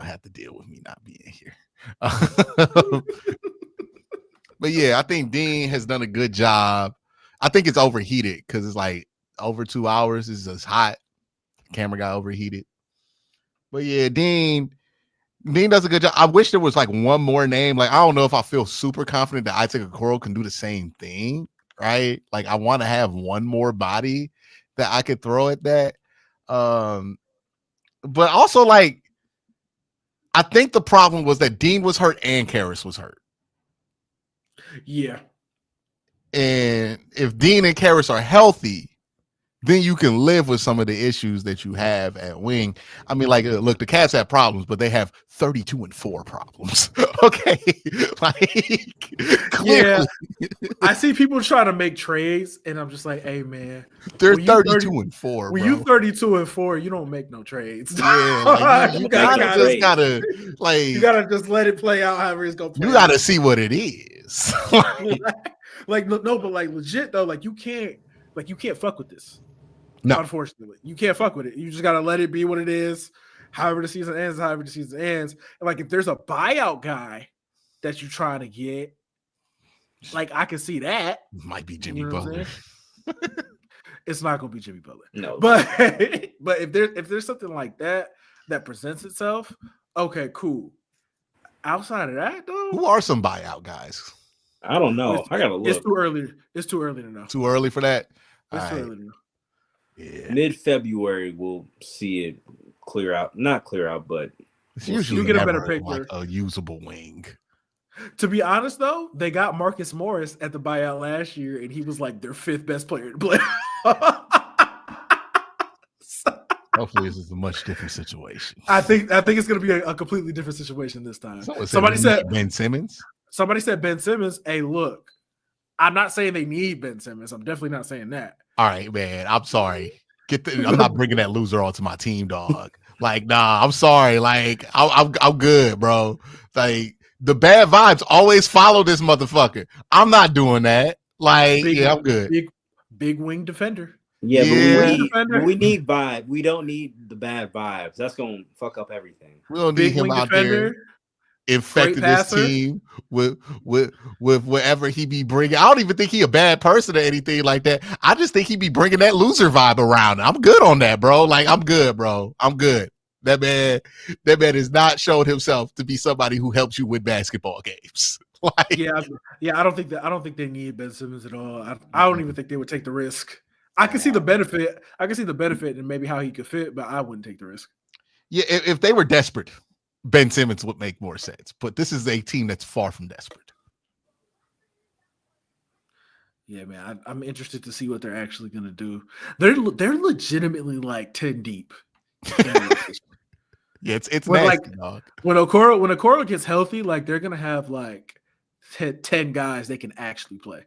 S1: have to deal with me not being here. But yeah, I think Dean has done a good job. I think it's overheated because it's like over 2 hours. It's just hot. The camera got overheated. But yeah, Dean does a good job. I wish there was like one more name. Like, I don't know if I feel super confident that Isaac Okoro can do the same thing, right? Like, I want to have one more body that I could throw at that. But also, like, I think the problem was that Dean was hurt and Karis was hurt.
S4: Yeah.
S1: And if Dean and Karis are healthy, then you can live with some of the issues that you have at wing. I mean, like, look, the Cavs have problems, but they have 32-4 problems. Okay, like,
S4: yeah, I see people trying to make trades, and I'm just like, hey man,
S1: they're 32-4.
S4: When you 32-4, you don't make no trades.
S1: Yeah, like, you gotta
S4: just let it play out however it's gonna play.
S1: You gotta see what it is.
S4: Like no, but like legit though, like you can't fuck with this.
S1: No,
S4: unfortunately, you can't fuck with it. You just gotta let it be what it is. However the season ends, And like if there's a buyout guy that you're trying to get, like I can see that.
S1: Might be Jimmy Butler.
S4: It's not gonna be Jimmy Butler.
S5: No,
S4: but if there's something like that presents itself, okay, cool. Outside of that, though,
S1: who are some buyout guys?
S5: I don't know. I gotta look.
S4: It's too early. It's too early to know.
S1: Too early for that.
S4: It's too early to know.
S5: Yeah. Mid-February, we'll see it clear out. Not clear out, but
S1: it's usually
S4: you get a better picture.
S1: Like a usable wing.
S4: To be honest, though, they got Marcus Morris at the buyout last year, and he was like their 5th best player to play.
S1: Hopefully, this is a much different situation.
S4: I think it's going to be a completely different situation this time.
S1: Somebody said Ben Simmons.
S4: Somebody said Ben Simmons. Hey, look, I'm not saying they need Ben Simmons. I'm definitely not saying that.
S1: All right, man. I'm sorry. I'm not bringing that loser onto my team, dog. Like, nah. I'm sorry. Like, I'm good, bro. Like, the bad vibes always follow this motherfucker. I'm not doing that. Like, I'm good.
S4: Big wing defender.
S5: Yeah, but we need vibe. We don't need the bad vibes. That's gonna fuck up everything.
S1: We don't need him out there infecting this team with whatever he be bringing. I don't even think he a bad person or anything like that. I just think he be bringing that loser vibe around. I'm good on that, bro. Like, I'm good, bro. I'm good. That man has not showed himself to be somebody who helps you win basketball games. Like,
S4: yeah. I don't think they need Ben Simmons at all. I don't even think they would take the risk. I can see the benefit. And maybe how he could fit, but I wouldn't take the risk.
S1: Yeah, if they were desperate, Ben Simmons would make more sense. But this is a team that's far from desperate.
S4: Yeah, man, I'm interested to see what they're actually going to do. They're legitimately like 10 deep.
S1: Yeah, it's
S4: when,
S1: nasty,
S4: like,
S1: dog.
S4: When Okoro gets healthy, like they're gonna have like 10 guys they can actually play.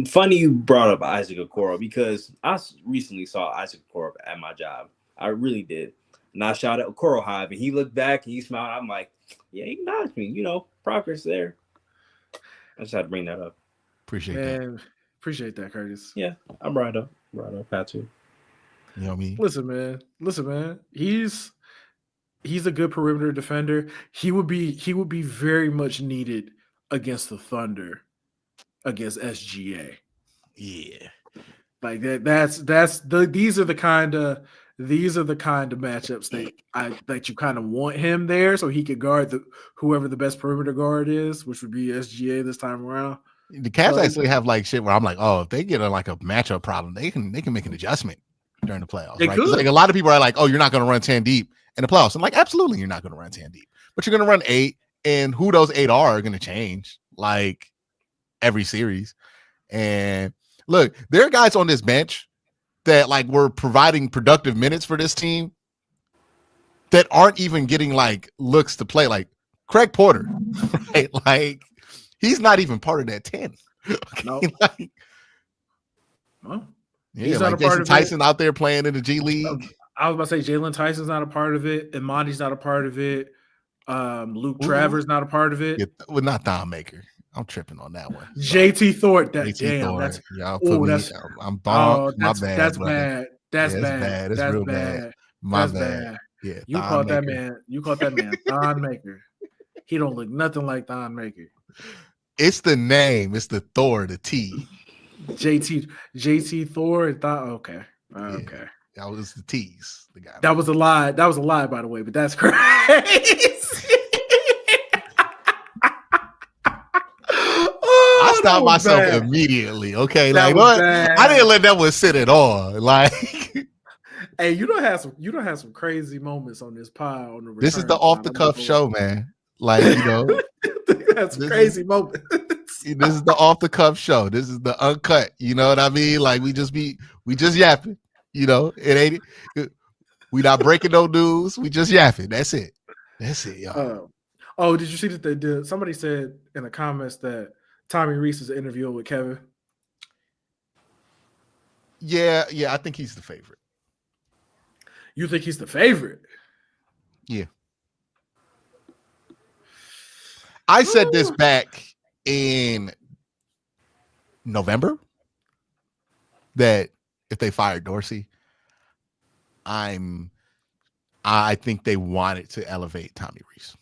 S5: Funny you brought up Isaac Okoro because I recently saw Isaac Okoro at my job. I really did. And I shot at Okoro Hive and he looked back and he smiled. I'm like, yeah, he acknowledged me. You know, progress there. I just had to bring that up.
S1: Appreciate that.
S4: Appreciate that, Curtis.
S5: Yeah, I'm right up. Had to.
S1: You know what I mean?
S4: Listen, man. He's a good perimeter defender. He would be very much needed against the Thunder, against SGA.
S1: Yeah.
S4: Like these are the kind of matchups that you kind of want him there so he could guard whoever the best perimeter guard is, which would be SGA this time around.
S1: The Cavs actually have like shit where I'm like, oh, if they get like a matchup problem, they can make an adjustment during the playoffs. Right? Like a lot of people are like, oh, you're not going to run 10 deep in the playoffs. I'm like, absolutely, you're not going to run 10 deep, but you're going to run 8, and who those 8 are going to change like every series. And look, there are guys on this bench that like were providing productive minutes for this team that aren't even getting like looks to play. Like Craig Porter, right? Like he's not even part of that 10. Okay?
S4: No.
S1: Like,
S4: well,
S1: yeah, like Jason Tyson out there playing in the G League.
S4: I was about to say Jalen Tyson's not a part of it. Imandi's not a part of it. Luke Travers not a part of it.
S1: Yeah, well, not Thon Maker. I'm tripping on that one.
S4: JT Thorpe.
S1: I'm bonked. My bad.
S4: That's
S1: brother.
S4: bad. That's
S1: bad. It's
S4: that's
S1: real
S4: bad.
S1: My
S4: that's
S1: bad. Yeah,
S4: you caught that man. You caught that man Thon Maker. He don't look nothing like Thon Maker.
S1: It's the name. It's the Thor, the T.
S4: JT Thor and Thon. Okay. Okay.
S1: That was the T's. The guy.
S4: That was a lie. That was a lie, by the way. But that's crazy.
S1: I stopped myself immediately. Okay, like what? I didn't let that one sit at all. Like,
S4: hey, you don't have some crazy moments on this pod. On the
S1: this is the off the cuff show, man. Like, you know,
S4: that's crazy moments.
S1: This is the off the cuff show. This is the uncut. You know what I mean? Like we We just yapping. You know, it ain't. We not breaking no news. We just yapping. That's it. That's it, y'all.
S4: Oh, did you see that they did? Somebody said in the comments that Tommy Reese is interviewing with Kevin.
S1: Yeah, I think he's the favorite.
S4: You think he's the favorite?
S1: Yeah. I said this back in November that if they fired Dorsey, I think they wanted to elevate Tommy Reese.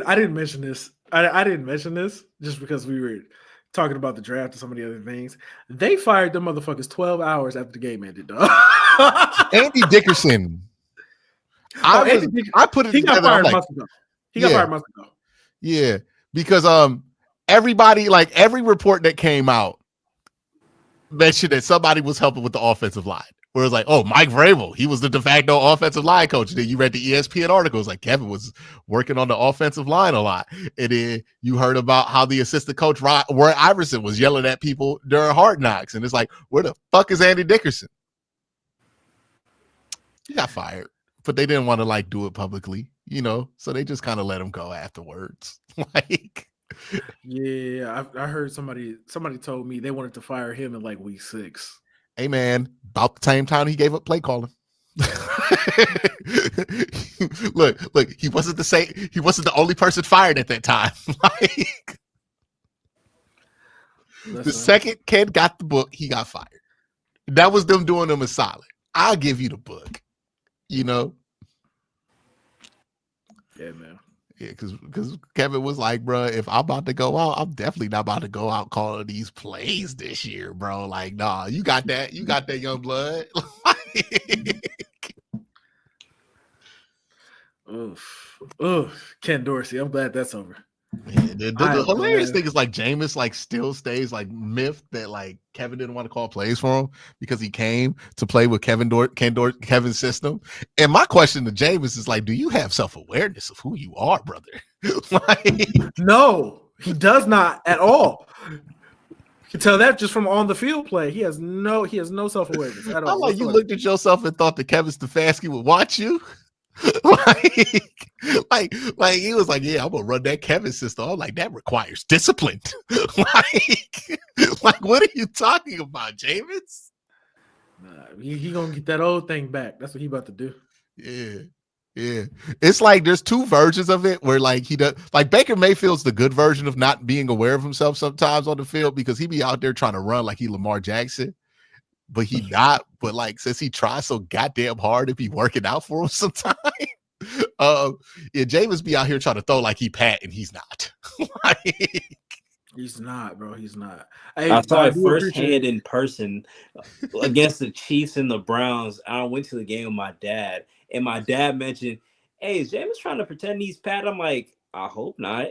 S4: I didn't mention this. I didn't mention this just because we were talking about the draft and some of the other things. They fired them motherfuckers 12 hours after the game ended, dog.
S1: Andy Dickerson. I put it
S4: he
S1: together.
S4: Got fired months ago. He got fired months ago.
S1: Yeah, because everybody, like every report that came out mentioned that somebody was helping with the offensive line. Where it was like, oh, Mike Vrabel, he was the de facto offensive line coach. And then you read the ESPN articles, like Kevin was working on the offensive line a lot. And then you heard about how the assistant coach, Roy Iverson, was yelling at people during Hard Knocks. And it's like, where the fuck is Andy Dickerson? He got fired, but they didn't want to like do it publicly, you know? So they just kind of let him go afterwards. Like,
S4: yeah, I heard somebody told me they wanted to fire him in like week 6.
S1: Hey man, about the same time he gave up play calling. look, he wasn't the only person fired at that time. Like, the second Ken got the book, he got fired. That was them doing him a solid. I'll give you the book. You know?
S4: Yeah, man.
S1: Yeah, because Kevin was like, bro, if I'm about to go out, I'm definitely not about to go out calling these plays this year, bro. Like, nah, you got that young blood.
S4: Oof. Ken Dorsey. I'm glad that's over.
S1: Man, the hilarious thing is like Jameis like still stays like myth that like Kevin didn't want to call plays for him because he came to play with Kevin's system. And my question to Jameis is like, do you have self-awareness of who you are, brother? Like,
S4: no, he does not at all. You can tell that just from on the field play. He has no self-awareness at all.
S1: I'm like, you looked at yourself and thought that Kevin Stefanski would watch you. like he was like, yeah, I'm gonna run that Kevin system. I'm like, that requires discipline. like what are you talking about, Jameis?
S4: Nah, he gonna get that old thing back. That's what he about to do.
S1: Yeah. It's like there's two versions of it where like he does, like Baker Mayfield's the good version of not being aware of himself sometimes on the field because he be out there trying to run like he Lamar Jackson. But he not, but like since he tries so goddamn hard to be working out for him sometimes. Jameis be out here trying to throw like he Pat and he's not. Like,
S4: he's not, bro. He's not.
S6: I saw it firsthand in person against the Chiefs and the Browns. I went to the game with my dad, and my dad mentioned, "Hey, is Jameis trying to pretend he's Pat?" I'm like, I hope not.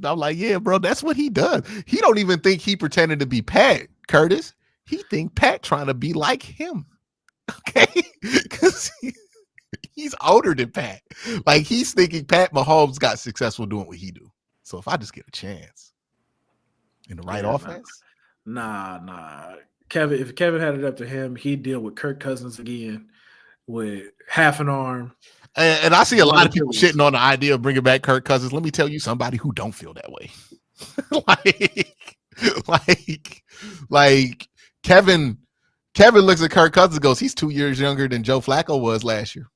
S1: I'm like, yeah, bro, that's what he does. He don't even think he pretended to be Pat, Curtis. He think Pat trying to be like him, okay? Because he's older than Pat. Like he's thinking Pat Mahomes got successful doing what he do. So if I just get a chance in the right offense,
S4: nah. Kevin, if Kevin had it up to him, he'd deal with Kirk Cousins again with half an arm.
S1: And I see a lot of people shitting on the idea of bringing back Kirk Cousins. Let me tell you somebody who don't feel that way. like. Kevin looks at Kirk Cousins and goes, he's 2 years younger than Joe Flacco was last year.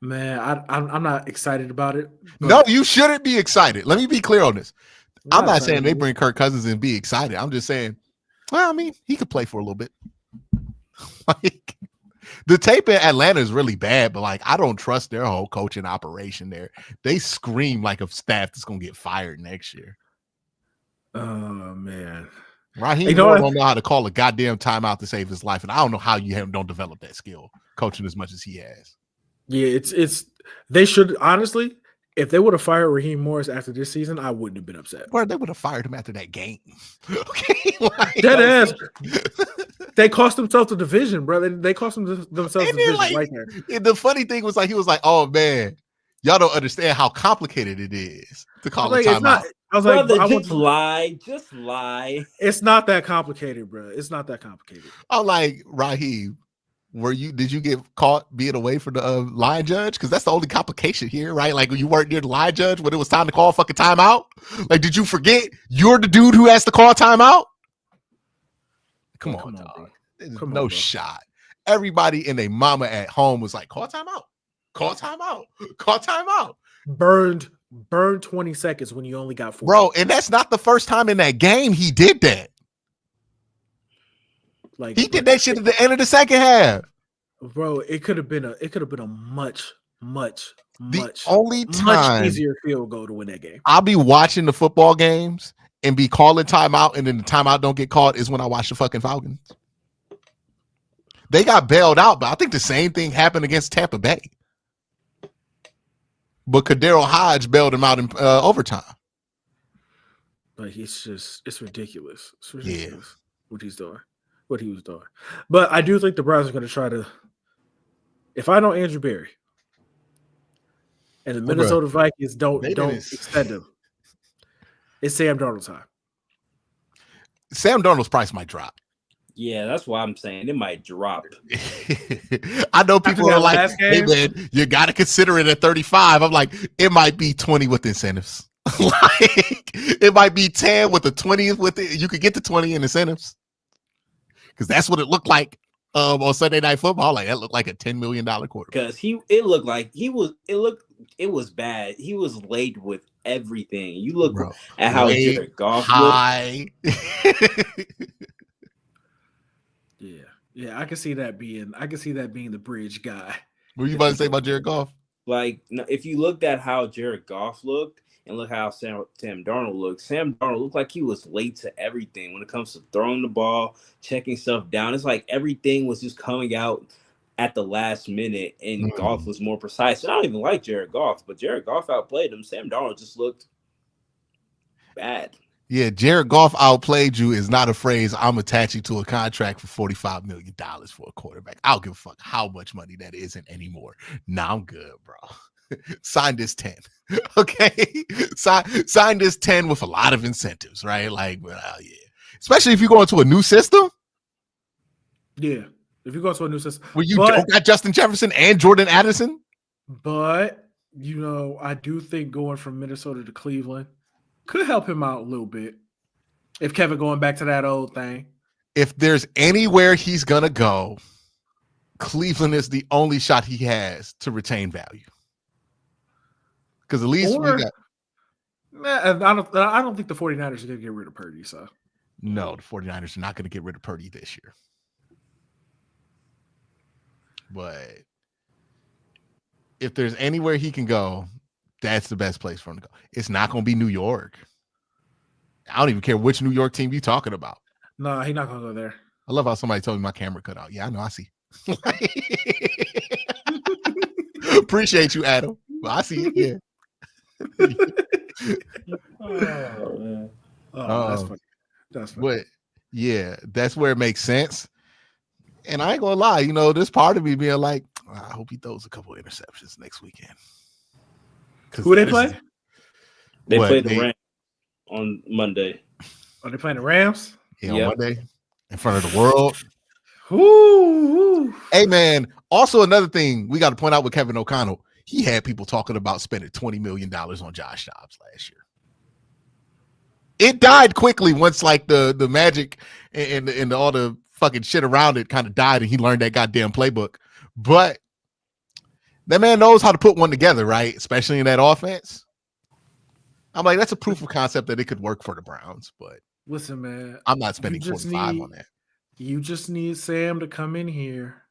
S4: Man, I'm not excited about it.
S1: No, you shouldn't be excited. Let me be clear on this. I'm not saying they bring Kirk Cousins and be excited. I'm just saying, well, I mean, he could play for a little bit. Like, the tape in Atlanta is really bad, but like I don't trust their whole coaching operation there. They scream like a staff that's gonna get fired next year.
S4: Oh man,
S1: Raheem don't know how to call a goddamn timeout to save his life, and I don't know how you don't develop that skill coaching as much as he has.
S4: Yeah, it's they should honestly. If they would have fired Raheem Morris after this season, I wouldn't have been upset.
S1: Or they would have fired him after that game. Okay, like,
S4: that ass. They cost themselves the division, brother. They cost themselves the division
S1: like,
S4: right there.
S1: And the funny thing was like he was like, "Oh man, y'all don't understand how complicated it is to call a timeout."
S4: I was
S6: brother,
S4: like,
S6: just lie.
S4: It's not that complicated, bro. It's not that complicated.
S1: I'm like, Raheem, did you get caught being away from the line judge? Because that's the only complication here, right? Like you weren't near the line judge when it was time to call fucking timeout. Like, did you forget you're the dude who has to call timeout? Come on, dog. No shot. Everybody and their mama at home was like, call timeout. Call timeout. Call timeout.
S4: Burned 20 seconds when you only got 4.
S1: Bro, and that's not the first time in that game he did that. Like he did that shit at the end of the second half.
S4: Bro, it could have been a much easier field goal to win that game.
S1: I'll be watching the football games and be calling timeout, and then the timeout don't get called is when I watch the fucking Falcons. They got bailed out, but I think the same thing happened against Tampa Bay. But Kadero Hodge bailed him out in overtime.
S4: But it's ridiculous. It's ridiculous what he was doing. But I do think the Browns are going to try to. If I know Andrew Berry and the Minnesota Vikings don't extend him, it's Sam Darnold's time.
S1: Sam Darnold's price might drop.
S6: Yeah, that's why I'm saying it might drop.
S1: I know people are like, hey man, you got to consider it at 35. I'm like, it might be 20 with incentives. Like, it might be 10 with the 20th with it. You could get the 20 in incentives. Because that's what it looked like on Sunday Night Football. Like, that looked like a $10 million quarterback.
S6: Because it was bad. He was late with everything. You look at how Jared Goff looked.
S4: Yeah, I can see that being the bridge guy.
S1: What were you about to say about Jared Goff?
S6: Like, if you looked at how Jared Goff looked and look how Sam Darnold looked, Sam Darnold looked like he was late to everything when it comes to throwing the ball, checking stuff down. It's like everything was just coming out at the last minute, and Goff was more precise. And I don't even like Jared Goff, but Jared Goff outplayed him. Sam Darnold just looked bad.
S1: Yeah, Jared Goff outplayed you is not a phrase I'm attaching to a contract for $45 million for a quarterback. I don't give a fuck how much money that isn't anymore. Nah, I'm good, bro. Sign this 10. Okay? Sign this 10 with a lot of incentives, right? Like, yeah. Especially if you go into a new system.
S4: Yeah. If you go into a new system.
S1: Where you don't got Justin Jefferson and Jordan Addison.
S4: But, I do think going from Minnesota to Cleveland could help him out a little bit. If Kevin going back to that old thing.
S1: If there's anywhere he's going to go, Cleveland is the only shot he has to retain value. Because at least we got.
S4: I don't think the 49ers are going to get rid of Purdy. So
S1: no, the 49ers are not going to get rid of Purdy this year. But if there's anywhere he can go, that's the best place for him to go. It's not going to be New York. I don't even care which New York team you're talking about.
S4: No, he's not going to go there.
S1: I love how somebody told me my camera cut out. Yeah, I know. I see. Appreciate you, Adam. Well, I see it. Yeah.
S4: That's funny. That's funny.
S1: But yeah, that's where it makes sense. And I ain't gonna lie, there's part of me being like, I hope he throws a couple of interceptions next weekend.
S4: Who they play?
S6: They play the Rams on Monday.
S4: Are they playing the Rams?
S1: Yeah, on Monday in front of the world.
S4: Ooh.
S1: Hey man, also another thing we got to point out with Kevin O'Connell, he had people talking about spending $20 million on Josh Dobbs last year. It died quickly once like the magic and all the fucking shit around it kind of died and he learned that goddamn playbook. But that man knows how to put one together, right? Especially in that offense. I'm like, that's a proof of concept that it could work for the Browns. But
S4: listen, man,
S1: I'm not spending 45 on that.
S4: You just need Sam to come in here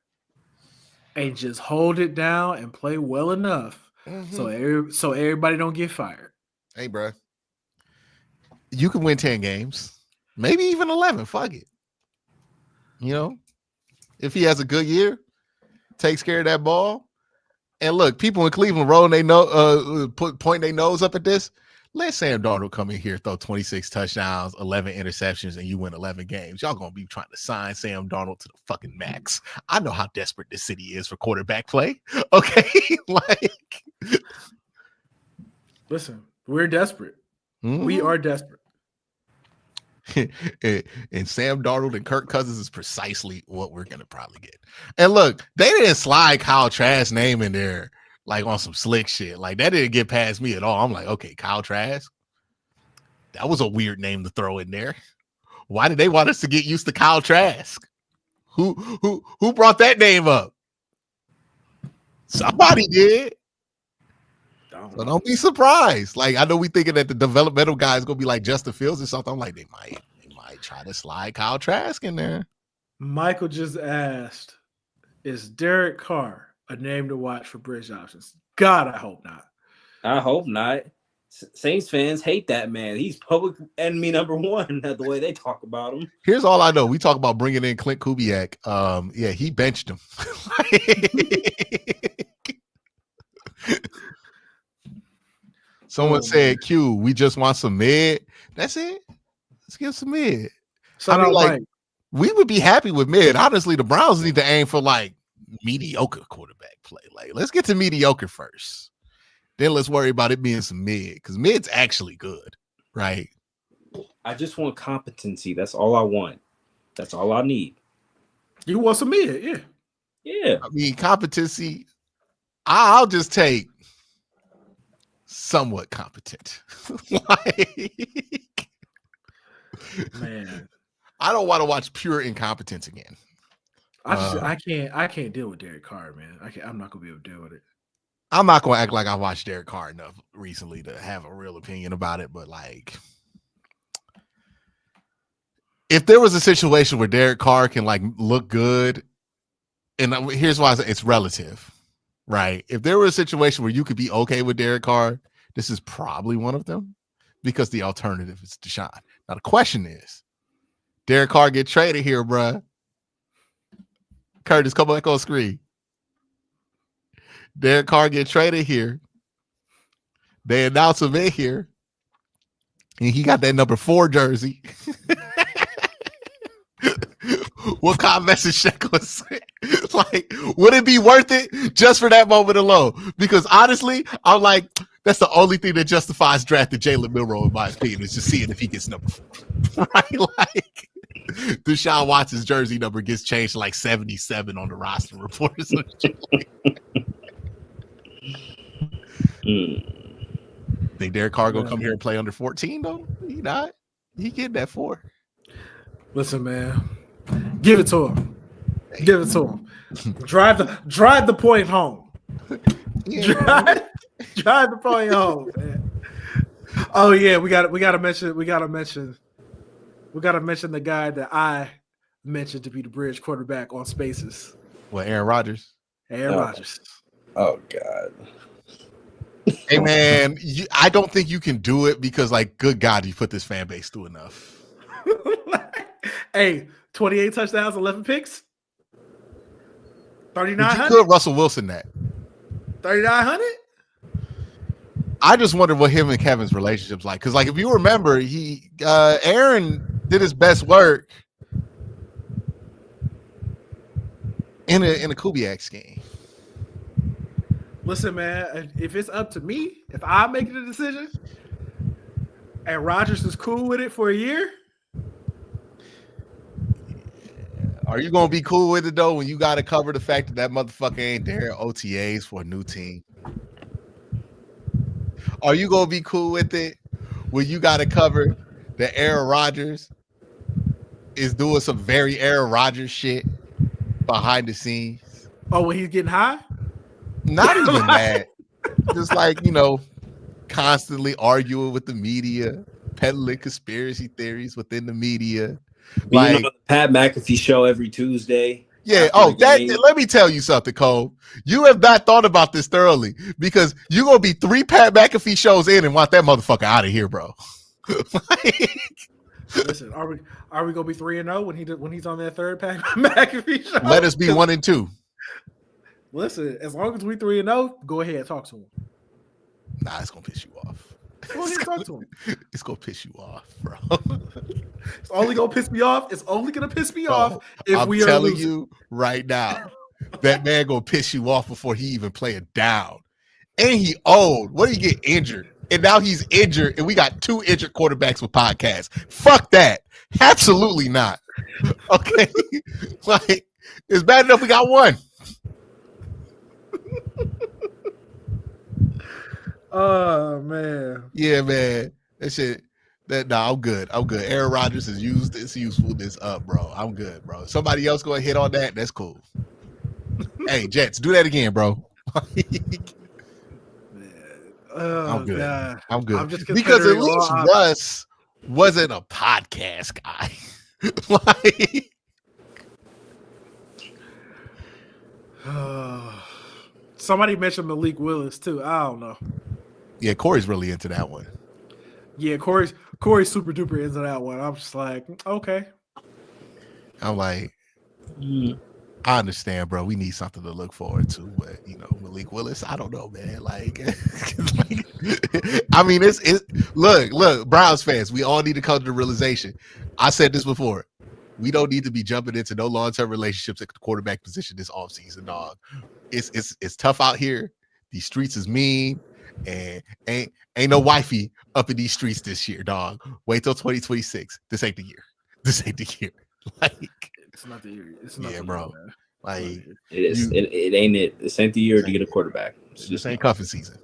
S4: and just hold it down and play well enough so everybody don't get fired.
S1: Hey, bro, you can win 10 games, maybe even 11. Fuck it. If he has a good year, takes care of that ball. And look, people in Cleveland rolling pointing their nose up at this. Let Sam Darnold come in here, throw 26 touchdowns, 11 interceptions, and you win 11 games. Y'all going to be trying to sign Sam Darnold to the fucking max. I know how desperate this city is for quarterback play. Okay?
S4: Listen, we're desperate. We are desperate.
S1: And Sam Darnold and Kirk Cousins is precisely what we're gonna probably get. And look, they didn't slide Kyle Trask name in there like on some slick shit. Like that didn't get past me at all. I'm like, okay, Kyle Trask. That was a weird name to throw in there. Why did they want us to get used to Kyle Trask? Who brought that name up? Somebody did. So don't be surprised. Like I know we thinking that the developmental guy is gonna be like Justin Fields or something. I'm like, they might try to slide Kyle Trask in there.
S4: Michael just asked, is Derek Carr a name to watch for bridge options? God, I hope not.
S6: I hope not. Saints fans hate that man. He's public enemy number one. The way they talk about him.
S1: Here's all I know. We talk about bringing in Clint Kubiak. Yeah, he benched him. Someone said, "Q, we just want some mid." That's it. Let's get some mid.
S4: I mean, like,
S1: we would be happy with mid. Honestly, the Browns need to aim for like mediocre quarterback play. Like, let's get to mediocre first. Then let's worry about it being some mid, because mid's actually good, right?
S6: I just want competency. That's all I want. That's all I need.
S4: You want some mid, yeah.
S6: Yeah.
S1: I mean, competency, I'll just take somewhat competent. Like,
S4: man,
S1: I don't want to watch pure incompetence again.
S4: I can't deal with Derek Carr, man. I'm not gonna be able to deal with it.
S1: I'm not gonna act like I watched Derek Carr enough recently to have a real opinion about it, but like, if there was a situation where Derek Carr can like look good, and here's why it's relative, right? If there were a situation where you could be okay with Derek Carr, this is probably one of them, because the alternative is Deshaun. Now the question is, Derek Carr get traded here, bruh. Curtis, come back on screen. Derek Carr get traded here. They announce him in here, and he got that number 4 jersey. What kind of message Shaq was saying? Like, would it be worth it just for that moment alone? Because honestly, I'm like, that's the only thing that justifies drafting Jalen Milroe, in my opinion, is just seeing if he gets number 4. Right? Like, Deshaun Watson's jersey number gets changed to like 77 on the roster report. Think Derek Carr gonna come here and play under 14 though? He not. He getting that 4.
S4: Listen, man, give it to him. Give it to him. Drive the point home.
S1: Yeah.
S4: Drive the point home, man. Oh yeah, we gotta mention the guy that I mentioned to be the bridge quarterback on Spaces.
S1: Well, Aaron Rodgers.
S4: Rodgers.
S6: Oh God.
S1: Hey man, I don't think you can do it because, like, good God, you put this fan base through enough.
S4: Hey, 28 touchdowns, 11 picks, 3,900.
S1: You could Russell Wilson that
S4: 3,900.
S1: I just wonder what him and Kevin's relationship's like, because, like, if you remember, Aaron did his best work in a Kubiak scheme.
S4: Listen, man, if it's up to me, if I make the decision and Rodgers is cool with it for a year.
S1: Are you going to be cool with it, though, when you got to cover the fact that motherfucker ain't there at OTAs for a new team? Are you going to be cool with it when you got to cover that Aaron Rodgers is doing some very Aaron Rodgers shit behind the scenes?
S4: Oh, when he's getting high?
S1: Not even that. Just like, constantly arguing with the media, peddling conspiracy theories within the media.
S6: Like on the Pat McAfee show every Tuesday.
S1: Yeah. Oh, let me tell you something, Cole. You have not thought about this thoroughly, because you're gonna be 3 Pat McAfee shows in and want that motherfucker out of here, bro.
S4: Listen, are we gonna be 3-0 when he's on that third Pat McAfee show?
S1: Let us be 1 and 2.
S4: Listen, as long as we 3-0, go ahead, talk to him.
S1: Nah, it's gonna piss you off.
S4: Go ahead, talk to him.
S1: It's gonna piss you off, bro.
S4: It's only gonna piss me off. It's only gonna piss me off if
S1: I'm
S4: we are
S1: telling
S4: losing.
S1: you right now, that man gonna piss you off before he even play it down. And he old. What did he get injured? and now he's injured, and we got 2 injured quarterbacks with podcasts. Fuck that. Absolutely not. Okay. Like, it's bad enough we got 1.
S4: Oh man.
S1: Yeah, man. That shit. I'm good. Aaron Rodgers has used this usefulness up, bro. I'm good, bro. Somebody else go and hit on that. That's cool. Hey, Jets, do that again, bro. I'm good.
S4: God.
S1: I'm good.
S4: I'm just
S1: because at least Russ wasn't a podcast guy. Like,
S4: somebody mentioned Malik Willis too. I don't know.
S1: Yeah, Corey's really into that one.
S4: Yeah, Corey's super duper into that one. I'm just like, okay.
S1: I'm like, I understand, bro. We need something to look forward to, but Malik Willis, I don't know, man. Like, I mean, it's look, Browns fans, we all need to come to the realization. I said this before. We don't need to be jumping into no long-term relationships at the quarterback position this offseason, dog. It's tough out here. These streets is mean, and ain't no wifey up in these streets this year, dog. Wait till 2026. This ain't the year. Like,
S4: it's not the year. It's not
S1: yeah,
S4: the
S1: bro.
S4: Year, man.
S1: Like,
S6: it is. It ain't it. This ain't the year to get a quarterback.
S1: This ain't cuffing season.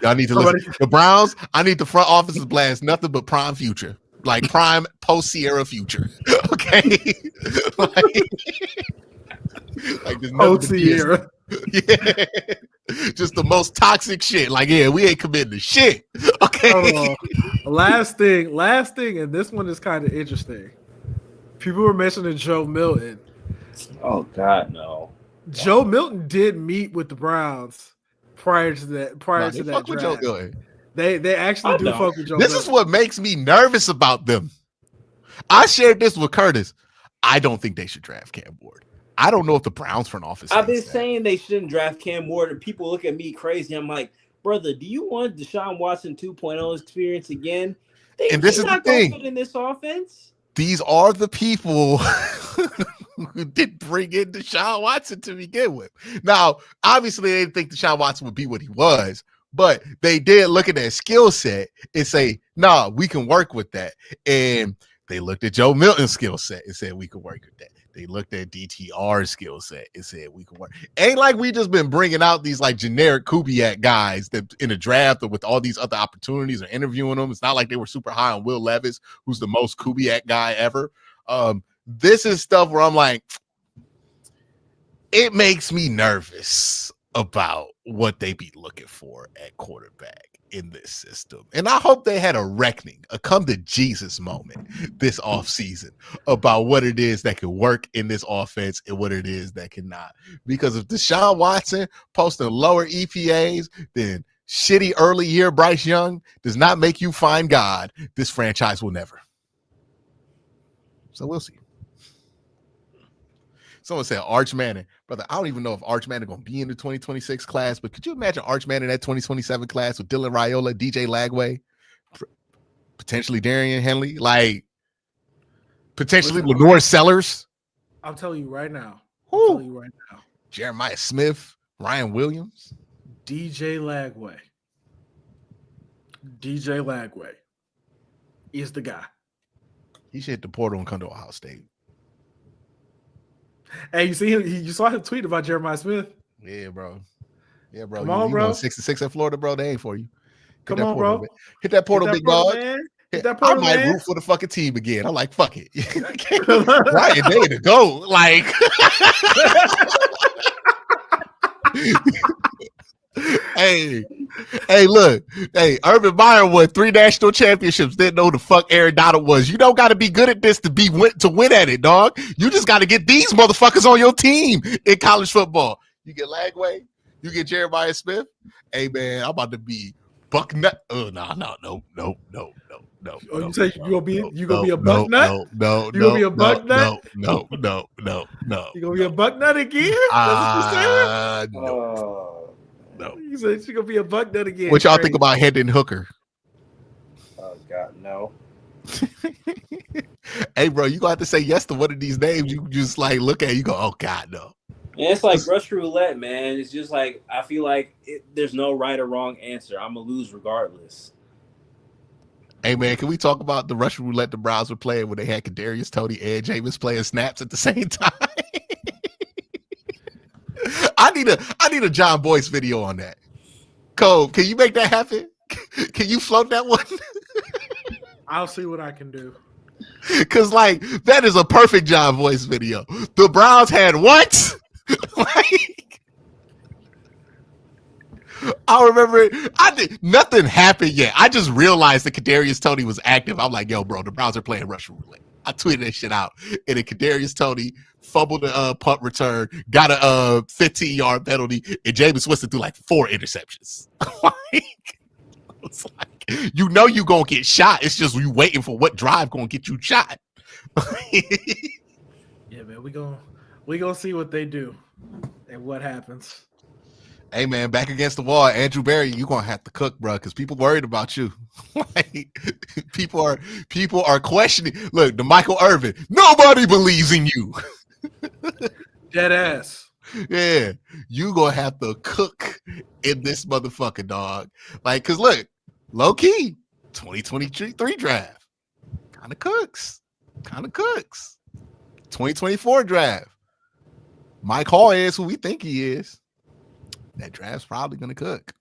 S1: Y'all need to listen. The Browns, I need the front office to blast nothing but prime future. Like prime post-Sierra future. Okay? like there's
S4: post-Sierra.
S1: Yeah. Just the most toxic shit. Like, yeah, we ain't committing to shit. Okay.
S4: Last thing, and this one is kind of interesting. People were mentioning Joe Milton.
S6: Oh God, no.
S4: Joe Milton did meet with the Browns prior to that
S1: fuck
S4: draft.
S1: with Joe Milton.
S4: They actually do fuck with Joe
S1: This
S4: Milton.
S1: is what makes me nervous about them. I shared this with Curtis. I don't think they should draft Cam Ward. I don't know if the Browns front office.
S6: I've been saying they shouldn't draft Cam Ward, and people look at me crazy. I'm like, brother, do you want Deshaun Watson 2.0 experience again?
S1: And this is the thing.
S6: Fit in this offense.
S1: These are the people who did bring in Deshaun Watson to begin with. Now, obviously, they didn't think Deshaun Watson would be what he was, but they did look at their skill set and say, nah, we can work with that. And they looked at Joe Milton's skill set and said, we can work with that. They looked at DTR's skill set and said, we can work. Ain't like we just been bringing out these like generic Kubiak guys that in a draft or with all these other opportunities or interviewing them. It's not like they were super high on Will Levis, who's the most Kubiak guy ever. This is stuff where I'm like, it makes me nervous about what they be looking for at quarterback in this system. And I hope they had a reckoning, a come to Jesus moment this offseason about what it is that can work in this offense and what it is that cannot. Because if Deshaun Watson posting lower EPAs than shitty early year Bryce Young does not make you find God, this franchise will never. So we'll see. Someone said Arch Manning. Brother, I don't even know if Arch Manning going to be in the 2026 class, but could you imagine Arch Manning in that 2027 class with Dylan Raiola, DJ Lagway, potentially Darian Henley, like potentially Lenore Sellers?
S4: I'm telling you right now.
S1: Jeremiah Smith, Ryan Williams.
S4: DJ Lagway is the guy.
S1: He should hit the portal and come to Ohio State.
S4: Hey, you see him? You saw him tweet about Jeremiah Smith.
S1: Yeah, bro.
S4: Come on, bro.
S1: 66 at Florida, bro. They ain't for you.
S4: Come on, bro.
S1: Hit that portal, big dog.
S4: Hit that portal,
S1: I might root for the fucking team again. I'm like, fuck it. Ryan Day to go. Like, Hey, look. Hey, Urban Meyer won 3 national championships. Didn't know who the fuck Aaron Donald was. You don't got to be good at this to win at it, dog. You just got to get these motherfuckers on your team in college football. You get Lagway. You get Jeremiah Smith. Hey, man, I'm about to be buck nut. Oh, no.
S4: Oh, you say you gonna be a buck nut?
S1: No.
S4: You gonna be a buck nut?
S1: No.
S4: You gonna be a buck nut again? That's what you said?
S1: No.
S4: You said she gonna be a buck nut again.
S1: What y'all think about Hendon Hooker?
S6: Oh God, no.
S1: Hey, bro, you gonna have to say yes to one of these names. You just like look at it, you go, oh God, no.
S6: And it's like Russian roulette, man. It's just like I feel like there's no right or wrong answer. I'm gonna lose regardless.
S1: Hey man, can we talk about the Russian roulette the Browns were playing when they had Kadarius Toney and Jameis playing snaps at the same time? I need a John Boyce video on that. Cole, can you make that happen? Can you float that one?
S4: I'll see what I can do.
S1: Cause like that is a perfect John Boyce video. The Browns had what? Like, I remember it. Nothing happened yet. I just realized that Kadarius Toney was active. I'm like, yo, bro, the Browns are playing Russian roulette. I tweeted that shit out. And then Kadarius Toney fumbled the punt return, got a 15-yard penalty, and Jameis Winston threw like 4 interceptions. It's like, you know you gonna get shot. It's just you waiting for what drive gonna get you shot.
S4: Yeah, man, we gonna see what they do and what happens.
S1: Hey man, back against the wall, Andrew Berry, you gonna have to cook, bro, because people worried about you. Like, people are questioning. Look, the Michael Irvin, nobody believes in you.
S4: Dead ass.
S1: Yeah, you gonna have to cook in this motherfucker, dog. Like, cause look, low key, 2023 draft kind of cooks. 2024 draft, Mike Hall is who we think he is. That draft's probably gonna cook.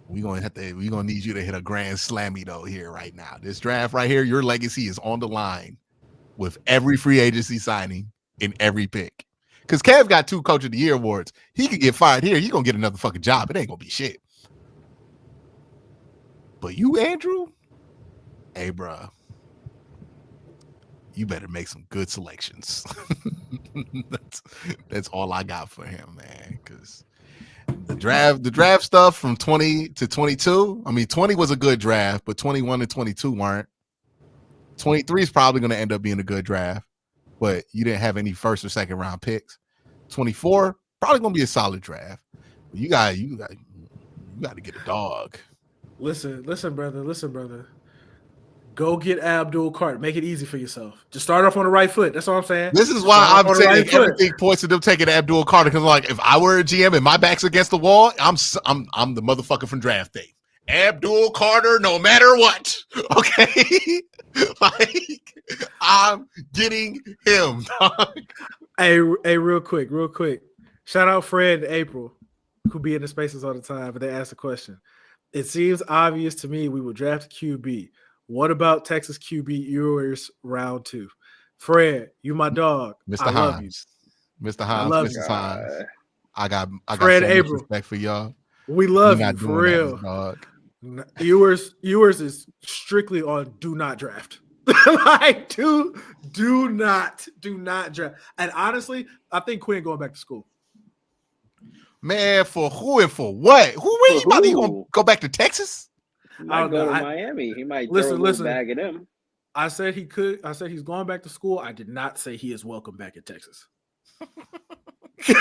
S1: We're gonna need you to hit a grand slammy though here right now. This draft right here, your legacy is on the line with every free agency signing in every pick. Because Kev got 2 Coach of the Year awards. He could get fired here. He's gonna get another fucking job. It ain't gonna be shit. But you, Andrew, hey, bro, you better make some good selections. That's all I got for him, man. Because the draft stuff from 20 to 22. I mean, 20 was a good draft, but 21 and 22 weren't. 23 is probably going to end up being a good draft, but you didn't have any first or second round picks. 24 probably going to be a solid draft. But you got to get a dog.
S4: Listen, brother. Go get Abdul Carter. Make it easy for yourself. Just start off on the right foot. That's all I'm saying.
S1: This is why I'm saying everything points to them taking Abdul Carter. Because like, if I were a GM and my back's against the wall, I'm the motherfucker from draft day. Abdul Carter, no matter what. Okay, like I'm getting him. Dog.
S4: Hey, real quick. Shout out Fred and April, who be in the spaces all the time, but they ask a question. It seems obvious to me we would draft QB. What about Texas QB Ewers round 2? Fred, you my dog.
S1: Mr. Hines. Mr. Hines, Mrs. Hines. I got
S4: Fred
S1: so
S4: April.
S1: much respect for y'all.
S4: We love you for real.
S1: Dog.
S4: Ewers is strictly on do not draft. Like do not draft. And honestly, I think Quinn going back to school.
S1: Man, for who and for what? Where you about to go back to Texas?
S5: He might go to Miami. He might throw a little bag at him.
S4: I said he could. I said he's going back to school. I did not say he is welcome back at Texas.
S1: He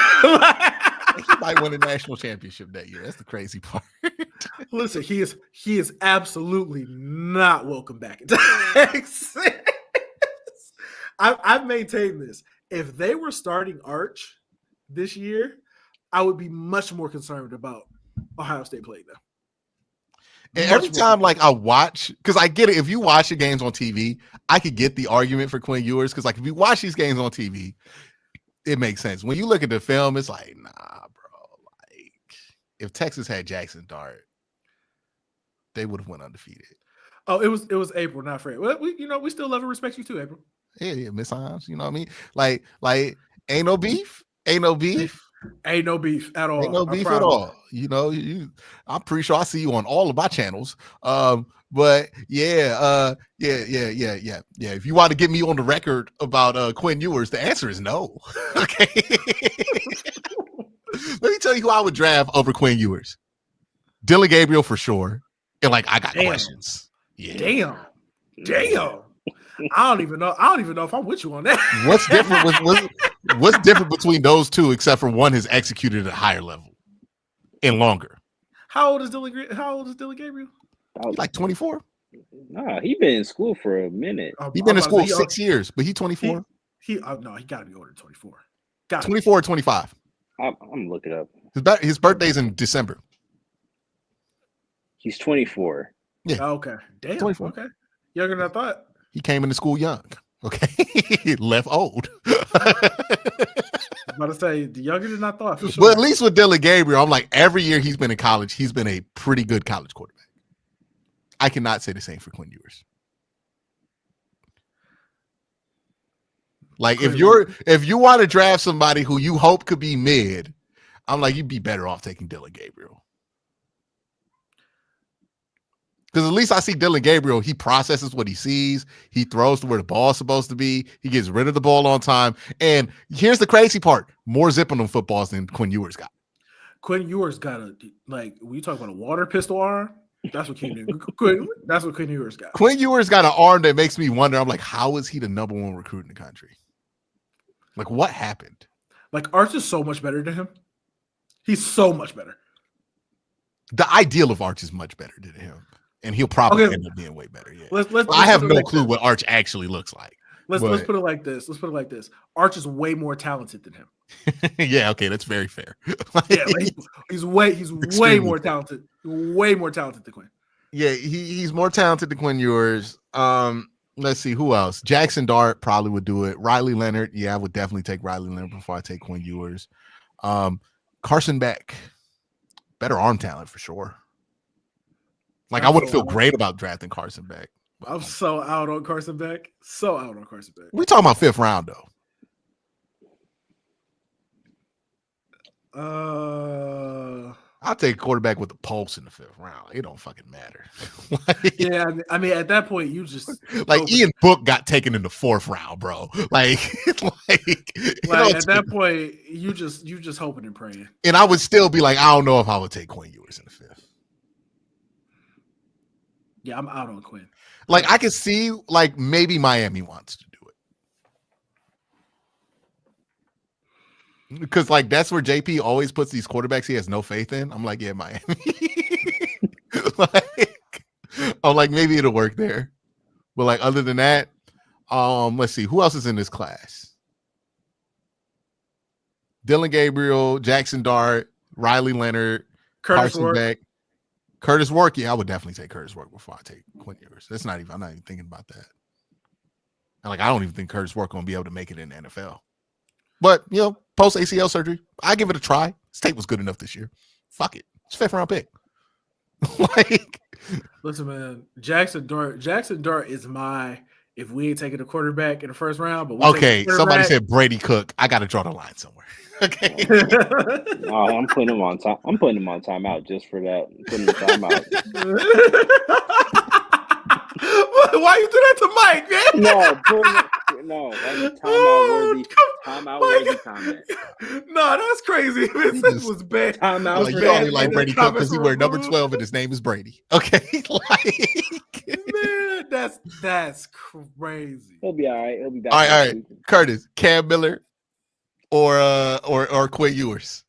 S1: might win a national championship that year. That's the crazy part.
S4: Listen, he is absolutely not welcome back at Texas. I've maintained this. If they were starting Arch this year, I would be much more concerned about Ohio State playing them.
S1: And every time, like, I watch, because I get it. If you watch the games on TV, I could get the argument for Quinn Ewers. Because, like, if you watch these games on TV, it makes sense. When you look at the film, it's like, nah, bro. Like, if Texas had Jackson Dart, they would have went undefeated.
S4: Oh, it was April, not Fred. Well, we still love and respect you too, April.
S1: Yeah, Miss Hines. You know what I mean? Like, ain't no beef. Ain't no beef.
S4: Ain't no beef at all.
S1: Ain't no beef at all. You know, I'm pretty sure I see you on all of my channels. But yeah. If you want to get me on the record about Quinn Ewers, the answer is no. Okay. Let me tell you who I would draft over Quinn Ewers. Dylan Gabriel for sure. And like, I got questions. Yeah.
S4: Damn. I don't even know if I'm with you on that.
S1: What's different what's different between those two, except for one has executed at a higher level and longer?
S4: How old is Dylan Gabriel?
S1: Like 24.
S5: Nah, he been in school for a minute.
S1: He's been in school 6 years, but he's 24.
S4: He got to be older than 24. Got
S1: 24 or 25.
S5: I'm gonna look it up.
S1: His birthday's in December.
S5: He's 24.
S1: Yeah.
S4: Oh, okay. Damn.
S1: 24.
S4: Okay. Younger than I thought.
S1: He came into school young. Okay. He left old.
S4: I was about to say, the younger than I thought. For sure.
S1: But at least with Dylan Gabriel, I'm like, every year he's been in college, he's been a pretty good college quarterback. I cannot say the same for Quinn Ewers. Like, if you want to draft somebody who you hope could be mid, I'm like, you'd be better off taking Dylan Gabriel. Because at least I see Dylan Gabriel, he processes what he sees. He throws to where the ball's supposed to be. He gets rid of the ball on time. And here's the crazy part. More zip on them footballs than Quinn Ewers got.
S4: Quinn Ewers got when you talk about a water pistol arm, that's what that's what Quinn Ewers got.
S1: Quinn Ewers got an arm that makes me wonder. I'm like, how is he the number one recruit in the country? Like, what happened?
S4: Like, Arch is so much better than him. He's so much better.
S1: The ideal of Arch is much better than him. And he'll probably end up being way better. Yeah. I have no clue what Arch actually looks like.
S4: Let's put it like this. Arch is way more talented than him.
S1: Yeah, okay, that's very fair.
S4: Yeah, like he's way more talented. Way more talented than Quinn.
S1: Yeah, he's more talented than Quinn Ewers. Let's see who else. Jackson Dart probably would do it. Riley Leonard, yeah, I would definitely take Riley Leonard before I take Quinn Ewers. Carson Beck, better arm talent for sure. Like, I wouldn't feel great about drafting Carson Beck.
S4: I'm so out on Carson Beck.
S1: We talking about 5th round
S4: though.
S1: I'll take a quarterback with a pulse in the 5th round. It don't fucking matter.
S4: Yeah, I mean, at that point, you just
S1: like Ian Book got taken in the 4th round, bro. Like
S4: at that point, you just hoping and praying.
S1: And I would still be like, I don't know if I would take Quinn Ewers in the 5th.
S4: Yeah, I'm out on Quinn.
S1: Like, I could see, like, maybe Miami wants to do it. Because, like, that's where JP always puts these quarterbacks he has no faith in. I'm like, yeah, Miami. I'm like, maybe it'll work there. But, like, other than that, let's see. Who else is in this class? Dylan Gabriel, Jackson Dart, Riley Leonard, Carson Beck. Curtis Work, yeah, I would definitely take Curtis Work before I take Quinn Ewers. I'm not even thinking about that. And like, I don't even think Curtis Work gonna be able to make it in the NFL. But post ACL surgery, I give it a try. His tape was good enough this year. Fuck it, it's a 5th round pick. Like,
S4: listen, man, Jackson Dart is my. If we ain't taking a quarterback in the 1st round, but
S1: okay, somebody said Brady Cook. I got to draw the line somewhere. Okay.
S5: No, I'm putting him on time. I'm putting him on timeout just for that. I'm putting him timeout.
S4: Why you do that to Mike, man?
S5: No, that's a timeout worthy comment.
S4: No, that's crazy. This was bad.
S5: Timeout.
S1: Like, you only like Brady Cook because he wear number 12 and his name is Brady. Okay.
S4: Man, that's crazy.
S5: He'll be all right. He'll be back.
S1: All right. Curtis, Cam Miller or Quinn Ewers?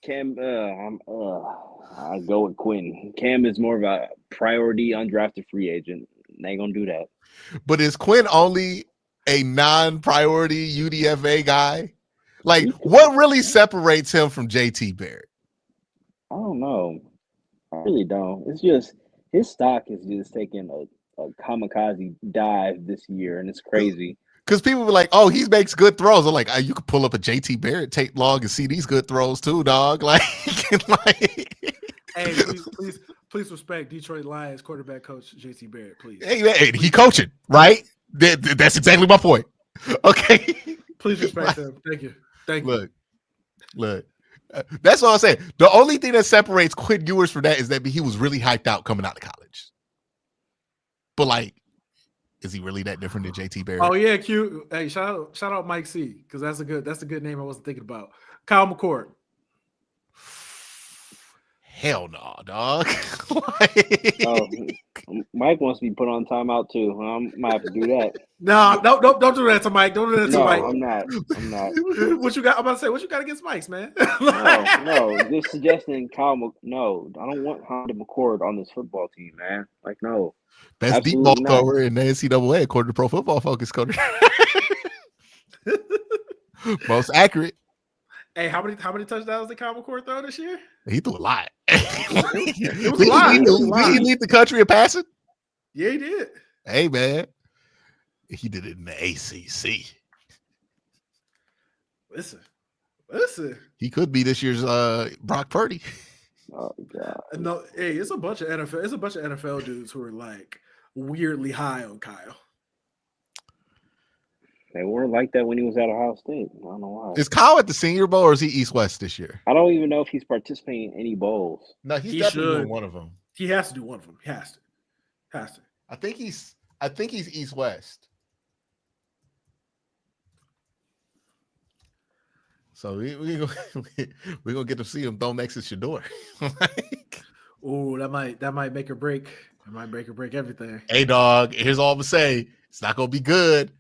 S5: Cam, I'll go with Quinn. Cam is more of a priority undrafted free agent. They ain't gonna do that.
S1: But is Quinn only a non-priority UDFA guy? Like, what really separates him from JT Barrett?
S5: I don't know. I really don't. It's just his stock is just taking a kamikaze dive this year, and it's crazy.
S1: Because people were like, "Oh, he makes good throws." I'm like, you could pull up a JT Barrett tape log and see these good throws too, dog. Like,
S4: hey, please respect Detroit Lions quarterback coach JT Barrett, please.
S1: Hey, he coaching, right? That's exactly my point. Okay,
S4: please respect him. Thank you.
S1: Look. That's all I'm saying. The only thing that separates Quinn Ewers from that is that he was really hyped out coming out of college. But like, is he really that different than JT Barrett?
S4: Oh yeah, Q. Hey, shout out Mike C, because that's a good name I wasn't thinking about. Kyle McCord.
S1: Hell no, dog.
S5: Mike wants to be put on timeout too. I might have to do that.
S4: No, don't do that to Mike. Don't do that to Mike.
S5: I'm not.
S4: What you got? I'm about to say, what you got against Mike's, man?
S5: No. Just suggesting No, I don't want Honda McCord on this football team, man. Like, no.
S1: Best deep ball thrower in the NCAA according to Pro Football Focus. Most accurate.
S4: Hey, how many touchdowns did Kyle McCord throw this year?
S1: He threw a lot.
S4: It was a lot.
S1: Did he lead the country in passing?
S4: Yeah, he did.
S1: Hey, man. He did it in the ACC.
S4: Listen.
S1: He could be this year's Brock Purdy.
S5: Oh God.
S4: No, hey, it's a bunch of NFL. It's a bunch of NFL dudes who are like weirdly high on Kyle.
S5: They weren't like that when he was at Ohio State. I don't know why.
S1: Is Kyle at the Senior Bowl or is he East-West this year?
S5: I don't even know if he's participating in any bowls.
S1: No, he's
S4: He
S1: definitely
S4: should.
S1: doing one of them.
S4: He has to do one of them. He has to.
S1: I think he's East-West. So we're gonna get to see him throw next to Shador.
S4: Oh, that might make or break. It might break or break everything.
S1: Hey, dog. Here's all I'm gonna say. It's not gonna be good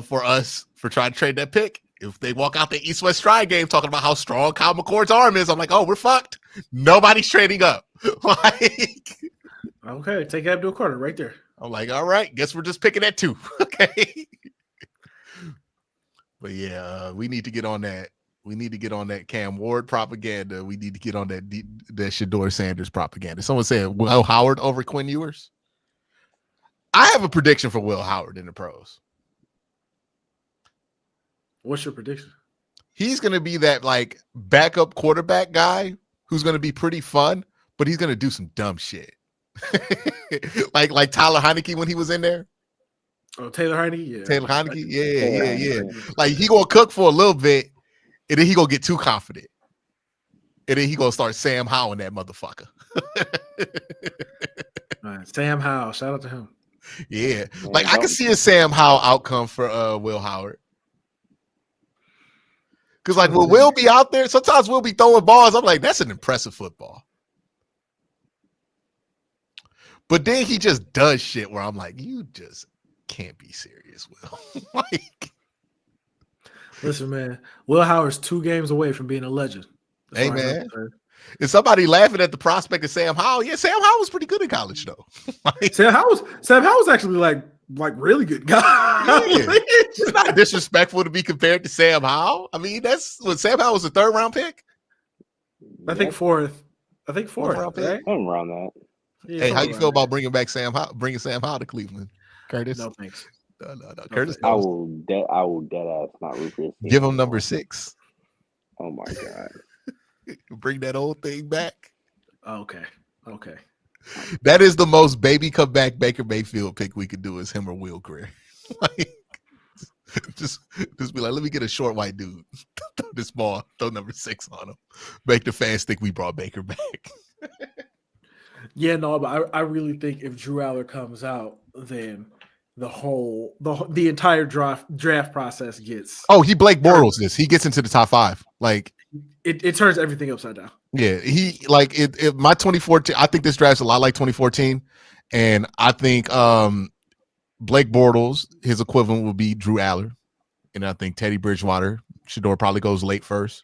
S1: for us for trying to trade that pick. If they walk out the East-West stride game talking about how strong Kyle McCord's arm is, I'm like, oh, we're fucked. Nobody's trading up. Like,
S4: Okay, take Abdul Carter right there.
S1: I'm like, all right, guess we're just picking at 2. Okay. But yeah, we need to get on that. We need to get on that Cam Ward propaganda. We need to get on that Shador Sanders propaganda. Someone said Will Howard over Quinn Ewers. I have a prediction for Will Howard in the pros.
S4: What's your prediction?
S1: He's going to be that like backup quarterback guy who's going to be pretty fun, but he's going to do some dumb shit. like Tyler Heineke when he was in there.
S4: Oh, Taylor Heineke? Yeah.
S1: Taylor Heineke? Yeah. Like he going to cook for a little bit and then he going to get too confident. And then he going to start Sam Howell in that motherfucker.
S4: Right. Sam Howell. Shout out to him.
S1: Yeah. Like I can see a Sam Howell outcome for Will Howard. Because like when Will be out there, sometimes we'll be throwing balls. I'm like, that's an impressive football. But then he just does shit where I'm like, you just can't be serious, Will. Like,
S4: listen, man. Will Howard's 2 games away from being a legend.
S1: Hey, man. Is somebody laughing at the prospect of Sam Howell? Yeah, Sam Howell was pretty good in college, though. Like,
S4: Sam Howell's actually like really good guy.
S1: Yeah. It's not disrespectful to be compared to Sam Howell. I mean, that's what Sam Howell was a 3rd round pick.
S4: I think 4th.
S1: Round pick.
S4: Right?
S5: Something around that.
S4: Yeah,
S1: Hey, how you feel about bringing Sam Howell to Cleveland, Curtis?
S4: No thanks.
S1: No. Curtis,
S5: I will dead ass not root for his team.
S1: give him number 6.
S5: Oh my God.
S1: Bring that old thing back.
S4: Okay.
S1: That is the most baby comeback Baker Mayfield pick we could do is him or Will Greer. Like, just be like, let me get a short white dude. Throw this ball, throw number 6 on him. Make the fans think we brought Baker back.
S4: Yeah, no, but I really think if Drew Aller comes out, then the entire draft process gets.
S1: Oh, he Blake Bortles this. He gets into the top 5. Like
S4: it turns everything upside down.
S1: Yeah, he like it. My 2014. I think this draft's a lot like 2014, and I think Blake Bortles, his equivalent would be Drew Aller, and I think Teddy Bridgewater, Shador probably goes late first,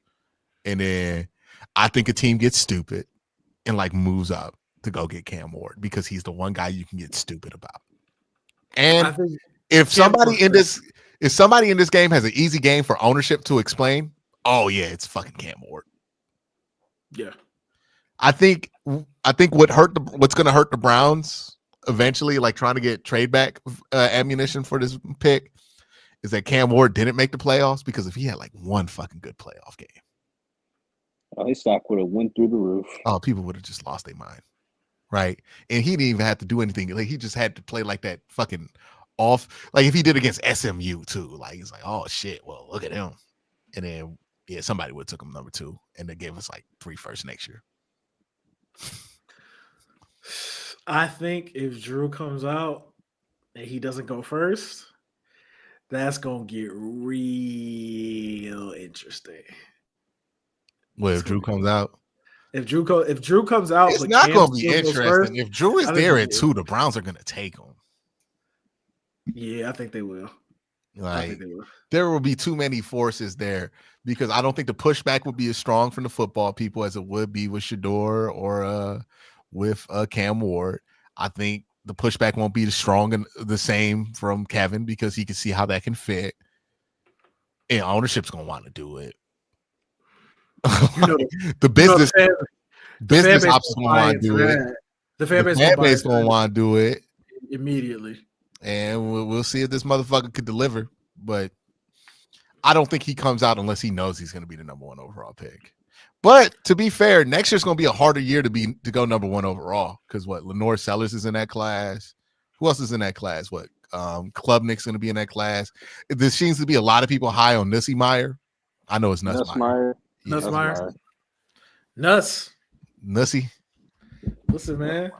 S1: and then I think a team gets stupid and like moves up to go get Cam Ward because he's the one guy you can get stupid about. And if somebody in this game has an easy game for ownership to explain, oh yeah, it's fucking Cam Ward.
S4: Yeah,
S1: I think what's going to hurt the Browns eventually, like trying to get trade back ammunition for this pick, is that Cam Ward didn't make the playoffs because if he had like one fucking good playoff game,
S5: his stock would have went through the roof.
S1: Oh, people would have just lost their mind, right? And he didn't even have to do anything. Like he just had to play like that fucking off. Like if he did against SMU too, like he's like, oh shit, well look at him, and then. Yeah, somebody would have took him number 2, and they gave us like 3 firsts next year.
S4: I think if Drew comes out and he doesn't go first, that's gonna get real interesting.
S1: Well, if Drew comes out,
S4: if Drew comes out,
S1: it's not gonna be interesting. If Drew is there at 2, the Browns are gonna take him.
S4: Yeah, I think they will.
S1: Like there will be too many forces there because I don't think the pushback would be as strong from the football people as it would be with Shador or with Cam Ward. I think the pushback won't be as strong and the same from Kevin because he can see how that can fit. And ownership's gonna want to do it. The business business
S4: fan
S1: ops is gonna want to do it.
S4: The fan
S1: base gonna want to do it
S4: immediately,
S1: and we'll see if this motherfucker could deliver. But I don't think he comes out unless he knows he's going to be the number 1 overall pick. But to be fair, next year's going to be a harder year to go number 1 overall because Lenore Sellers is in that class. Who else is in that class? Klubnik's going to be in that class. There seems to be a lot of people high on Nussy Meyer. I know it's Nussmeyer. Nussy.
S4: Listen, man.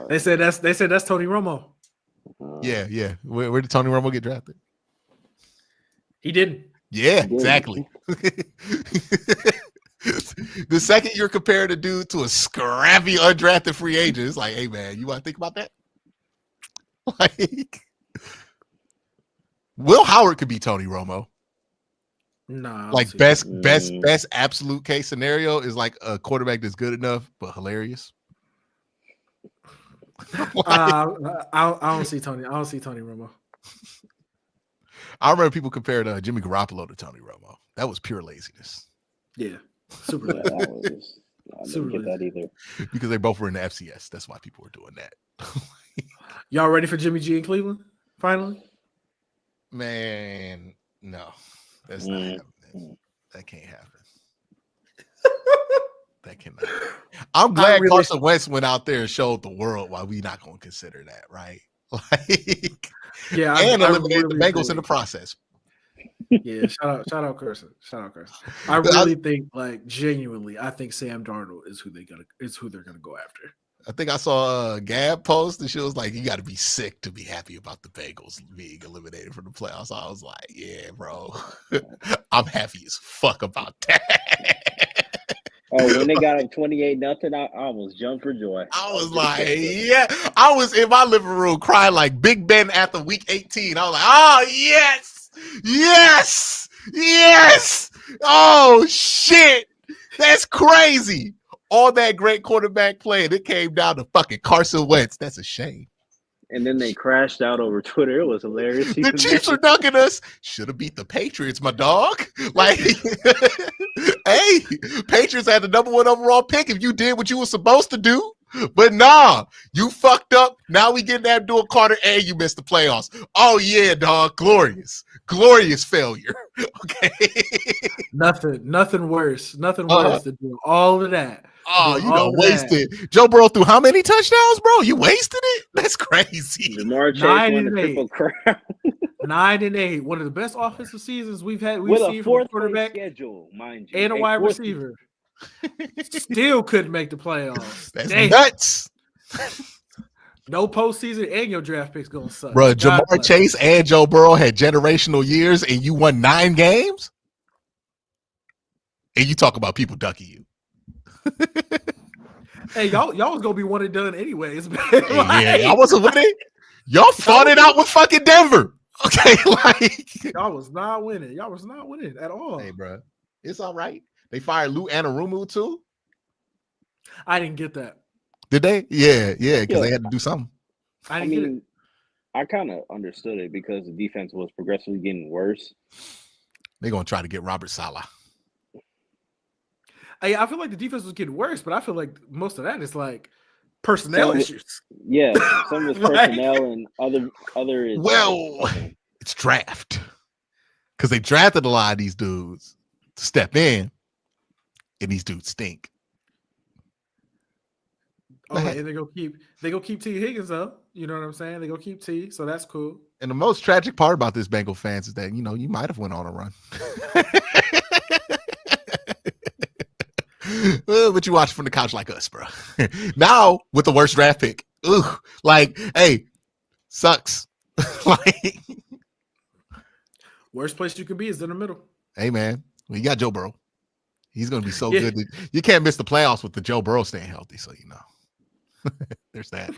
S4: They said that's Tony Romo.
S1: Yeah. Where did Tony Romo get drafted?
S4: He didn't.
S1: Yeah, exactly. The second you're comparing a dude to a scrappy undrafted free agent, it's like, hey man, you want to think about that? Like, Will Howard could be Tony Romo.
S4: Nah,
S1: like best absolute case scenario is like a quarterback that's good enough but hilarious.
S4: I don't see Tony. I don't see Tony Romo.
S1: I remember people compared Jimmy Garoppolo to Tony Romo. That was pure laziness.
S4: Yeah, super lazy.
S5: I didn't get that either.
S1: Because they both were in the FCS. That's why people were doing that.
S4: Y'all ready for Jimmy G in Cleveland? Finally,
S1: man, no, that's not happening. That can't happen. That cannot. I'm glad Carson Wentz went out there and showed the world why we not going to consider that, right? Like,
S4: yeah,
S1: and eliminated the Bengals in the process.
S4: Yeah, shout out Carson. I really think, like, genuinely, I think Sam Darnold is who they're gonna go after.
S1: I think I saw a Gab post and she was like, "You got to be sick to be happy about the Bengals being eliminated from the playoffs." I was like, "Yeah, bro, I'm happy as fuck about that."
S5: Oh, when they got up 28-0, I almost jumped for joy.
S1: I was like, yeah. I was in my living room crying like Big Ben after week 18. I was like, oh, yes. Oh, shit. That's crazy. All that great quarterback play, and it came down to fucking Carson Wentz. That's a shame.
S5: And then they crashed out over Twitter. It was hilarious.
S1: The Chiefs are dunking us. Should have beat the Patriots, my dog. Like, hey, Patriots had the number 1 overall pick if you did what you were supposed to do. But nah, you fucked up. Now we get Abdul Carter and you missed the playoffs. Oh, yeah, dog. Glorious failure. Okay.
S4: Nothing worse. Nothing worse than doing all of that.
S1: Oh, you done wasted. Joe Burrow threw how many touchdowns, bro? You wasted it? That's crazy.
S5: Jamar Chase won the Triple Crown.
S4: 9-8. One of the best offensive seasons we've seen from a quarterback
S5: schedule, mind you,
S4: and a wide receiver. Still couldn't make the playoffs.
S1: That's nuts.
S4: No postseason and your draft picks gonna suck.
S1: Bro, Jamar Chase and Joe Burrow had generational years and you won 9 games? And you talk about people ducking you.
S4: Hey, y'all was gonna be one and done anyways.
S1: Yeah, y'all wasn't winning. Y'all fought it out with fucking Denver. Okay, like
S4: y'all was not winning. Y'all was not winning at all.
S1: Hey, bro, it's all right. They fired Lou Anarumu too.
S4: I didn't get that.
S1: Did they? Yeah, because they had to do something.
S4: I mean,
S5: I kind of understood it because the defense was progressively getting worse.
S1: They're gonna try to get Robert Saleh.
S4: I feel like the defense was getting worse, but I feel like most of that is like personnel issues.
S5: Yeah, some of it's personnel and other is
S1: it's draft. Because they drafted a lot of these dudes to step in, and these dudes stink.
S4: Okay, and they go keep T. Higgins though. You know what I'm saying? They go keep T, so that's cool.
S1: And the most tragic part about this Bengal fans is that, you know, you might have went on a run. But you watch from the couch like us, bro. Now with the worst draft pick. Ooh, like, hey, sucks. Like,
S4: worst place you can be is in the middle.
S1: Hey man, well, you got Joe Burrow. He's gonna be so good that you can't miss the playoffs with the Joe Burrow staying healthy, so you know. There's that.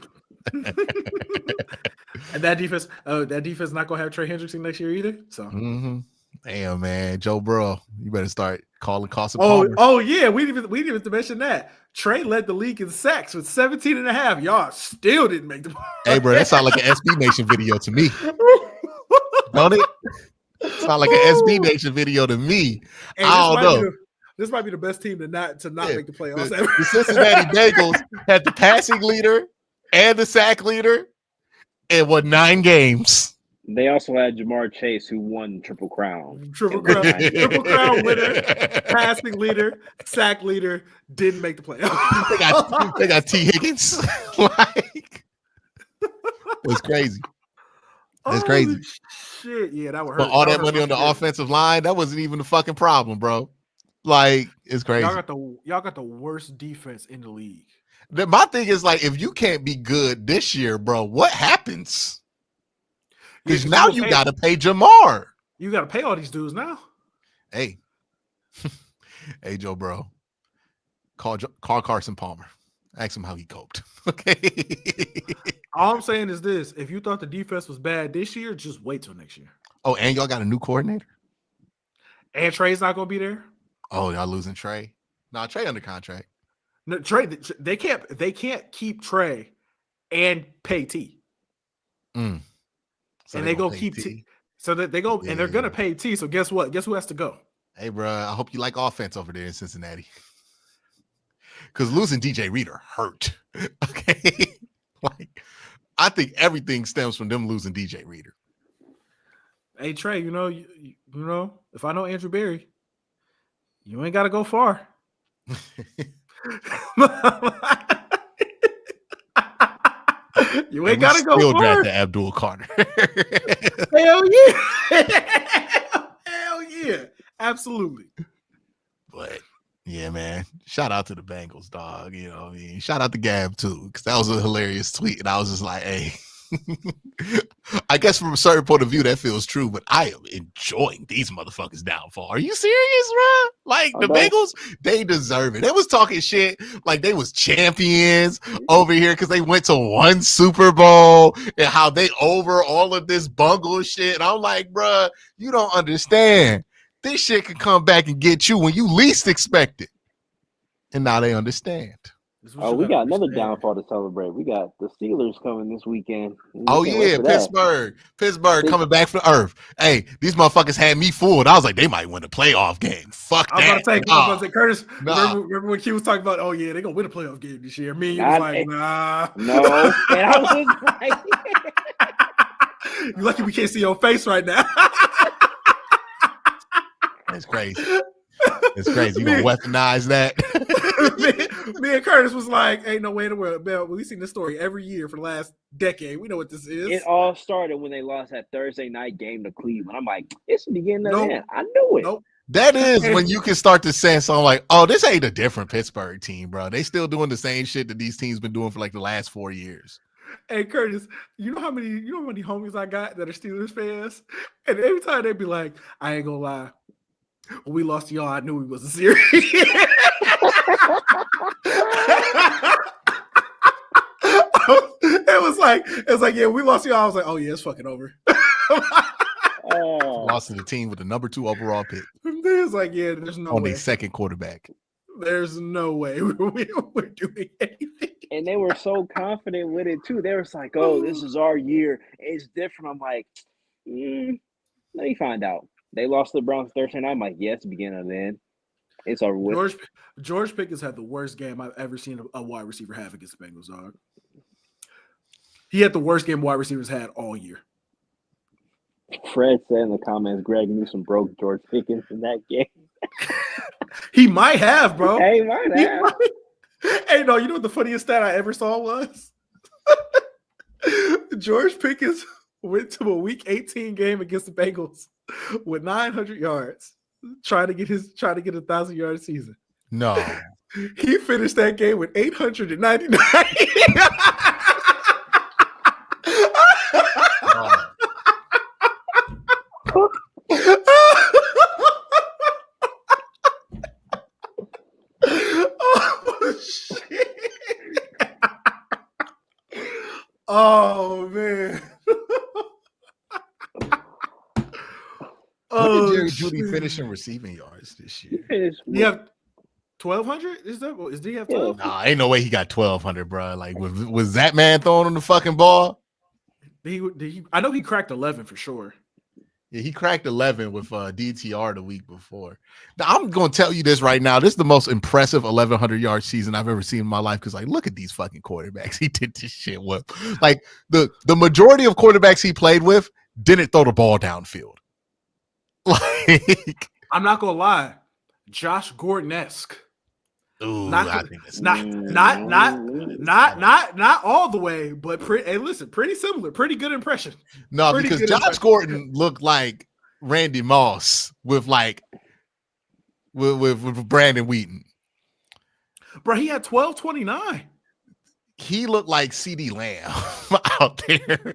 S4: And that defense not gonna have Trey Hendrickson next year either. So
S1: damn, man, Joe Burrow, you better start calling Carson
S4: Palmer. Oh yeah, we didn't even mention that. Trey led the league in sacks with 17.5. Y'all still didn't make the.
S1: Hey, bro, that sounds like an SB Nation video to me. Don't it? Sound like an SB Nation video to me.
S4: Hey,
S1: I don't know.
S4: This might be the best team to not make the playoffs ever.
S1: The Cincinnati Bengals had the passing leader and the sack leader and won 9 games.
S5: They also had Jamar Chase, who won Triple Crown.
S4: Triple Crown winner, passing leader, sack leader, didn't make the playoffs.
S1: They got T. Higgins. Like, it's crazy. It's crazy.
S4: Shit, yeah, that would hurt.
S1: But all that money on the offensive line, that wasn't even the fucking problem, bro. Like, it's crazy.
S4: Y'all got the worst defense in the league.
S1: My thing is, like, if you can't be good this year, bro, what happens? Because now you got to pay Jamar.
S4: You got to pay all these dudes now.
S1: Hey, hey, Joe, bro. Call Carson Palmer. Ask him how he coped. Okay.
S4: All I'm saying is this: if you thought the defense was bad this year, just wait till next year.
S1: Oh, and y'all got a new coordinator?
S4: And Trey's not gonna be there.
S1: Oh, y'all losing Trey? Nah, Trey under contract.
S4: No, Trey, they can't keep Trey and pay T. So and they go keep T. So that they go and they're gonna pay T. So guess what? Guess who has to go?
S1: Hey, bro, I hope you like offense over there in Cincinnati. Because losing DJ Reader hurt. Okay. Like, I think everything stems from them losing DJ Reader.
S4: Hey, Trey, you know, if I know Andrew Berry, you ain't got to go far. You ain't got to go
S1: still
S4: far.
S1: Draft the Abdul Carter.
S4: Hell yeah. Hell yeah. Absolutely.
S1: But yeah, man. Shout out to the Bengals, dog. You know what I mean? Shout out to Gab too, because that was a hilarious tweet. And I was just like, hey. I guess from a certain point of view that feels true, but I am enjoying these motherfuckers' downfall. Are you serious, bro? Like the Bengals, they deserve it. They was talking shit like they was champions over here because they went to 1 Super Bowl and how they over all of this bungle shit. And I'm like, bro, you don't understand. This shit can come back and get you when you least expect it. And now they understand.
S5: Oh, we got another downfall to celebrate. We got the Steelers coming this weekend.
S1: Oh, yeah, Pittsburgh. Pittsburgh coming back from Earth. Hey, these motherfuckers had me fooled. I was like, they might win a playoff game. Fuck that.
S4: I was about to say, Curtis, remember when Q was talking about, oh, yeah, they're going to win a playoff game this year. Me, you was like, nah.
S5: No. And I was like,
S4: you're lucky we can't see your face right now.
S1: It's crazy. It's crazy. You gonna weaponize that?
S4: me and Curtis was like, ain't no way in the world. Bill, we've seen this story every year for the last decade. We know what this is.
S5: It all started when they lost that Thursday night game to Cleveland. I'm like, it's the beginning of the end. I knew it.
S4: Nope.
S1: That is when you can start to sense on like, oh, this ain't a different Pittsburgh team, bro. They still doing the same shit that these teams been doing for like the last 4 years.
S4: Hey Curtis, you know how many homies I got that are Steelers fans? And every time they be like, I ain't gonna lie. When we lost to y'all, I knew we wasn't serious. It was like, yeah, we lost to y'all. I was like, oh yeah, it's fucking over.
S1: Lost to the team with the number 2 overall pick.
S4: It's like, yeah, there's no
S1: on
S4: way.
S1: the second quarterback.
S4: There's no way we're doing anything.
S5: And they were so confident with it too. They were like, oh, this is our year. It's different. I'm like, let me find out. They lost to the Browns Thursday night. I'm like, yeah, it's the beginning of the end. It's over with.
S4: George Pickens had the worst game I've ever seen a wide receiver have against the Bengals, dog. He had the worst game wide receivers had all year.
S5: Fred said in the comments, Greg Newsom broke George Pickens in that game.
S4: He might have, bro.
S5: Hey, might have.
S4: Hey, no, you know what the funniest stat I ever saw was? George Pickens went to a Week 18 game against the Bengals with 900 yards, trying to get a 1,000-yard season.
S1: No.
S4: He finished that game with 899. Oh, shit. Oh, man.
S1: What did Jerry Jeudy finish in receiving yards this year?
S4: You have 1,200? Is he have 12?
S1: Nah, ain't no way he got 1,200, bro. Like, was that man throwing on the fucking ball?
S4: I know he cracked 11 for sure.
S1: Yeah, he cracked 11 with DTR the week before. Now, I'm going to tell you this right now. This is the most impressive 1,100-yard season I've ever seen in my life because, like, look at these fucking quarterbacks he did this shit with. Like, the majority of quarterbacks he played with didn't throw the ball downfield. Like,
S4: I'm not going to lie. Josh Gordon-esque.
S1: Ooh,
S4: not all the way, but pretty similar, pretty good impression.
S1: No, because Josh Gordon looked like Randy Moss with Brandon Wheaton.
S4: Bro, he had 12.29.
S1: He looked like CD Lamb out there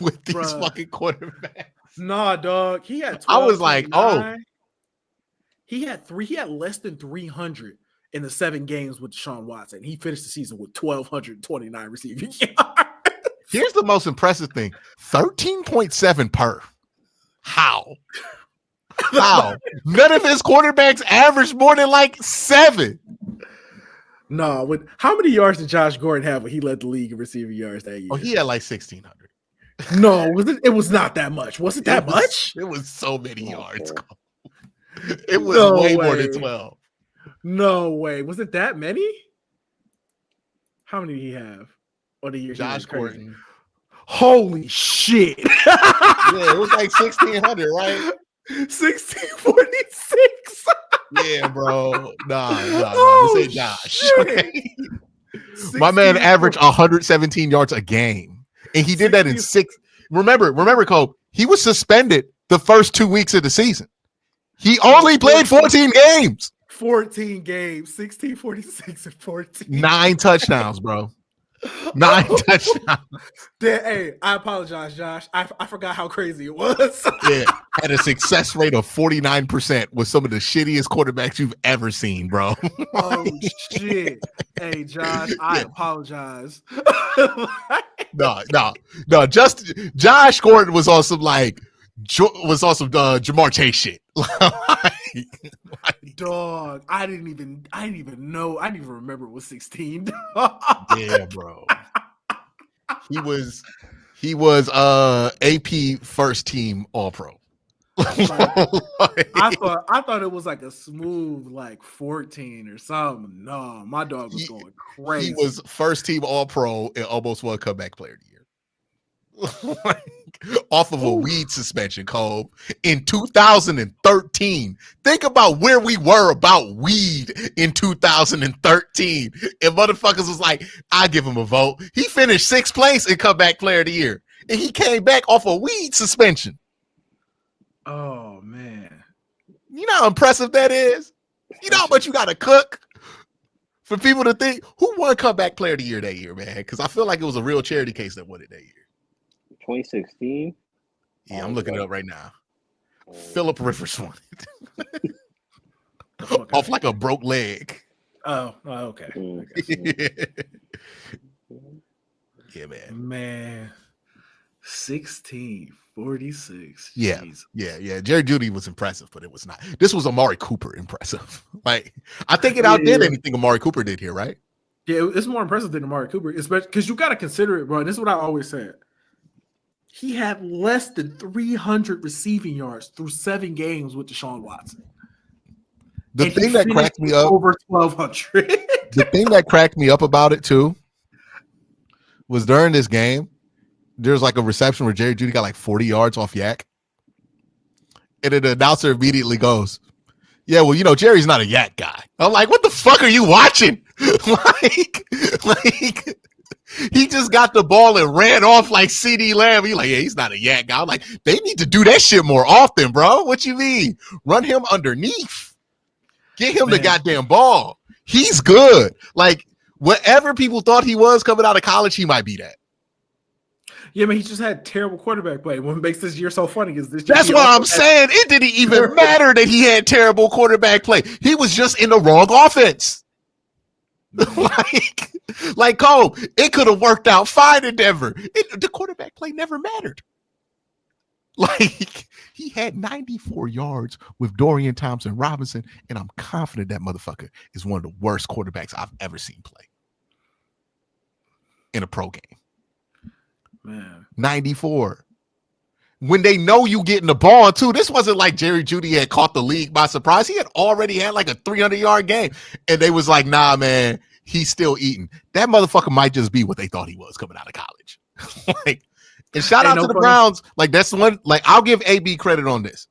S1: with these fucking quarterbacks.
S4: Nah, dog. He had 12.
S1: I was like, oh.
S4: He had less than 300 in the 7 games with Deshaun Watson. He finished the season with 1,229 receiving yards.
S1: Here's the most impressive thing: 13.7 per. How? None of his quarterbacks averaged more than like 7.
S4: No, how many yards did Josh Gordon have when he led the league in receiving yards that year?
S1: Oh, he had like 1,600.
S4: No, it was not that much. Was it that much?
S1: It was so many yards. It was way more than 12.
S4: No way. Was it that many? How many did he have on the year?
S1: Josh Gordon.
S4: Holy shit.
S1: Yeah, it was like 1,600, right?
S4: 1,646.
S1: Yeah, bro. Nah. This ain't Josh. My man averaged 117 yards a game. And he did that in 6. Remember, Cole, he was suspended the first 2 weeks of the season. He only played 14 games.
S4: 14 games, 1646 and 14.
S1: 9 touchdowns, bro. 9 touchdowns.
S4: Hey, I apologize, Josh. I forgot how crazy it was.
S1: Yeah, had a success rate of 49% with some of the shittiest quarterbacks you've ever seen, bro.
S4: Oh shit! Hey, Josh, I apologize.
S1: No. Just Josh Gordon was on some Jamar Chase shit.
S4: Dog, I didn't even know. I didn't even remember it was 16.
S1: Yeah, bro. He was AP first team All Pro.
S4: I thought it was like a smooth like 14 or something. No, my dog was going crazy.
S1: He was first team All Pro and almost won comeback player of the year. Off of a weed suspension, Cole, in 2013. Think about where we were about weed in 2013. And motherfuckers was like, I give him a vote. He finished 6th place in comeback player of the year. And he came back off a weed suspension.
S4: Oh, man.
S1: You know how impressive that is? You know how much you got to cook for people to think, who won comeback player of the year that year, man? Because I feel like it was a real charity case that won it that year.
S5: 2016?
S1: Yeah, I'm looking it up right now. Philip Rivers won it. Off like a broke leg.
S4: Oh, okay.
S1: Yeah, man.
S4: Man. 1646.
S1: Yeah. Jerry Jeudy was impressive, but it was not. This was Amari Cooper impressive. Like, I think it outdid anything Amari Cooper did here, right?
S4: Yeah, it's more impressive than Amari Cooper, especially because you got to consider it, bro. And this is what I always said. He had less than 300 receiving yards through 7 games with Deshaun Watson.
S1: The thing that cracked me up
S4: over 1,200.
S1: The thing that cracked me up about it too was during this game, there's like a reception where Jerry Jeudy got like 40 yards off Yak, and then the announcer immediately goes, "Yeah, well, you know, Jerry's not a Yak guy." I'm like, "What the fuck are you watching?" like. He just got the ball and ran off like CD Lamb. He's like, yeah, he's not a Yak guy. I'm like, they need to do that shit more often, bro. What you mean? Run him underneath. Get him the goddamn ball. He's good. Like, whatever people thought he was coming out of college, he might be that.
S4: Yeah, man, he just had terrible quarterback play. What makes this year so funny is this.
S1: That's what I'm saying. It didn't even matter that he had terrible quarterback play. He was just in the wrong offense. like Cole, it could have worked out fine in Denver. The quarterback play never mattered. Like, he had 94 yards with Dorian Thompson-Robinson, and I'm confident that motherfucker is one of the worst quarterbacks I've ever seen play in a pro game.
S4: Man,
S1: 94. when they know you getting the ball too. This wasn't like Jerry Jeudy had caught the league by surprise. He had already had like a 300-yard game, and they was like, nah, man, he's still eating. That motherfucker might just be what they thought he was coming out of college. Like, and shout out to the Browns. Like, that's one, like, I'll give AB credit on this.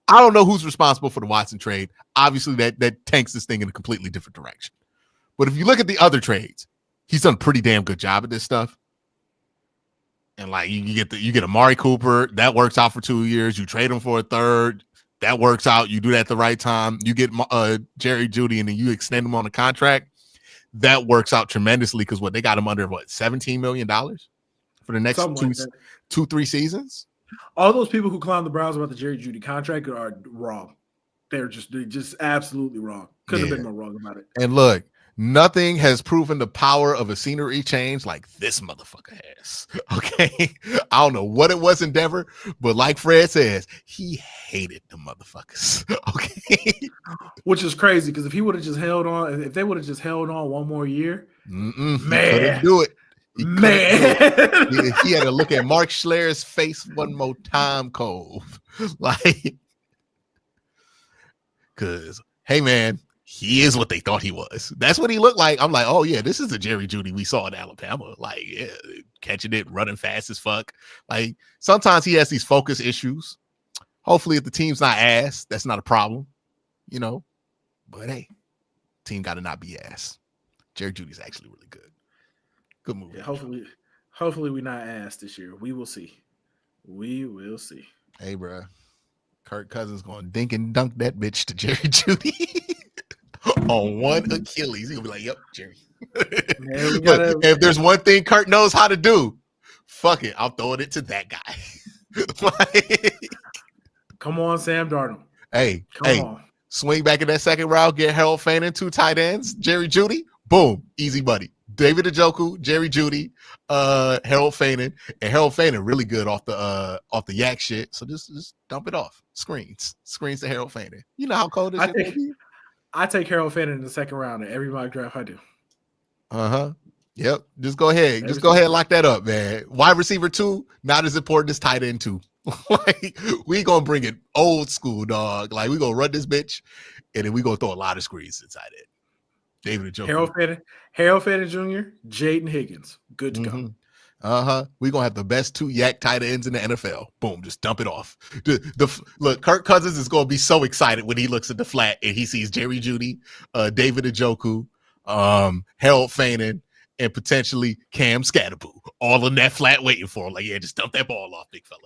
S1: I don't know who's responsible for the Watson trade. Obviously, that tanks this thing in a completely different direction. But if you look at the other trades, he's done a pretty damn good job at this stuff. And like you get Amari Cooper, that works out for 2 years. You trade him for a third, that works out. You do that at the right time. You get Jerry Jeudy, and then you extend him on a contract. That works out tremendously because they got him under $17 million for the next 2-3 seasons.
S4: All those people who clown the Browns about the Jerry Jeudy contract are wrong. They're just absolutely wrong. Couldn't have been more wrong about it.
S1: And look, nothing has proven the power of a scenery change like this motherfucker has. Okay. I don't know what it was in Denver, but like Fred says, he hated the motherfuckers. Okay.
S4: Which is crazy because if he would have just held on, if they would have just held on one more year,
S1: man, he couldn't do it. He had to look at Mark Schler's face one more time, Cove. Like, because, hey, man, he is what they thought he was. That's what he looked like. I'm like, oh, yeah, this is the Jerry Jeudy we saw in Alabama. Like, yeah, catching it, running fast as fuck. Like, sometimes he has these focus issues. Hopefully, if the team's not ass, that's not a problem, you know. But, hey, team got to not be ass. Jerry Judy's actually really good. Good move.
S4: Yeah, hopefully we're not ass this year. We will see. We will see.
S1: Hey, bro. Kirk Cousins going to dink and dunk that bitch to Jerry Jeudy on one Achilles. He'll be like, yep, Jerry. Man, look, if there's one thing Kirk knows how to do, fuck it. I'm throwing it to that guy.
S4: Come on, Sam Darnold.
S1: Hey, swing back in that second round, get Harold Fannin, 2 tight ends, Jerry Jeudy, boom, easy buddy. David Njoku, Jerry Jeudy, Harold Fannin, and Harold Fannin really good off the yak shit. So just dump it off. Screens to Harold Fannin. You know how cold it is.
S4: I take Harold Fannin in the second round in every mock draft I do.
S1: Yep. Just go ahead. And lock that up, man. Wide receiver 2, not as important as tight end 2. Like, we gonna bring it old school, dog. Like, we gonna run this bitch, and then we gonna throw a lot of screens inside it. David Njoku. Harold Fannin Jr., Jaden Higgins. Good to go. We're going to have the best 2 yak tight ends in the NFL. Boom, just dump it off. Look, Kirk Cousins is going to be so excited when he looks at the flat and he sees Jerry Jeudy, David Njoku, Harold Fannin, and potentially Cam Scatterboo all in that flat waiting for him. Like, yeah, just dump that ball off, big fella.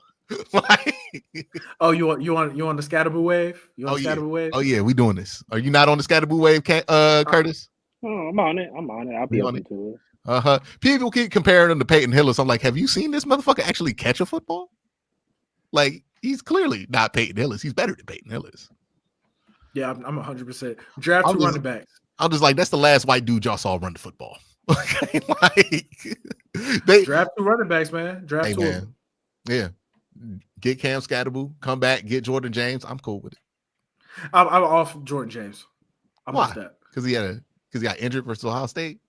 S4: Oh, you on the Scatterboo wave? You on the Scatterboo wave?
S1: Oh yeah, we doing this. Are you not on the Scatterboo wave, Curtis?
S5: Oh, I'm on it. I'll be open to it.
S1: People keep comparing him to Peyton Hillis. I'm like, have you seen this motherfucker actually catch a football? Like, he's clearly not Peyton Hillis. He's better than Peyton Hillis.
S4: Yeah, I'm 100%. Draft 2 running backs.
S1: I'm just like, that's the last white dude y'all saw run the football. Okay, like
S4: draft 2 running backs, man. Draft 2.
S1: Man. Yeah. Get Cam Scatterboo, come back, get Jordan James. I'm cool with it.
S4: I'm off Jordan James. I'm off that.
S1: Because he got injured versus Ohio State.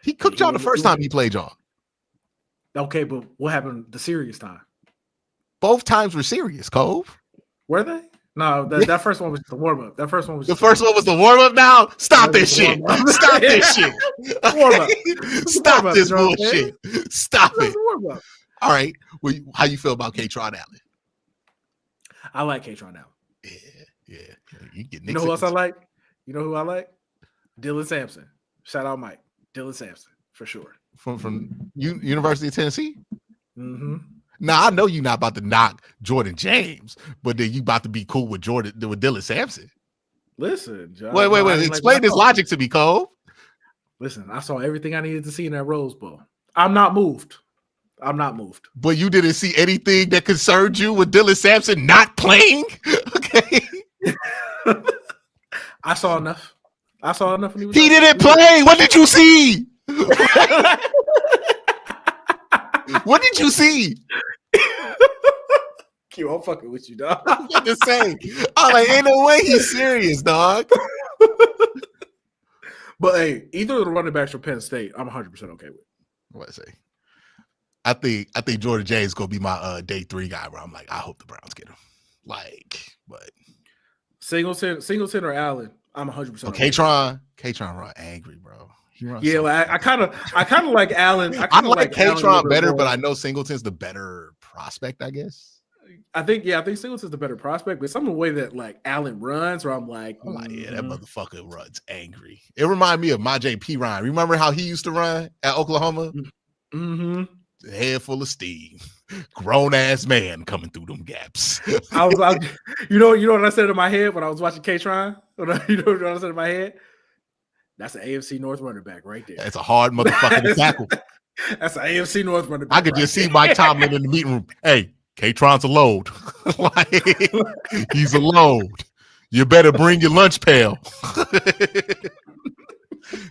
S1: He cooked y'all the first time he played y'all.
S4: Okay, but what happened the serious time?
S1: Both times were serious, Cove.
S4: Were they? No, that first one was the warm-up. That first one was
S1: the first one was the warm-up now? Stop this shit. Stop this shit.
S4: Warm-up.
S1: Stop this bullshit. Stop it. Warm-up. All right. Well, how you feel about K-Tron Allen?
S4: I like K-Tron Allen.
S1: Yeah.
S4: You know who else I like? You know who I like? Dylan Sampson. Shout out Mike. Dylan Sampson, for sure.
S1: From University of Tennessee?
S4: Mm-hmm.
S1: Now, I know you're not about to knock Jordan James, but then you about to be cool with Dylan Sampson.
S4: Listen, John.
S1: Wait. Explain this logic to me, Cole.
S4: Listen, I saw everything I needed to see in that Rose Bowl. I'm not moved.
S1: But you didn't see anything that concerned you with Dylan Sampson not playing? Okay.
S4: I saw enough. When
S1: he didn't play. What did you see? What did you see?
S4: Q, I'm fucking with you, dog.
S1: I'm about to say. I'm like, ain't no way he's serious, dog.
S4: But hey, either of the running backs from Penn State, I'm 100% okay with.
S1: What I say? I think Jordan James is gonna be my day 3 guy. Where I'm like, I hope the Browns get him. Like, but
S4: Singleton or Allen, I'm 100%.
S1: So K-Tron run angry, bro.
S4: Yeah, like, I kind of like Allen.
S1: I like K-Tron better, but I know Singleton's the better prospect, I guess.
S4: I think Singleton's the better prospect, but some of the way that like Allen runs, where I'm like,
S1: yeah, that motherfucker runs angry. It reminded me of my JP Ryan. Remember how he used to run at Oklahoma?
S4: Mm-hmm.
S1: Head full of steam, grown ass man coming through them gaps.
S4: You know what I said in my head when I was watching K-Tron? You know what I said in my head? That's an AFC North running back right there.
S1: That's a hard motherfucker to tackle.
S4: That's an AFC North running back.
S1: I could just see Mike Tomlin in the meeting room. Hey, K-Tron's a load. Like, he's a load. You better bring your lunch pail.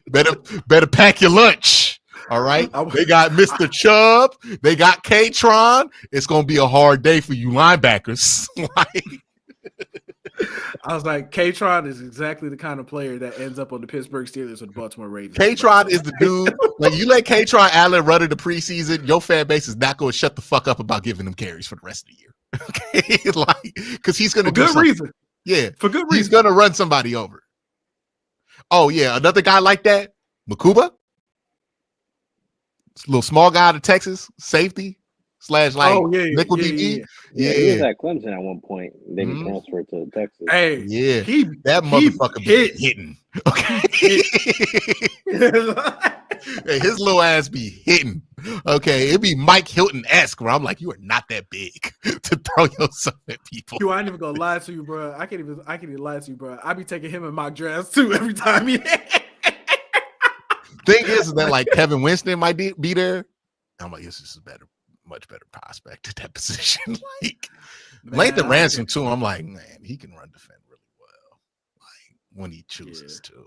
S1: better pack your lunch. All right. They got Mr. Chubb. They got K-Tron. It's gonna be a hard day for you linebackers.
S4: I was like, K-Tron is exactly the kind of player that ends up on the Pittsburgh Steelers or the Baltimore Ravens.
S1: K-Tron is the dude. Like, you let K-Tron Allen run in the preseason, your fan base is not going to shut the fuck up about giving him carries for the rest of the year. Okay, like, because he's going to do good reason. Yeah,
S4: for good reason.
S1: He's going to run somebody over. Oh yeah, another guy like that, Makuba, little small guy out of Texas, safety. / nickel DB.
S5: Yeah, he was at Clemson at one point. Then he transferred to Texas.
S4: Hey,
S1: yeah, that motherfucker be hitting. Okay, hey, his little ass be hitting. Okay, it'd be Mike Hilton-esque where I'm like, you are not that big to throw yourself at people.
S4: I ain't even gonna lie to you, bro. I can't even lie to you, bro. I be taking him in mock drafts too every time.
S1: Thing is that like Kevin Winston might be there. I'm like, this is much better prospect at that position. Like, Lathan Ransom too. I'm like, man, he can run defend really well, like when he chooses to.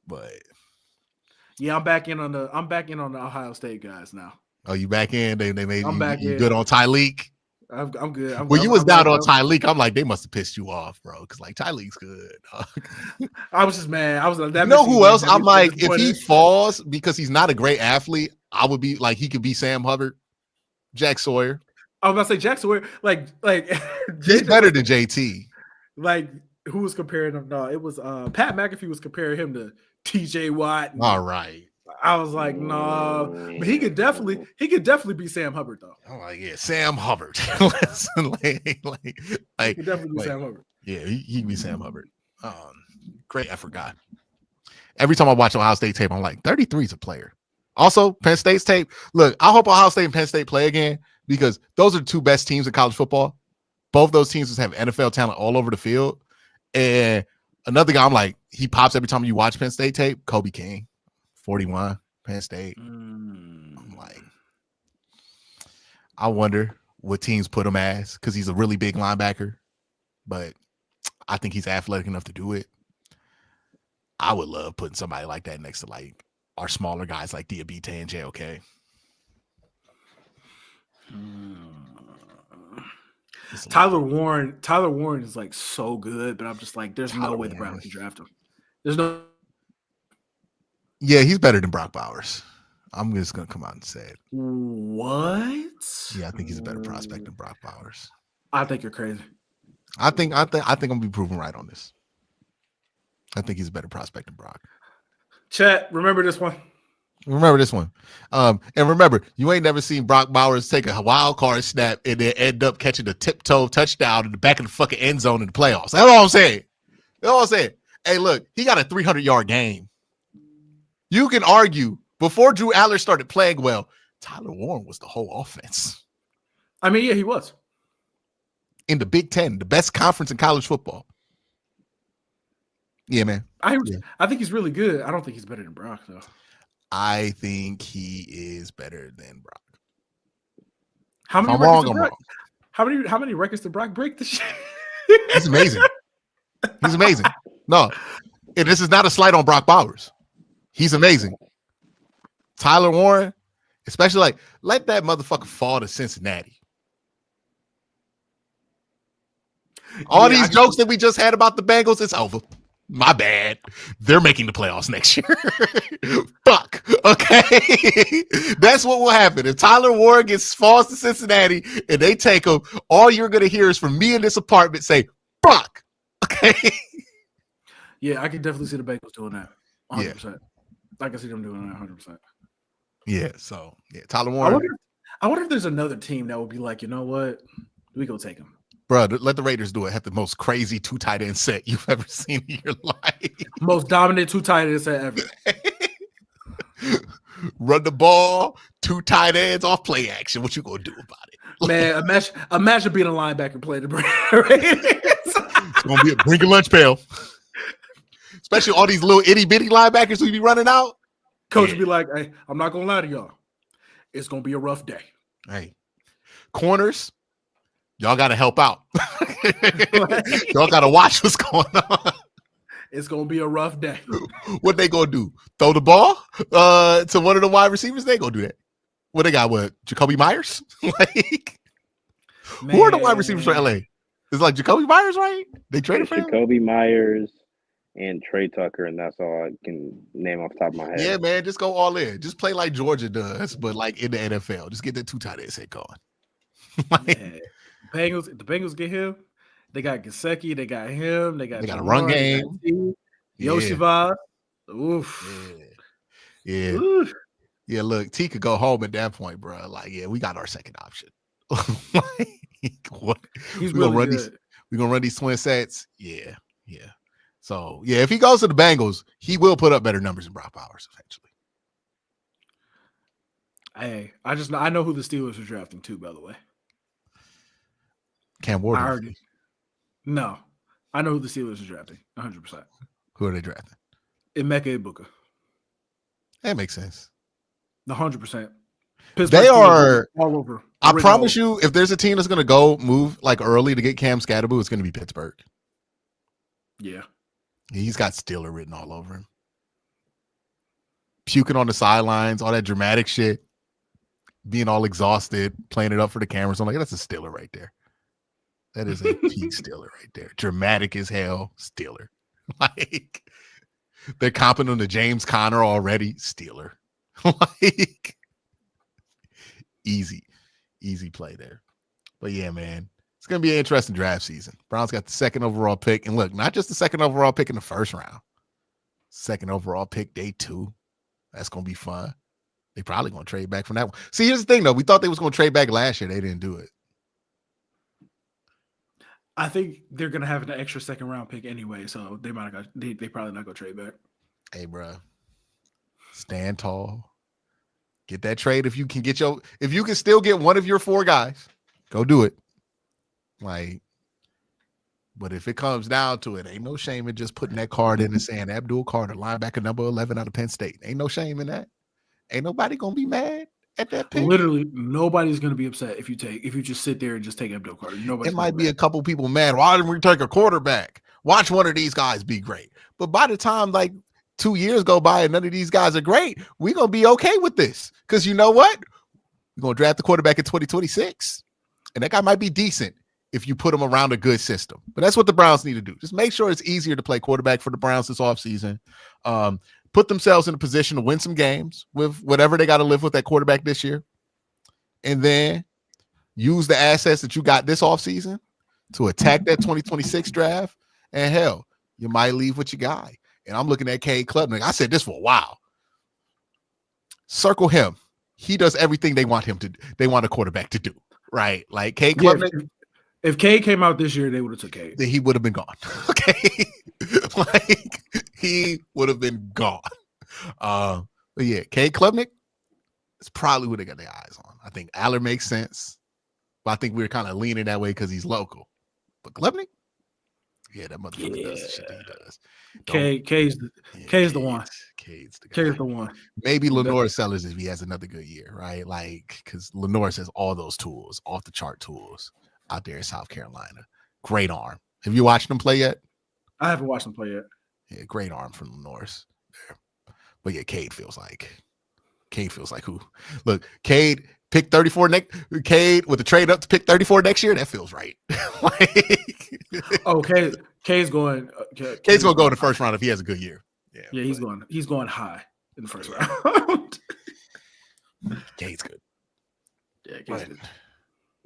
S1: But
S4: yeah, I'm back in on the Ohio State guys now.
S1: Oh, you back in? They made you
S4: in.
S1: Good on Tyleek.
S4: I'm good.
S1: You was down on Tyleek. I'm like, they must have pissed you off, bro. Because like Tyleek's good.
S4: I was just mad. I was like,
S1: you know who else? I'm like, if he falls because he's not a great athlete, I would be like, he could be Sam Hubbard. Jack Sawyer.
S4: I was about to say Jack Sawyer. Like
S1: he's better than JT.
S4: Like, who was comparing him? No, it was Pat McAfee was comparing him to TJ Watt.
S1: All right.
S4: I was like, no, but he could definitely be Sam Hubbard though.
S1: Oh, like, yeah, Sam Hubbard. He
S4: could definitely be Sam Hubbard.
S1: Yeah, he can be Sam Hubbard. Great effort guy. Every time I watch Ohio State tape, I'm like, 33 is a player. Also, Penn State's tape. Look, I hope Ohio State and Penn State play again because those are the two best teams in college football. Both those teams have NFL talent all over the field. And another guy, I'm like, he pops every time you watch Penn State tape. Kobe King, 41, Penn State. I'm like, I wonder what teams put him as because he's a really big linebacker. But I think he's athletic enough to do it. I would love putting somebody like that next to like our smaller guys like Diabite and JOK.
S4: Tyler Warren is like so good, but I'm just like, there's no way the Browns can draft him. There's no.
S1: Yeah, he's better than Brock Bowers. I'm just gonna come out and say it.
S4: What?
S1: Yeah, I think he's a better prospect than Brock Bowers.
S4: I think you're crazy.
S1: I think I'm gonna be proven right on this. I think he's a better prospect than Brock.
S4: Chat, remember this one.
S1: Remember this one. And remember, you ain't never seen Brock Bowers take a wild card snap and then end up catching a tiptoe touchdown in the back of the fucking end zone in the playoffs. That's all I'm saying. That's all I'm saying. Hey, look, he got a 300-yard game. You can argue before Drew Aller started playing well, Tyler Warren was the whole offense.
S4: I mean, yeah, he was.
S1: In the Big Ten, the best conference in college football. Yeah, man.
S4: I think he's really good. I don't think he's better than Brock, though.
S1: I think he is better than Brock.
S4: How many records did Brock? How many records did Brock break this year?
S1: He's amazing. He's amazing. No, and this is not a slight on Brock Bowers. He's amazing. Tyler Warren, especially like, let that motherfucker fall to Cincinnati. All these jokes that we just had about the Bengals, it's over. My bad. They're making the playoffs next year. Fuck. Okay. Okay, that's what will happen if Tyler Warren falls to Cincinnati and they take him. All you're gonna hear is from me in this apartment say, "Fuck." Okay.
S4: Yeah, I can definitely see the Bengals doing that. 100%.
S1: Yeah.
S4: I can see them doing that 100%.
S1: Yeah. So yeah, Tyler Warren.
S4: I wonder if there's another team that would be like, you know what, we go take him.
S1: Bro, let the Raiders do it. Have the most crazy 2 tight end set you've ever seen in your life.
S4: Most dominant 2 tight end set ever.
S1: Run the ball, 2 tight ends off play action. What you gonna do about it?
S4: Man, imagine being a linebacker playing the Raiders.
S1: It's gonna be a bring a lunch pail. Especially all these little itty bitty linebackers who be running out.
S4: Coach would be like, hey, I'm not gonna lie to y'all. It's gonna be a rough day.
S1: Hey, corners, y'all gotta help out. Y'all gotta watch what's going on.
S4: It's gonna be a rough day.
S1: What they gonna do? Throw the ball to one of the wide receivers? They gonna do that. What they got? What, Jacoby Myers? Like, who are the wide receivers for LA? It's like Jacoby Myers, right? They traded for him?
S5: Jacoby Myers and Trey Tucker, and that's all I can name off the top of my head.
S1: Yeah, man, just go all in. Just play like Georgia does, but like in the NFL. Just get the 2 tight ends head going.
S4: The Bengals get him. They got Gesicki. They got him. They got
S1: a run game.
S4: Yoshiva. Oof.
S1: Yeah.
S4: Oof.
S1: Yeah, look, T could go home at that point, bro. Like, yeah, we got our second option.
S4: He's really good.
S1: We're gonna run these twin sets. Yeah. So yeah, if he goes to the Bengals, he will put up better numbers than Brock Bowers eventually.
S4: Hey, I know who the Steelers are drafting too, by the way.
S1: Cam Ward.
S4: No, I know who the Steelers are drafting. 100%.
S1: Who are they drafting?
S4: Emeka Egbuka.
S1: That makes sense.
S4: 100%.
S1: They are
S4: all over.
S1: I promise you, if there's a team that's going to move like early to get Cam Scatterboo, it's going to be Pittsburgh.
S4: Yeah.
S1: He's got Steeler written all over him. Puking on the sidelines, all that dramatic shit. Being all exhausted, playing it up for the cameras. I'm like, that's a Steeler right there. That is a peak Steeler right there. Dramatic as hell, Steeler. Like, they're comping him to James Conner already, Steeler. Like, easy play there. But yeah, man, it's going to be an interesting draft season. Browns got the 2nd overall pick. And look, not just the 2nd overall pick in the first round. 2nd overall pick, day 2. That's going to be fun. They probably going to trade back from that one. See, here's the thing, though. We thought they was going to trade back last year. They didn't do it.
S4: I think they're going to have an extra 2nd round pick anyway, so they probably not going to trade back.
S1: Hey, bro. Stand tall. Get that trade if you can still get one of your 4 guys, go do it. Like, but if it comes down to it, ain't no shame in just putting that card in and saying Abdul Carter, linebacker number 11 out of Penn State. Ain't no shame in that. Ain't nobody gonna be mad at that pick.
S4: Literally, nobody's gonna be upset if you just sit there and just take Abdul Carter.
S1: It might be a couple people mad. Why didn't we take a quarterback? Watch one of these guys be great. But by the time like 2 years go by and none of these guys are great, we're going to be okay with this. Because you know what? We're going to draft the quarterback in 2026. And that guy might be decent if you put him around a good system. But that's what the Browns need to do. Just make sure it's easier to play quarterback for the Browns this offseason. Put themselves in a position to win some games with whatever they got to live with at quarterback this year. And then use the assets that you got this offseason to attack that 2026 draft. And hell, you might leave with your guy. And I'm looking at Cade Klubnik. I said this for a while. Circle him. He does everything they want him to do. They want a quarterback to do, right? Like Cade Klubnik.
S4: If Cade came out this year, they would have took Cade.
S1: He would have been gone. Okay. Like, he would have been gone. But yeah, Cade Klubnik is probably who they got their eyes on. I think Aller makes sense. But I think we're kind of leaning that way because he's local. But Klubnik? Yeah, that motherfucker does the shit that he does.
S4: Cade's the one.
S1: Cade's the guy.
S4: Cade's the one.
S1: Maybe Lenore Sellers if he has another good year, right? Like, because Lenore has all those tools, off the chart tools out there in South Carolina. Great arm. Have you watched him play yet?
S4: I haven't watched him play yet.
S1: Yeah, great arm from Lenore's there. But yeah, Cade feels like who? Look, Cade pick 34 Cade with the trade up to pick 34 next year. That feels right.
S4: Cade's going.
S1: Cade's gonna go in the first round if he has a good year.
S4: Yeah, he's going high in the first round.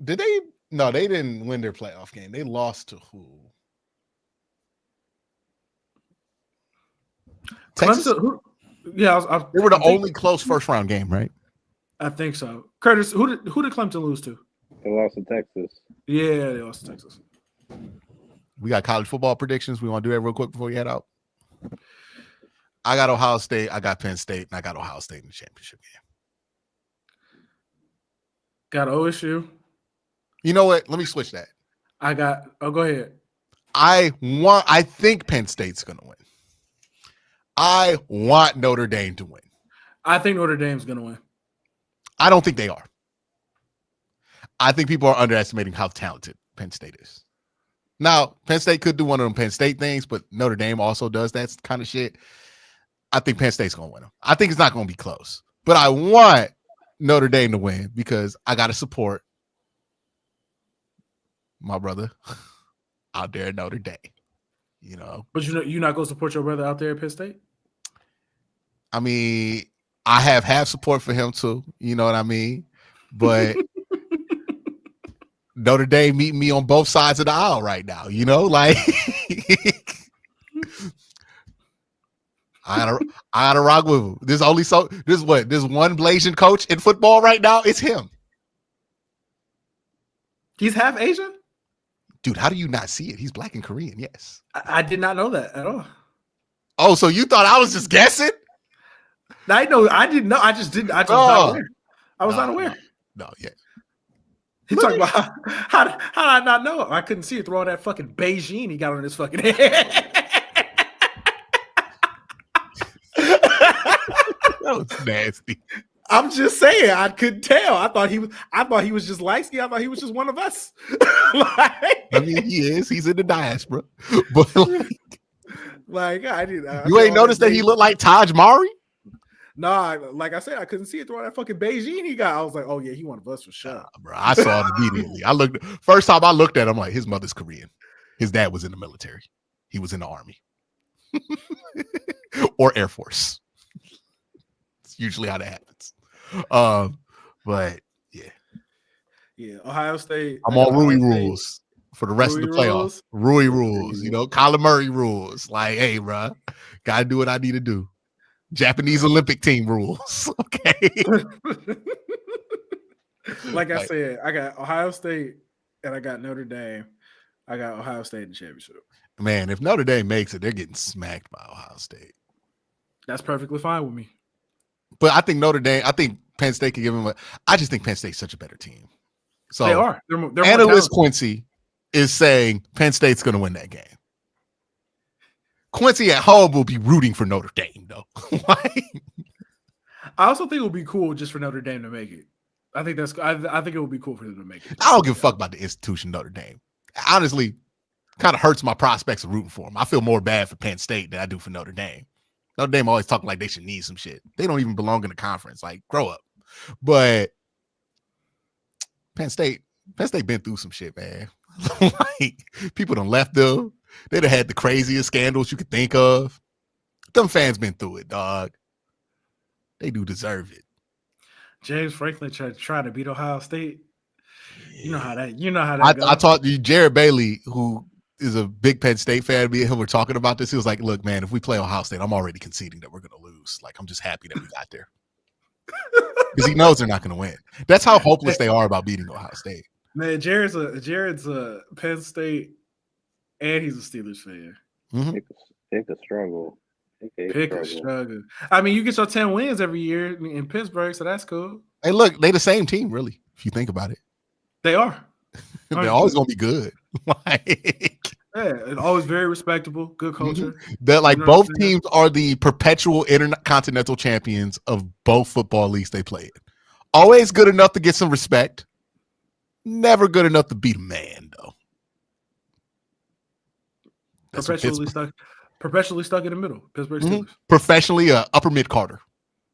S1: Did they? No, they didn't win their playoff game. They lost to who? Texas.
S4: Clemson, yeah,
S1: They were the only close first round game, right?
S4: I think so. Curtis, who did Clemson lose to?
S5: They lost to Texas.
S4: Yeah, they lost to Texas.
S1: We got college football predictions. We want to do that real quick before we head out. I got Ohio State. I got Penn State, and I got Ohio State in the championship game.
S4: Got OSU.
S1: You know what? Let me switch that.
S4: Go ahead.
S1: I think Penn State's going to win. I want Notre Dame to win.
S4: I think Notre Dame's going to win.
S1: I don't think they are. I think people are underestimating how talented Penn State is. Now, Penn State could do one of them Penn State things, but Notre Dame also does that kind of shit. I think Penn State's going to win them. I think it's not going to be close. But I want Notre Dame to win because I got to support my brother out there at Notre Dame. You know.
S4: But you're not going to support your brother out there at Penn State?
S1: I mean, I have half support for him too. You know what I mean? But Notre Dame meeting me on both sides of the aisle right now. You know, like I gotta rock with him. There's one Blasian coach in football right now. It's him.
S4: He's half Asian?
S1: Dude, how do you not see it? He's black and Korean, yes.
S4: I did not know that at all.
S1: Oh, so you thought I was just guessing?
S4: I didn't know. I just didn't. I was not aware. I was not aware.
S1: No, yeah.
S4: He talking about how did I not know? I couldn't see it through all that fucking Beijing he got on his fucking head.
S1: That was nasty.
S4: I'm just saying, I couldn't tell. I thought he was just light skinned. I thought he was just one of us.
S1: I mean, he is. He's in the diaspora. But
S4: I didn't.
S1: You ain't noticed that he looked like Taj Mari?
S4: Nah, like I said, I couldn't see it through all that fucking Beijing he got. I was like, oh yeah, he one of us for sure.
S1: Bro, I saw it immediately. First time I looked at him, like, his mother's Korean. His dad was in the military. He was in the Army. Or Air Force. It's usually how that happens. But yeah.
S4: Yeah, Ohio State.
S1: I'm on Rui rules for the rest of the playoffs. Rui rules, you know, Kyler Murray rules. Like, hey, bro, gotta do what I need to do. Japanese Olympic team rules. Okay.
S4: Like I said, I got Ohio State and I got Notre Dame. I got Ohio State in the championship.
S1: Man, if Notre Dame makes it, they're getting smacked by Ohio State.
S4: That's perfectly fine with me.
S1: But I think Penn State could give them I just think Penn State's such a better team. So
S4: they are. They're
S1: analyst Quincy is saying Penn State's going to win that game. Quincy at home will be rooting for Notre Dame, though.
S4: I also think it would be cool just for Notre Dame to make it. I think it would be cool for them to make it.
S1: I don't give a fuck about the institution Notre Dame. Honestly, kind of hurts my prospects of rooting for them. I feel more bad for Penn State than I do for Notre Dame. Notre Dame always talking like they should need some shit. They don't even belong in the conference. Like, grow up. But Penn State been through some shit, man. Like, people done left them. They'd have had the craziest scandals you could think of. Them fans been through it, dog. They do deserve it.
S4: James Franklin trying to beat Ohio State. You know how that goes.
S1: I talked to Jared Bailey, who is a big Penn State fan. Me and him were talking about this. He was like, look, man, if we play Ohio State, I'm already conceding that we're going to lose. Like, I'm just happy that we got there. Because he knows they're not going to win. That's how hopeless they are about beating Ohio State.
S4: Man, Jared's a Penn State, and he's a Steelers fan.
S1: Mm-hmm.
S5: Pick a struggle.
S4: Pick a struggle. I mean, you get your 10 wins every year in Pittsburgh, so that's cool.
S1: Hey, look, they the same team, really, if you think about it.
S4: They are.
S1: They're always going to be good.
S4: Yeah, and always very respectable, good culture.
S1: That, like, both teams are the perpetual intercontinental champions of both football leagues they play in. Always good enough to get some respect. Never good enough to beat a man, though.
S4: Perpetually stuck in the middle. Pittsburgh Steelers.
S1: Professionally, upper mid Carter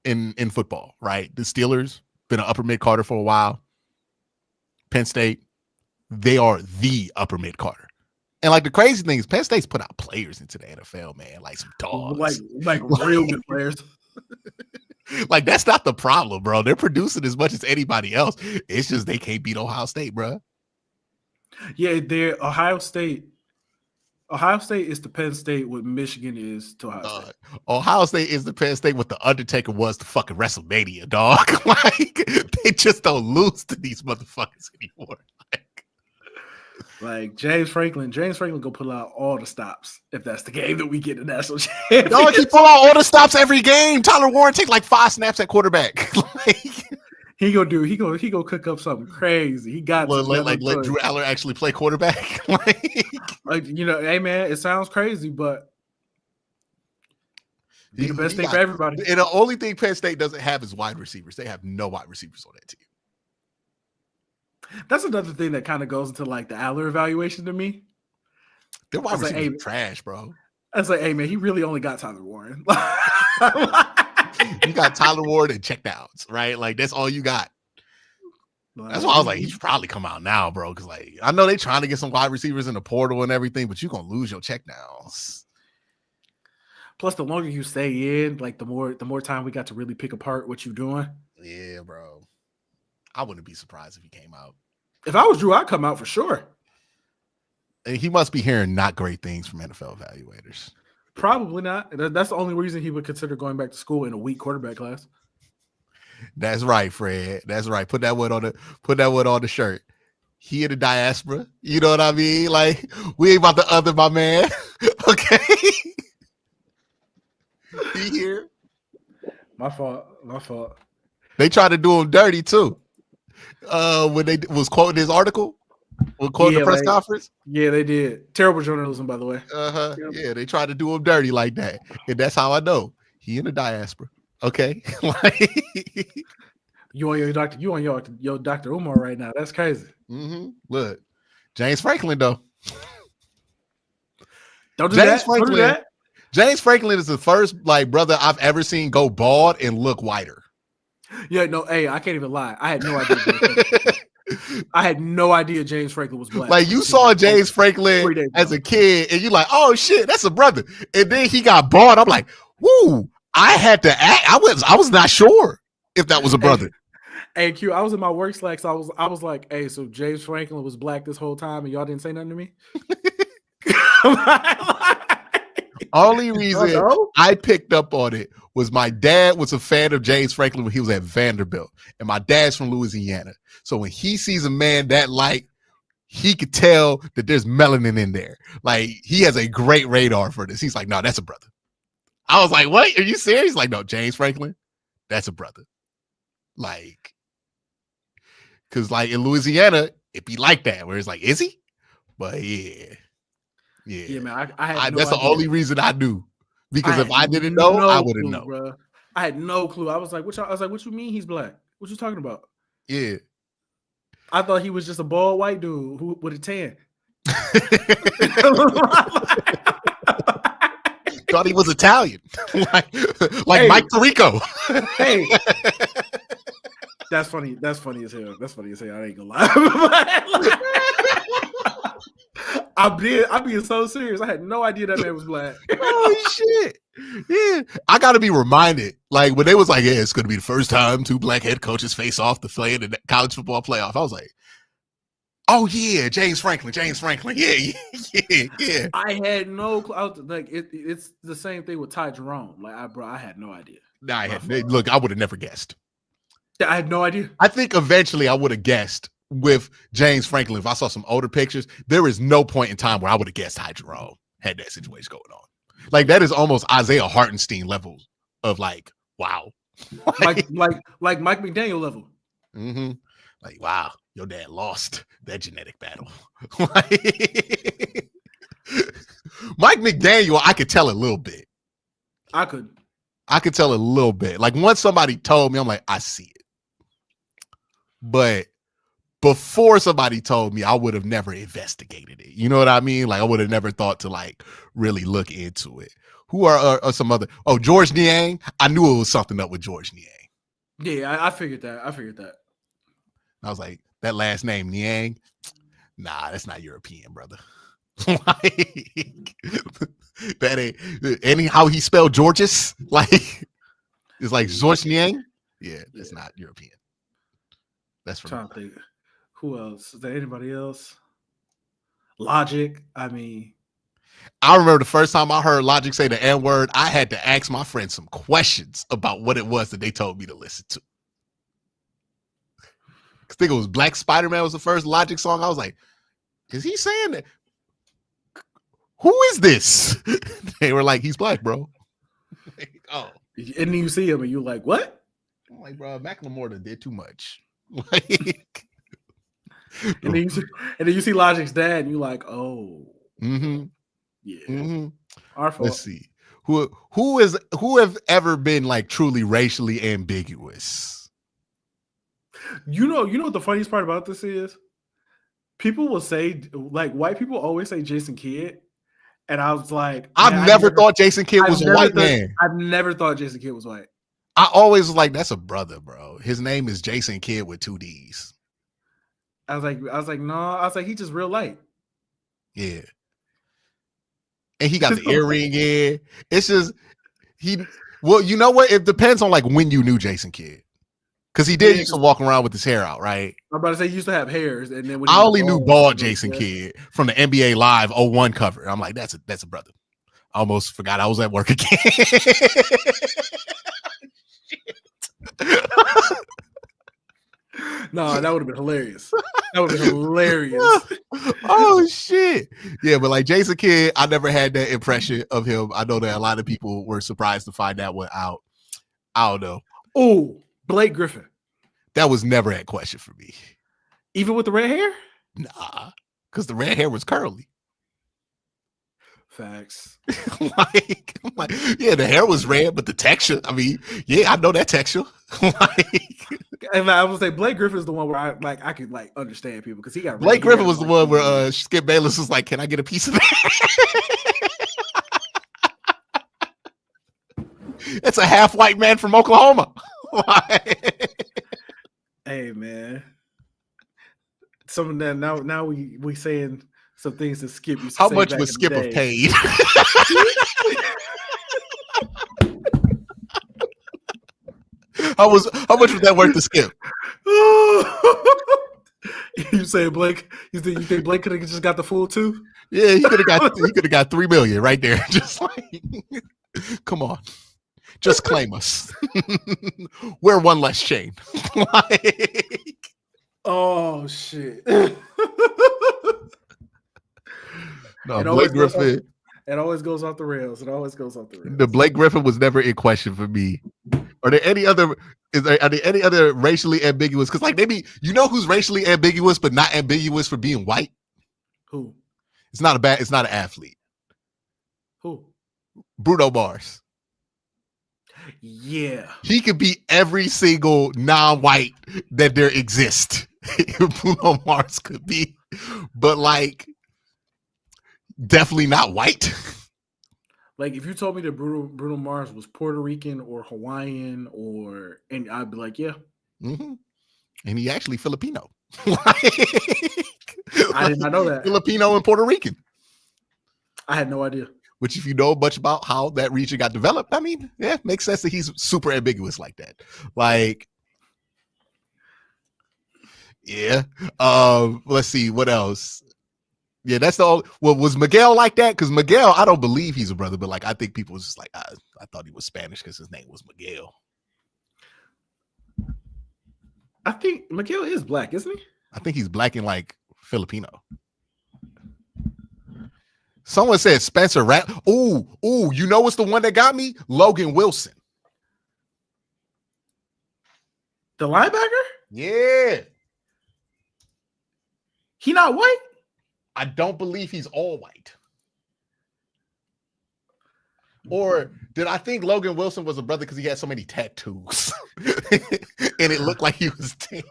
S1: in football, right? The Steelers been an upper mid Carter for a while. Penn State, they are the upper mid Carter. And like the crazy thing is, Penn State's put out players into the NFL, man, like some dogs,
S4: like real good players.
S1: Like, that's not the problem, bro. They're producing as much as anybody else. It's just they can't beat Ohio State, bro.
S4: Yeah, they're Ohio State. Ohio State is to Penn State what Michigan is to Ohio State.
S1: Ohio State is the Penn State what the Undertaker was to fucking WrestleMania, dog. Like, they just don't lose to these motherfuckers anymore.
S4: Like James Franklin go pull out all the stops if that's the game that we get the national championship.
S1: Dog, he pull out all the stops every game. Tyler Warren take like 5 snaps at quarterback. Like,
S4: he go cook up something crazy. He got
S1: let Drew Aller actually play quarterback.
S4: Like, you know, hey man, it sounds crazy, but be the best thing for everybody.
S1: And the only thing Penn State doesn't have is wide receivers. They have no wide receivers on that team.
S4: That's another thing that kind of goes into like the Aller evaluation to me.
S1: Their wide receivers are trash, bro.
S4: I was like, hey man, he really only got Tyler Warren.
S1: You got Tyler Warren and checkdowns, right? Like, that's all you got. That's why I was like, he should probably come out now, bro. Because like, I know they're trying to get some wide receivers in the portal and everything, but you're gonna lose your checkdowns.
S4: Plus, the longer you stay in, like the more time we got to really pick apart what you're doing.
S1: Yeah, bro. I wouldn't be surprised if he came out.
S4: If I was Drew, I'd come out for sure.
S1: And he must be hearing not great things from NFL evaluators.
S4: Probably not. That's the only reason he would consider going back to school in a weak quarterback class.
S1: That's right, Fred. That's right. Put that one on the shirt. He in the diaspora. You know what I mean? Like, we ain't about to other my man. Okay. He here.
S4: My fault.
S1: They tried to do him dirty too. When they was quoting his article, quoting the press conference.
S4: Yeah, they did. Terrible journalism, by the way.
S1: Yep. Yeah, they tried to do him dirty like that, and that's how I know he in the diaspora. Okay,
S4: you on your Dr. Umar right now. That's crazy.
S1: Mm-hmm. Look, James Franklin though.
S4: Don't do that.
S1: James Franklin is the first like brother I've ever seen go bald and look whiter.
S4: Yeah, no, hey, I can't even lie. I had no idea. I had no idea James Franklin was black.
S1: Like, you saw James Franklin as a kid, and you're like, "Oh shit, that's a brother." And then he got bald. I'm like, "Woo!" I had to act. I was not sure if that was a brother.
S4: Hey, Q, I was in my work Slack, so I was like, "Hey, so James Franklin was black this whole time, and y'all didn't say nothing to me."
S1: Only reason I picked up on it was my dad was a fan of James Franklin when he was at Vanderbilt, and my dad's from Louisiana. So when he sees a man that light, he could tell that there's melanin in there. Like, he has a great radar for this. He's like, "No, that's a brother." I was like, "What? Are you serious?" He's like, "No, James Franklin, that's a brother." Like, because like in Louisiana, it'd be like that, where it's like, "Is he?" But yeah.
S4: Yeah, man. I had no
S1: that's
S4: idea.
S1: The only reason I knew, because if I didn't know, I wouldn't know.
S4: Bro. I had no clue. I was like, "What you mean he's black? What you talking about?"
S1: Yeah,
S4: I thought he was just a bald white dude who with a tan.
S1: Thought he was Italian, like hey, Mike Tirico.
S4: Hey, that's funny. That's funny as hell. I ain't gonna lie. I'm being so serious. I had no idea that man was black.
S1: Oh shit! Yeah, I got to be reminded. Like when they was like, "Yeah, it's going to be the first time 2 black head coaches face off to play in the college football playoff." I was like, "Oh yeah, James Franklin. Yeah."
S4: I had no clue. Like it's the same thing with Ty Jerome. Like I had no idea.
S1: Nah, look, I would have never guessed.
S4: I had no idea.
S1: I think eventually I would have guessed with James Franklin. If I saw some older pictures, there is no point in time where I would have guessed Ty Jerome had that situation going on. Like, that is almost Isaiah Hartenstein level of like, wow.
S4: like Mike McDaniel level.
S1: Mm-hmm. Like, wow, your dad lost that genetic battle. Mike McDaniel, I could tell a little bit.
S4: I could
S1: tell a little bit. Like, once somebody told me, I'm like, I see it. But before somebody told me, I would have never investigated it. You know what I mean? Like, I would have never thought to like really look into it. Who are some other? Oh, George Niang. I knew it was something up with George Niang.
S4: Yeah, I figured that.
S1: I was like, that last name Niang. Nah, that's not European, brother. Like, that ain't any how he spelled Georges. Like, It's like Zorsniang. Yeah, it's not European. That's from.
S4: Trying to think. Who else? Is there anybody else? Logic. I mean,
S1: I remember the first time I heard Logic say the N word, I had to ask my friend some questions about what it was that they told me to listen to. I think it was Black Spider-Man was the first Logic song. I was like, is he saying that? Who is this? They were like, he's black, bro. Like, oh.
S4: and then you see him and you're like, what?
S1: I'm like, bro, Macklemore done did too much. Like,
S4: and then you see Logic's dad and you're like, oh.
S1: Mm-hmm.
S4: Yeah.
S1: Mm-hmm.
S4: Our fault.
S1: Let's see. Who have ever been like truly racially ambiguous?
S4: You know what the funniest part about this is? People will say, like, white people always say Jason Kidd. And I was like,
S1: I've never thought Jason Kidd was a white man.
S4: I've never thought Jason Kidd was white.
S1: I always was like, that's a brother, bro. His name is Jason Kidd with 2 D's.
S4: I was like, no. I was like, he's just real light.
S1: Yeah. And he got the earring in. It's just well, you know what? It depends on like when you knew Jason Kidd. Because he did used to walk around with his hair out, right?
S4: I'm about to say he used to have hairs, and then when
S1: I only knew bald Jason Kidd from the NBA Live 01 cover. I'm like, that's a brother. I almost forgot I was at work again.
S4: No, that would have been hilarious. That would have been hilarious.
S1: Oh shit. Yeah, but like Jason Kidd, I never had that impression of him. I know that a lot of people were surprised to find that one out. I don't know.
S4: Oh, Blake Griffin.
S1: That was never a question for me.
S4: Even with the red hair?
S1: Nah, because the red hair was curly.
S4: Facts.
S1: like, yeah, the hair was red, but the texture, I mean, yeah, I know that texture.
S4: And I would say Blake Griffin is the one where I could like understand people because he got
S1: Blake Griffin was the one where Skip Bayless was like, can I get a piece of that? It's a half white man from Oklahoma.
S4: Hey man. Some of that now we saying some things that Skip used to
S1: How
S4: say
S1: much
S4: back
S1: would
S4: in
S1: Skip
S4: the
S1: have
S4: day.
S1: paid? How much was that worth to Skip?
S4: You say Blake? You think Blake could have just got the full 2?
S1: Yeah, he could have got $3 million right there. Just like, come on, just claim us. We're one less chain. Like,
S4: oh shit!
S1: No, Blake Griffin.
S4: It always goes off the rails.
S1: The Blake Griffin was never in question for me. Are there any other racially ambiguous? Because like maybe you know who's racially ambiguous but not ambiguous for being white?
S4: Who?
S1: It's not an athlete.
S4: Who?
S1: Bruno Mars.
S4: Yeah.
S1: He could be every single non-white that there exists. Bruno Mars could be, but like definitely not white.
S4: Like if you told me that Bruno Mars was Puerto Rican or Hawaiian and I'd be like, yeah.
S1: Mm-hmm. And he actually Filipino.
S4: I did not know that.
S1: Filipino and Puerto Rican.
S4: I had no idea.
S1: Which if you know much about how that region got developed, I mean, yeah, makes sense that he's super ambiguous like that. Like, yeah. Let's see what else. Yeah, that's the only. Well, was Miguel like that? Because Miguel, I don't believe he's a brother, but like I think people was just like, I thought he was Spanish because his name was Miguel.
S4: I think Miguel is black, isn't he?
S1: I think he's black and like Filipino. Someone said Spencer Rat. Ooh, you know what's the one that got me? Logan Wilson.
S4: The linebacker?
S1: Yeah.
S4: He not white?
S1: I don't believe he's all white. Or did I think Logan Wilson was a brother because he had so many tattoos? And it looked like he was 10.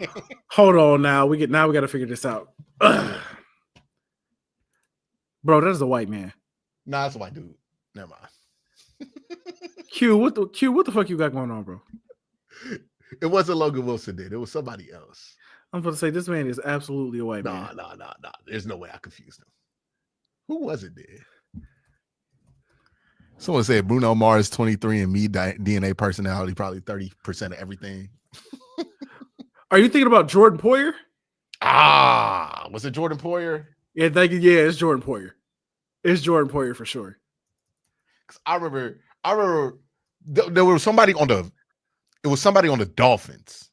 S4: Hold on now. We got to figure this out. Bro, that is a white man.
S1: Nah, that's a white dude. Never mind.
S4: Q, what the fuck you got going on, bro?
S1: It wasn't Logan Wilson, did it was somebody else.
S4: I'm about to say this man is absolutely a white man.
S1: Nah. There's no way I confused him. Who was it, dude? Someone said Bruno Mars 23 and me DNA personality, probably 30% of everything.
S4: Are you thinking about Jordan Poyer?
S1: Was it Jordan Poyer?
S4: Yeah, thank you. Yeah, it's Jordan Poyer. It's Jordan Poyer for sure.
S1: I remember there was somebody on the Dolphins.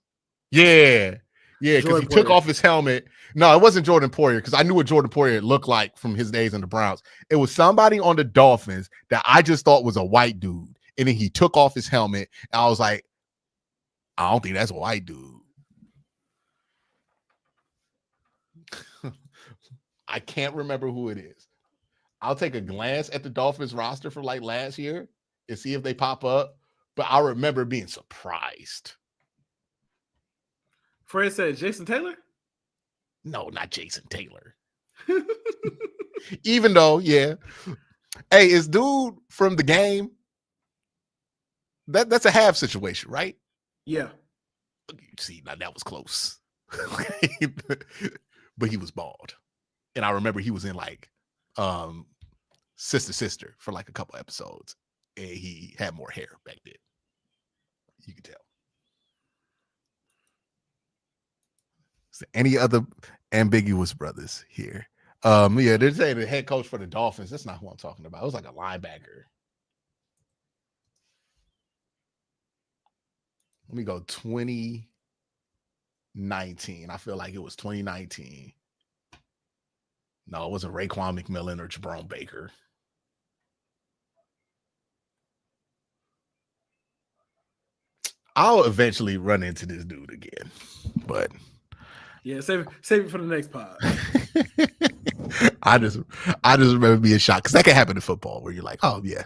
S1: Yeah, because he took off his helmet. No, it wasn't Jordan Poyer, because I knew what Jordan Poyer looked like from his days in the Browns. It was somebody on the Dolphins that I just thought was a white dude. And then he took off his helmet, and I was like, I don't think that's a white dude. I can't remember who it is. I'll take a glance at the Dolphins roster for like last year and see if they pop up. But I remember being surprised.
S4: Fred said Jason Taylor?
S1: No, not Jason Taylor. Even though, yeah. Hey, is dude from the game? That's a half situation, right?
S4: Yeah.
S1: See, now that was close. But he was bald. And I remember he was in like Sister for like a couple episodes. And he had more hair back then. You can tell. Is there any other ambiguous brothers here? Yeah, they're saying the head coach for the Dolphins. That's not who I'm talking about. It was like a linebacker. Let me go 2019. I feel like it was 2019. No, it wasn't Raekwon McMillan or Jerome Baker. I'll eventually run into this dude again, but
S4: yeah, save it for the next pod.
S1: I just remember being shocked, because that can happen in football where you're like, oh yeah,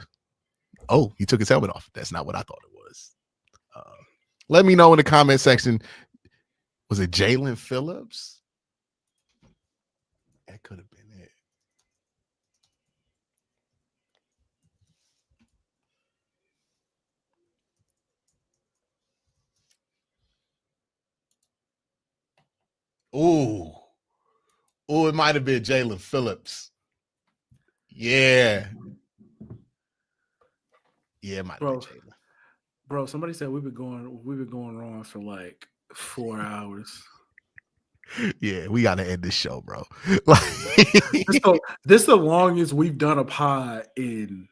S1: oh, he took his helmet off. That's not what I thought it was. Let me know in the comment section. Was it Jalen Phillips? That could have been it. Oh, it might have been Jalen Phillips. Yeah. Yeah, it might have been Jalen.
S4: Bro, somebody said we've been going wrong for like 4 hours.
S1: Yeah, we gotta end this show, bro.
S4: This is the longest we've done a pod in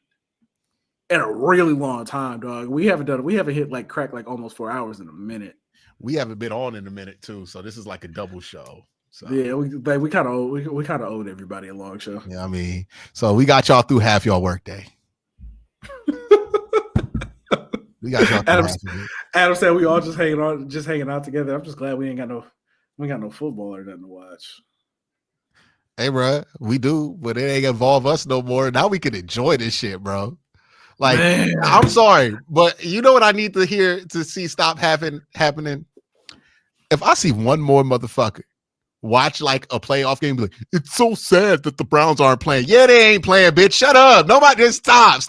S4: a really long time, dog. We haven't hit like crack like almost 4 hours in a minute.
S1: We haven't been on in a minute too, so this is like a double show. So
S4: yeah, we kind of owed everybody a long show.
S1: Yeah, I mean, so we got y'all through half your workday. We got y'all through half of it.
S4: Adam said we all just hanging out together. I'm just glad we ain't got no football or nothing to watch.
S1: Hey, bro, we do, but it ain't involve us no more. Now we can enjoy this shit, bro. Like, man. I'm sorry, but you know what I need to hear to see stop happening? If I see one more motherfucker watch like a playoff game, be like, it's so sad that the Browns aren't playing. Yeah, they ain't playing, bitch. Shut up. Nobody, just stop,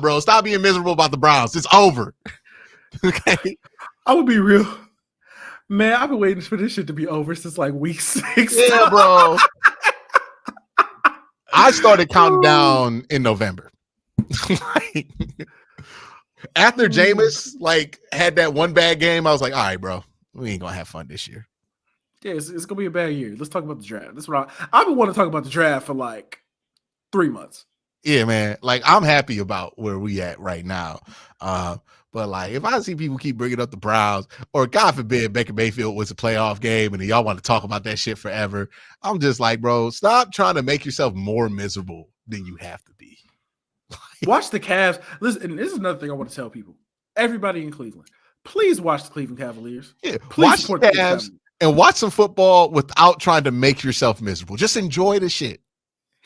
S1: bro. Stop being miserable about the Browns. It's over. Okay.
S4: I would be real. Man, I've been waiting for this shit to be over since like week 6.
S1: Yeah, bro. I started counting down in November. Like, after Jameis like had that one bad game, I was like, all right, bro, we ain't gonna have fun this year.
S4: Yeah, it's gonna be a bad year. Let's talk about the draft. That's what I've been wanting to talk about the draft for like 3 months.
S1: Yeah, man. Like, I'm happy about where we at right now. But like, if I see people keep bringing up the Browns, or God forbid Baker Mayfield was a playoff game and y'all want to talk about that shit forever, I'm just like, bro, stop trying to make yourself more miserable than you have to be.
S4: Watch the Cavs. Listen, and this is another thing I want to tell people. Everybody in Cleveland, please watch the Cleveland Cavaliers.
S1: Yeah, please watch the Cavs and watch some football without trying to make yourself miserable. Just enjoy the shit.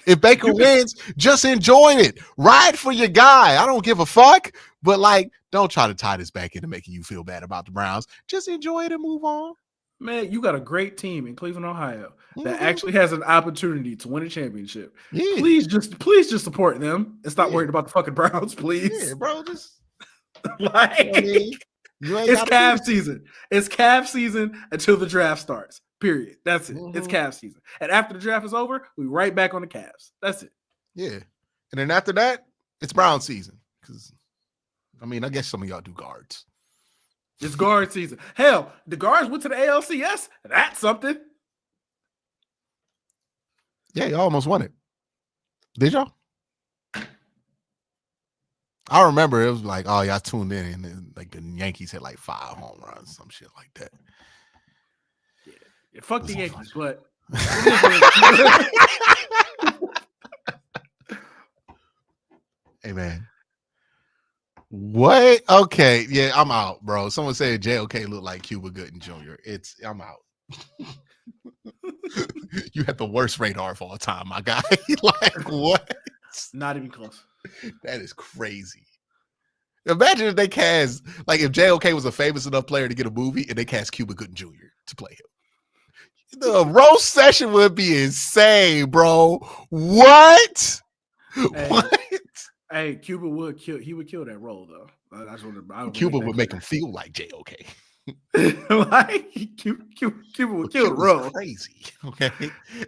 S1: If Baker wins, just enjoy it. Ride for your guy. I don't give a fuck. But like, don't try to tie this back into making you feel bad about the Browns. Just enjoy it and move on.
S4: Man, you got a great team in Cleveland, Ohio that actually has an opportunity to win a championship. Yeah. Please just support them and stop worrying about the fucking Browns, please.
S1: Yeah, bro. Just
S4: like, I mean, it's Cavs season. It's Cavs season until the draft starts. Period. That's it. It's Cavs season. And after the draft is over, we right back on the Cavs. That's it.
S1: Yeah. And then after that, It's Brown season. Because, I mean, I guess some of y'all do guards.
S4: It's guard season. Hell, the guards went to the ALCS. That's something.
S1: Yeah, y'all almost won it. Did y'all? I remember it was like, oh, y'all tuned in, and then, like the Yankees had like 5 home runs, some shit like that.
S4: Yeah, fuck the Yankees, but
S1: hey man. What? Okay, yeah, I'm out, bro. Someone said JOK looked like Cuba Gooding Jr. I'm out. You had the worst radar of all time, my guy. Like what?
S4: Not even close.
S1: That is crazy. Imagine if they cast, like if JOK was a famous enough player to get a movie and they cast Cuba Gooding Jr. to play him. The roast session would be insane, bro. What?
S4: Hey,
S1: what?
S4: Hey, Cuba would kill. He would kill that role though.
S1: Cuba would make him feel like JOK.
S4: Like Cuba would kill the role.
S1: Crazy. Okay.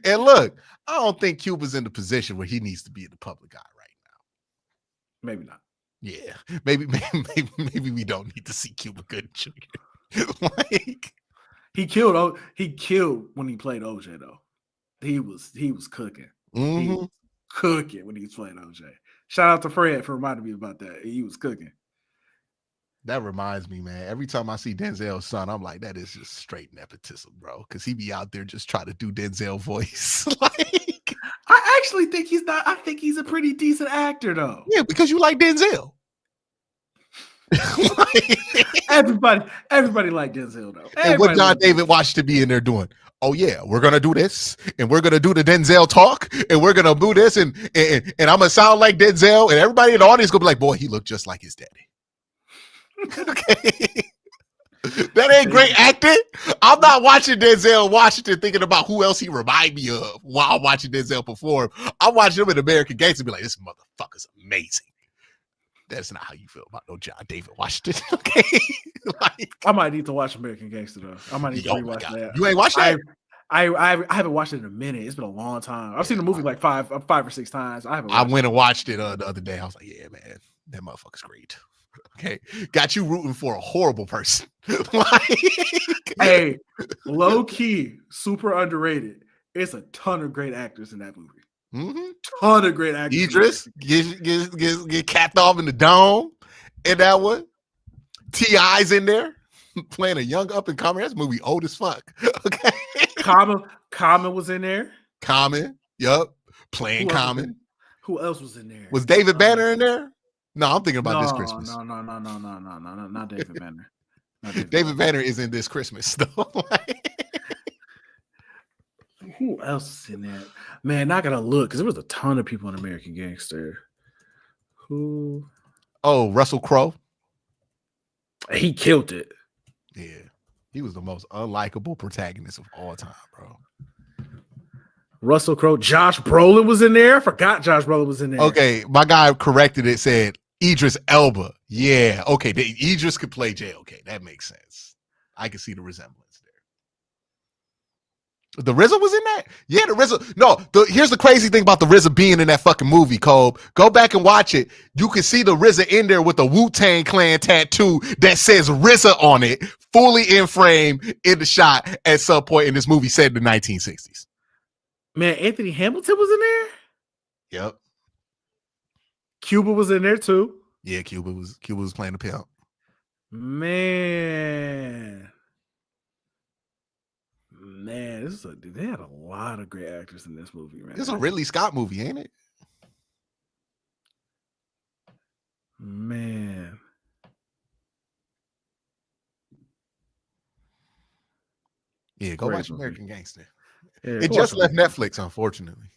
S1: And look, I don't think Cuba's in the position where he needs to be in the public eye right now.
S4: Maybe not.
S1: Yeah. Maybe we don't need to see Cuba Gooding Jr. Like
S4: he killed when he played OJ though. He was cooking.
S1: mm-hmm.
S4: He was cooking when he was playing OJ. Shout out to Fred for reminding me about that. He was cooking.
S1: That reminds me, man. Every time I see Denzel's son, I'm like, that is just straight nepotism, bro. Because he be out there just trying to do Denzel voice. Like,
S4: I actually think he's not. I think he's a pretty decent actor, though.
S1: Yeah, because you like Denzel.
S4: Everybody like Denzel, though.
S1: And what John David Washington be in there doing? Oh yeah, we're gonna do this, and we're gonna do the Denzel talk, and we're gonna do this, and I'm gonna sound like Denzel, and everybody in the audience gonna be like, boy, he looked just like his daddy. Okay. That ain't great acting. I'm not watching Denzel Washington thinking about who else he remind me of while I'm watching Denzel perform. I'm watching him in American Gangster and be like, this motherfucker's amazing. That's not how you feel about no John David Washington. Okay. Like, I
S4: might need to watch American Gangster though. I might need to rewatch that.
S1: You ain't watched that?
S4: I haven't watched it in a minute. It's been a long time. I've seen the movie like five or six times. I
S1: went and watched it the other day. I was like, yeah, man, that motherfucker's great. Okay, got you rooting for a horrible person. Like,
S4: hey, low key, super underrated. It's a ton of great actors in that movie.
S1: Mm-hmm.
S4: Ton of great actors.
S1: Idris get capped off in the dome in that one. T.I.'s in there playing a young up and comer. That's movie old as fuck. Okay,
S4: Common was in there.
S1: Common, yup, playing Common.
S4: Who else was in there?
S1: Was David Banner in there? No, I'm thinking about This Christmas.
S4: No, not David Banner.
S1: David Banner is in This Christmas, though.
S4: Who else is in that? Man, not gonna look because there was a ton of people in American Gangster. Who?
S1: Oh, Russell Crowe.
S4: He killed it.
S1: Yeah, he was the most unlikable protagonist of all time, bro.
S4: Russell Crowe. Josh Brolin was in there. I forgot Josh Brolin was in there.
S1: Okay, my guy corrected it, said Idris Elba. Yeah, okay. Idris could play JOK. That makes sense. I can see the resemblance there. The RZA was in that? Yeah, the RZA. No, here's the crazy thing about the RZA being in that fucking movie, Colb. Go back and watch it. You can see the RZA in there with a Wu-Tang Clan tattoo that says RZA on it, fully in frame in the shot at some point in this movie set in the 1960s.
S4: Man, Anthony Hamilton was in there?
S1: Yep.
S4: Cuba was in there too.
S1: Yeah, Cuba was playing the pimp.
S4: Man, they had a lot of great actors in this movie, man.
S1: This is a Ridley Scott movie, ain't it?
S4: Man.
S1: Yeah, go watch American Gangster.
S4: Yeah,
S1: it just left Netflix, unfortunately.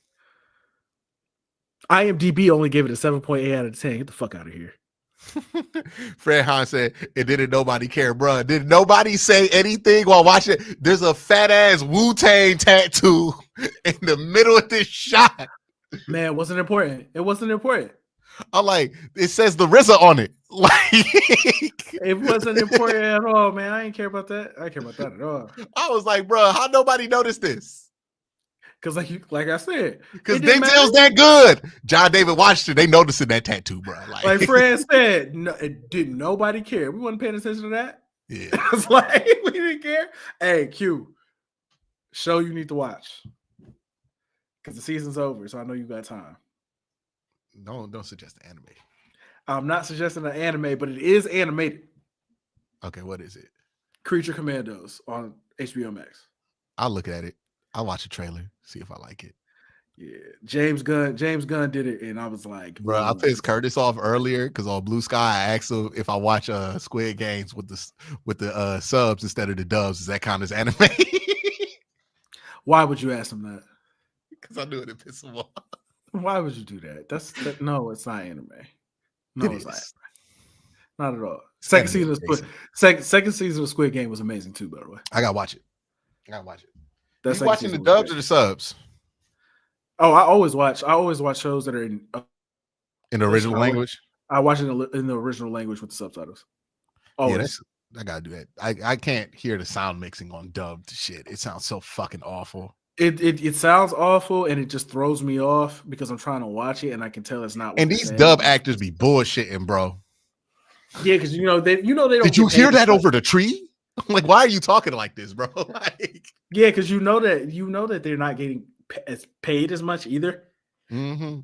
S4: IMDb only gave it a 7.8 out of 10. Get the fuck out of here.
S1: Fred Hahn said, "It didn't nobody care, bro. Did nobody say anything while watching? There's a fat ass Wu-Tang tattoo in the middle of this shot.
S4: Man, it wasn't important. It wasn't important.
S1: I'm like, it says the RZA on it. Like,
S4: it wasn't important at all, man. I ain't care about that. I didn't care about that at all.
S1: I was like, bro, how nobody noticed this?
S4: Because like I said,
S1: because Denzel's that good. John David watched it. They noticing that tattoo, bro.
S4: Like Fred said, didn't nobody care. We wasn't paying attention to that.
S1: Yeah,
S4: It's like we didn't care. Hey, Q, show you need to watch because the season's over, so I know you got time.
S1: Don't suggest the anime.
S4: I'm not suggesting an anime, but it is animated.
S1: Okay, what is it?
S4: Creature Commandos on HBO Max.
S1: I'll look at it. I'll watch a trailer, see if I like it.
S4: Yeah, James Gunn did it, and I was like,
S1: bro, I pissed Curtis off earlier because on Blue Sky, I asked him if I watch Squid Games with the subs instead of the dubs. Does that count as anime?
S4: Why would you ask him that?
S1: Because I knew it piss him off.
S4: Why would you do that? No, it's not anime. No, it's not. Not at all. Second season of Squid Game was amazing too, by the way.
S1: I gotta watch it.
S4: That's
S1: you watching the dubs or the subs?
S4: Oh, I always watch shows that are in
S1: the original language.
S4: I watch it in the original language with the subtitles. Always.
S1: Yeah, I gotta do that. I can't hear the sound mixing on dubbed shit. It sounds so fucking awful.
S4: It sounds awful, and it just throws me off because I'm trying to watch it and I can tell it's not.
S1: And these dub actors be bullshitting, bro.
S4: Yeah, because they don't.
S1: Did you hear that over the tree? I'm like, why are you talking like this, bro?
S4: Yeah, because you know that they're not getting paid as much either.
S1: Mm-hmm.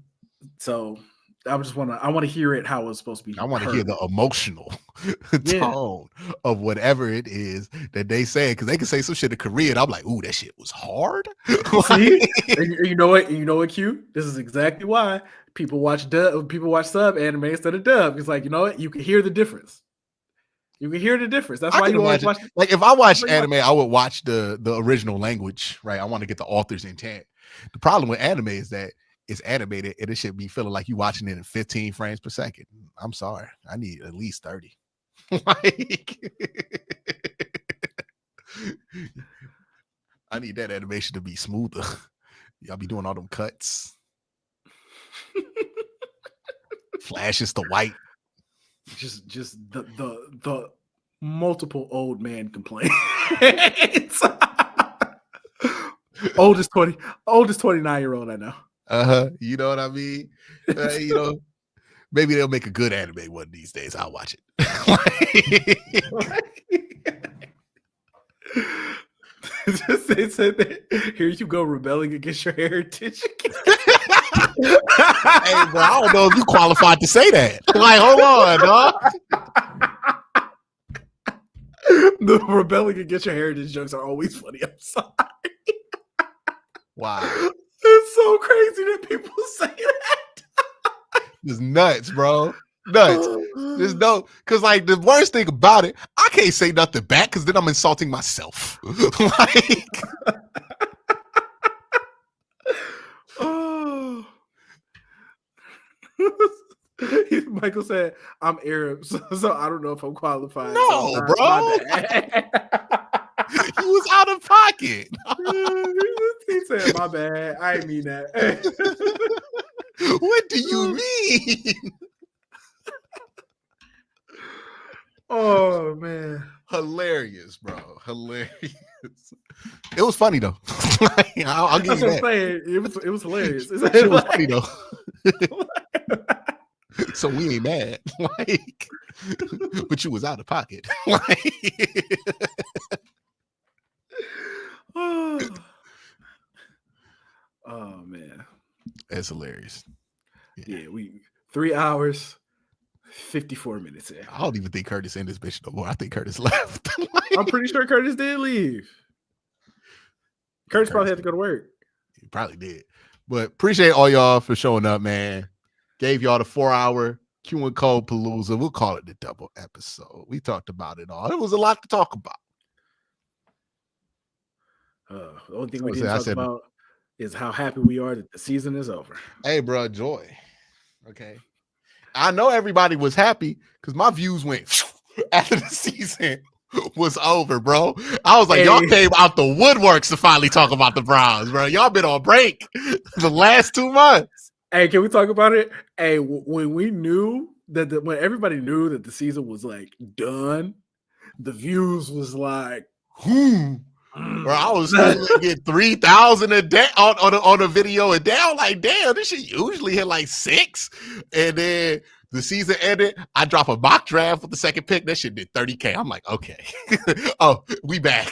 S4: So I want to hear it how it's supposed to be.
S1: I want to hear the emotional tone of whatever it is that they say, because they can say some shit in Korean. I'm like, ooh, that shit was hard.
S4: See, you know what, Q? This is exactly why people watch sub anime instead of dub. It's like, you know what? You can hear the difference. That's why you always watch.
S1: Like if I watch anime, I would watch the original language, right? I want to get the author's intent. The problem with anime is that it's animated and it should be feeling like you watching it in 15 frames per second. I'm sorry. I need at least 30. Like I need that animation to be smoother. Y'all be doing all them cuts. Flashes to white.
S4: Just the multiple old man complaints. oldest 29-year-old I know.
S1: You know what I mean? Maybe they'll make a good anime one of these days. I'll watch it.
S4: They said that, here you go rebelling against your heritage.
S1: Hey, bro, I don't know if you qualified to say that. Like, hold on, dog.
S4: The rebelling against your heritage jokes are always funny. I'm sorry.
S1: Wow.
S4: It's so crazy that people say that.
S1: It's nuts, bro. Nuts. There's no, because like the worst thing about it, I can't say nothing back because then I'm insulting myself. Like,
S4: oh. Michael said, "I'm Arab, so I don't know if I'm qualified."
S1: No,
S4: so
S1: bro. He was out of pocket.
S4: He said, "My bad. I didn't mean that."
S1: What do you mean?
S4: Oh man,
S1: hilarious, bro. Hilarious. It was funny though. I'll give you that.
S4: It was hilarious.
S1: It was funny though. So we ain't mad. Like, but you was out of pocket. Like,
S4: oh man,
S1: that's hilarious.
S4: Yeah, we 3 hours, 54 minutes in.
S1: I don't even think Curtis in this bitch no more. I think Curtis left.
S4: Like, I'm pretty sure Curtis did leave. Curtis probably had to go to work.
S1: He probably did. But appreciate all y'all for showing up, man. Gave y'all the 4-hour Q and Cole Palooza. We'll call it the double episode. We talked about it all. It was a lot to talk about.
S4: The only thing we didn't talk about is how happy we are that the season is over.
S1: Hey, bro, joy. Okay. I know everybody was happy because my views went after the season was over, bro. I was like, y'all came out the woodworks to finally talk about the Browns, bro. Y'all been on break the last 2 months.
S4: Hey, can we talk about it? Hey, when we knew that when everybody knew that the season was like done, the views was like,
S1: Bro, I was get 3,000 a day on a video a day. I'm like, damn, this shit usually hit like 6. And then the season ended. I drop a mock draft with the second pick. That shit did 30K. I'm like, okay. Oh, we back.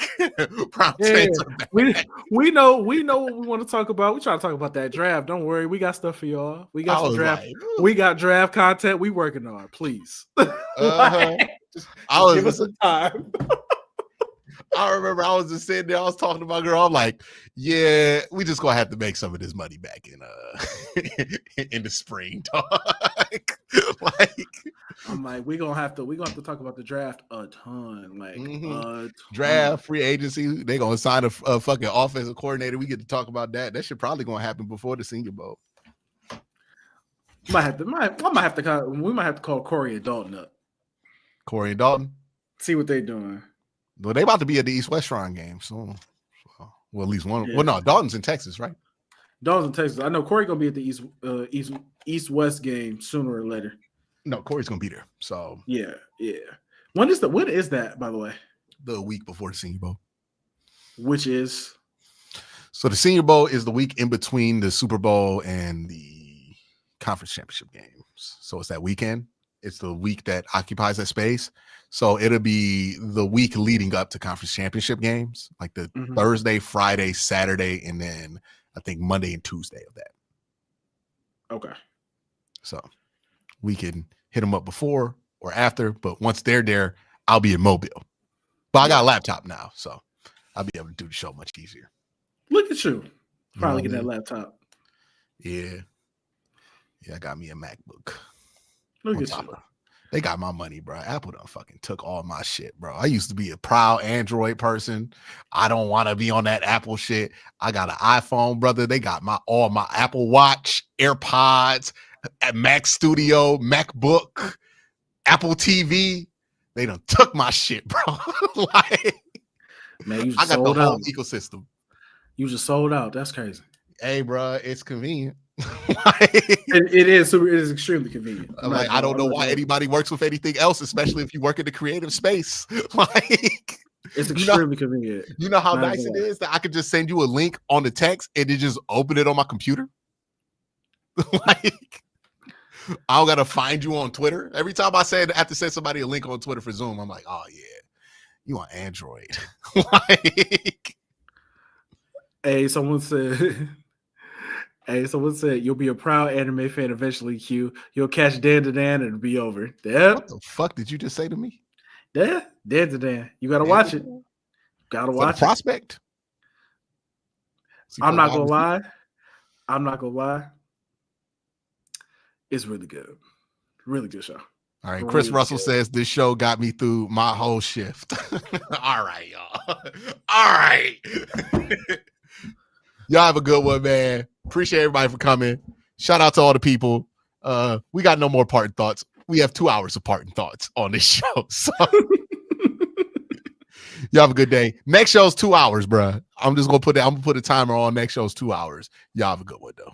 S4: We know what we want to talk about. We try to talk about that draft. Don't worry, we got stuff for y'all. We got some draft. Like, we got draft content. We working on. Please. Give us some time.
S1: I remember I was just sitting there. I was talking to my girl. I'm like, yeah, we just gonna have to make some of this money back in the spring, dog.
S4: I'm like, we gonna have to talk about the draft a ton. Like
S1: draft, free agency. They gonna sign a fucking offensive coordinator. We get to talk about that. That shit probably gonna happen before the Senior Bowl.
S4: We might have to call Corey and Dalton up.
S1: Corey and Dalton.
S4: See what they doing.
S1: Well, they about to be at the East-West Shrine game, so well, at least one. Yeah. Well, no, Dalton's in Texas, right?
S4: Dalton's in Texas. I know Corey gonna be at the East-West game sooner or later.
S1: No, Corey's gonna be there. So
S4: yeah. When is that, by the way?
S1: The week before the Senior Bowl.
S4: Which is?
S1: So the Senior Bowl is the week in between the Super Bowl and the conference championship games. So it's that weekend. It's the week that occupies that space. So it'll be the week leading up to conference championship games, like the Thursday, Friday, Saturday, and then I think Monday and Tuesday of that.
S4: Okay.
S1: So we can hit them up before or after, but once they're there, I'll be in Mobile. But I got a laptop now, so I'll be able to do the show much easier.
S4: Look at you. Probably get that laptop.
S1: Yeah. Yeah, I got me a MacBook.
S4: Look at you.
S1: They got my money, bro. Apple done fucking took all my shit, bro. I used to be a proud Android person. I don't want to be on that Apple shit. I got an iPhone, brother. They got all my Apple Watch, AirPods, Mac Studio, MacBook, Apple TV. They done took my shit, bro.
S4: Man, you
S1: I got the whole ecosystem.
S4: You just sold out. That's crazy.
S1: Hey, bro, it's convenient.
S4: It is extremely convenient.
S1: Like, I don't know why anybody works with anything else, especially if you work in the creative space. Like,
S4: it's extremely convenient.
S1: You know how nice it is that I could just send you a link on the text and then just open it on my computer. Like, I don't gotta find you on Twitter. Every time I have to send somebody a link on Twitter for Zoom, I'm like, oh yeah, you on Android. Like,
S4: someone said you'll be a proud anime fan eventually, Q. You'll catch Dan to Dan and it'll be over. Yeah.
S1: What the fuck did you just say to me?
S4: Yeah, Dan to Dan. You gotta watch it. Gotta watch it.
S1: Prospect.
S4: I'm not gonna lie. It's really good. Really good show.
S1: All right. Chris Russell says this show got me through my whole shift. All right, y'all. All right. Y'all have a good one, man. Appreciate everybody for coming. Shout out to all the people. We got no more parting thoughts. We have 2 hours of parting thoughts on this show. So y'all have a good day. Next show's 2 hours, bro. I'm gonna put a timer on. Next show's 2 hours. Y'all have a good one though.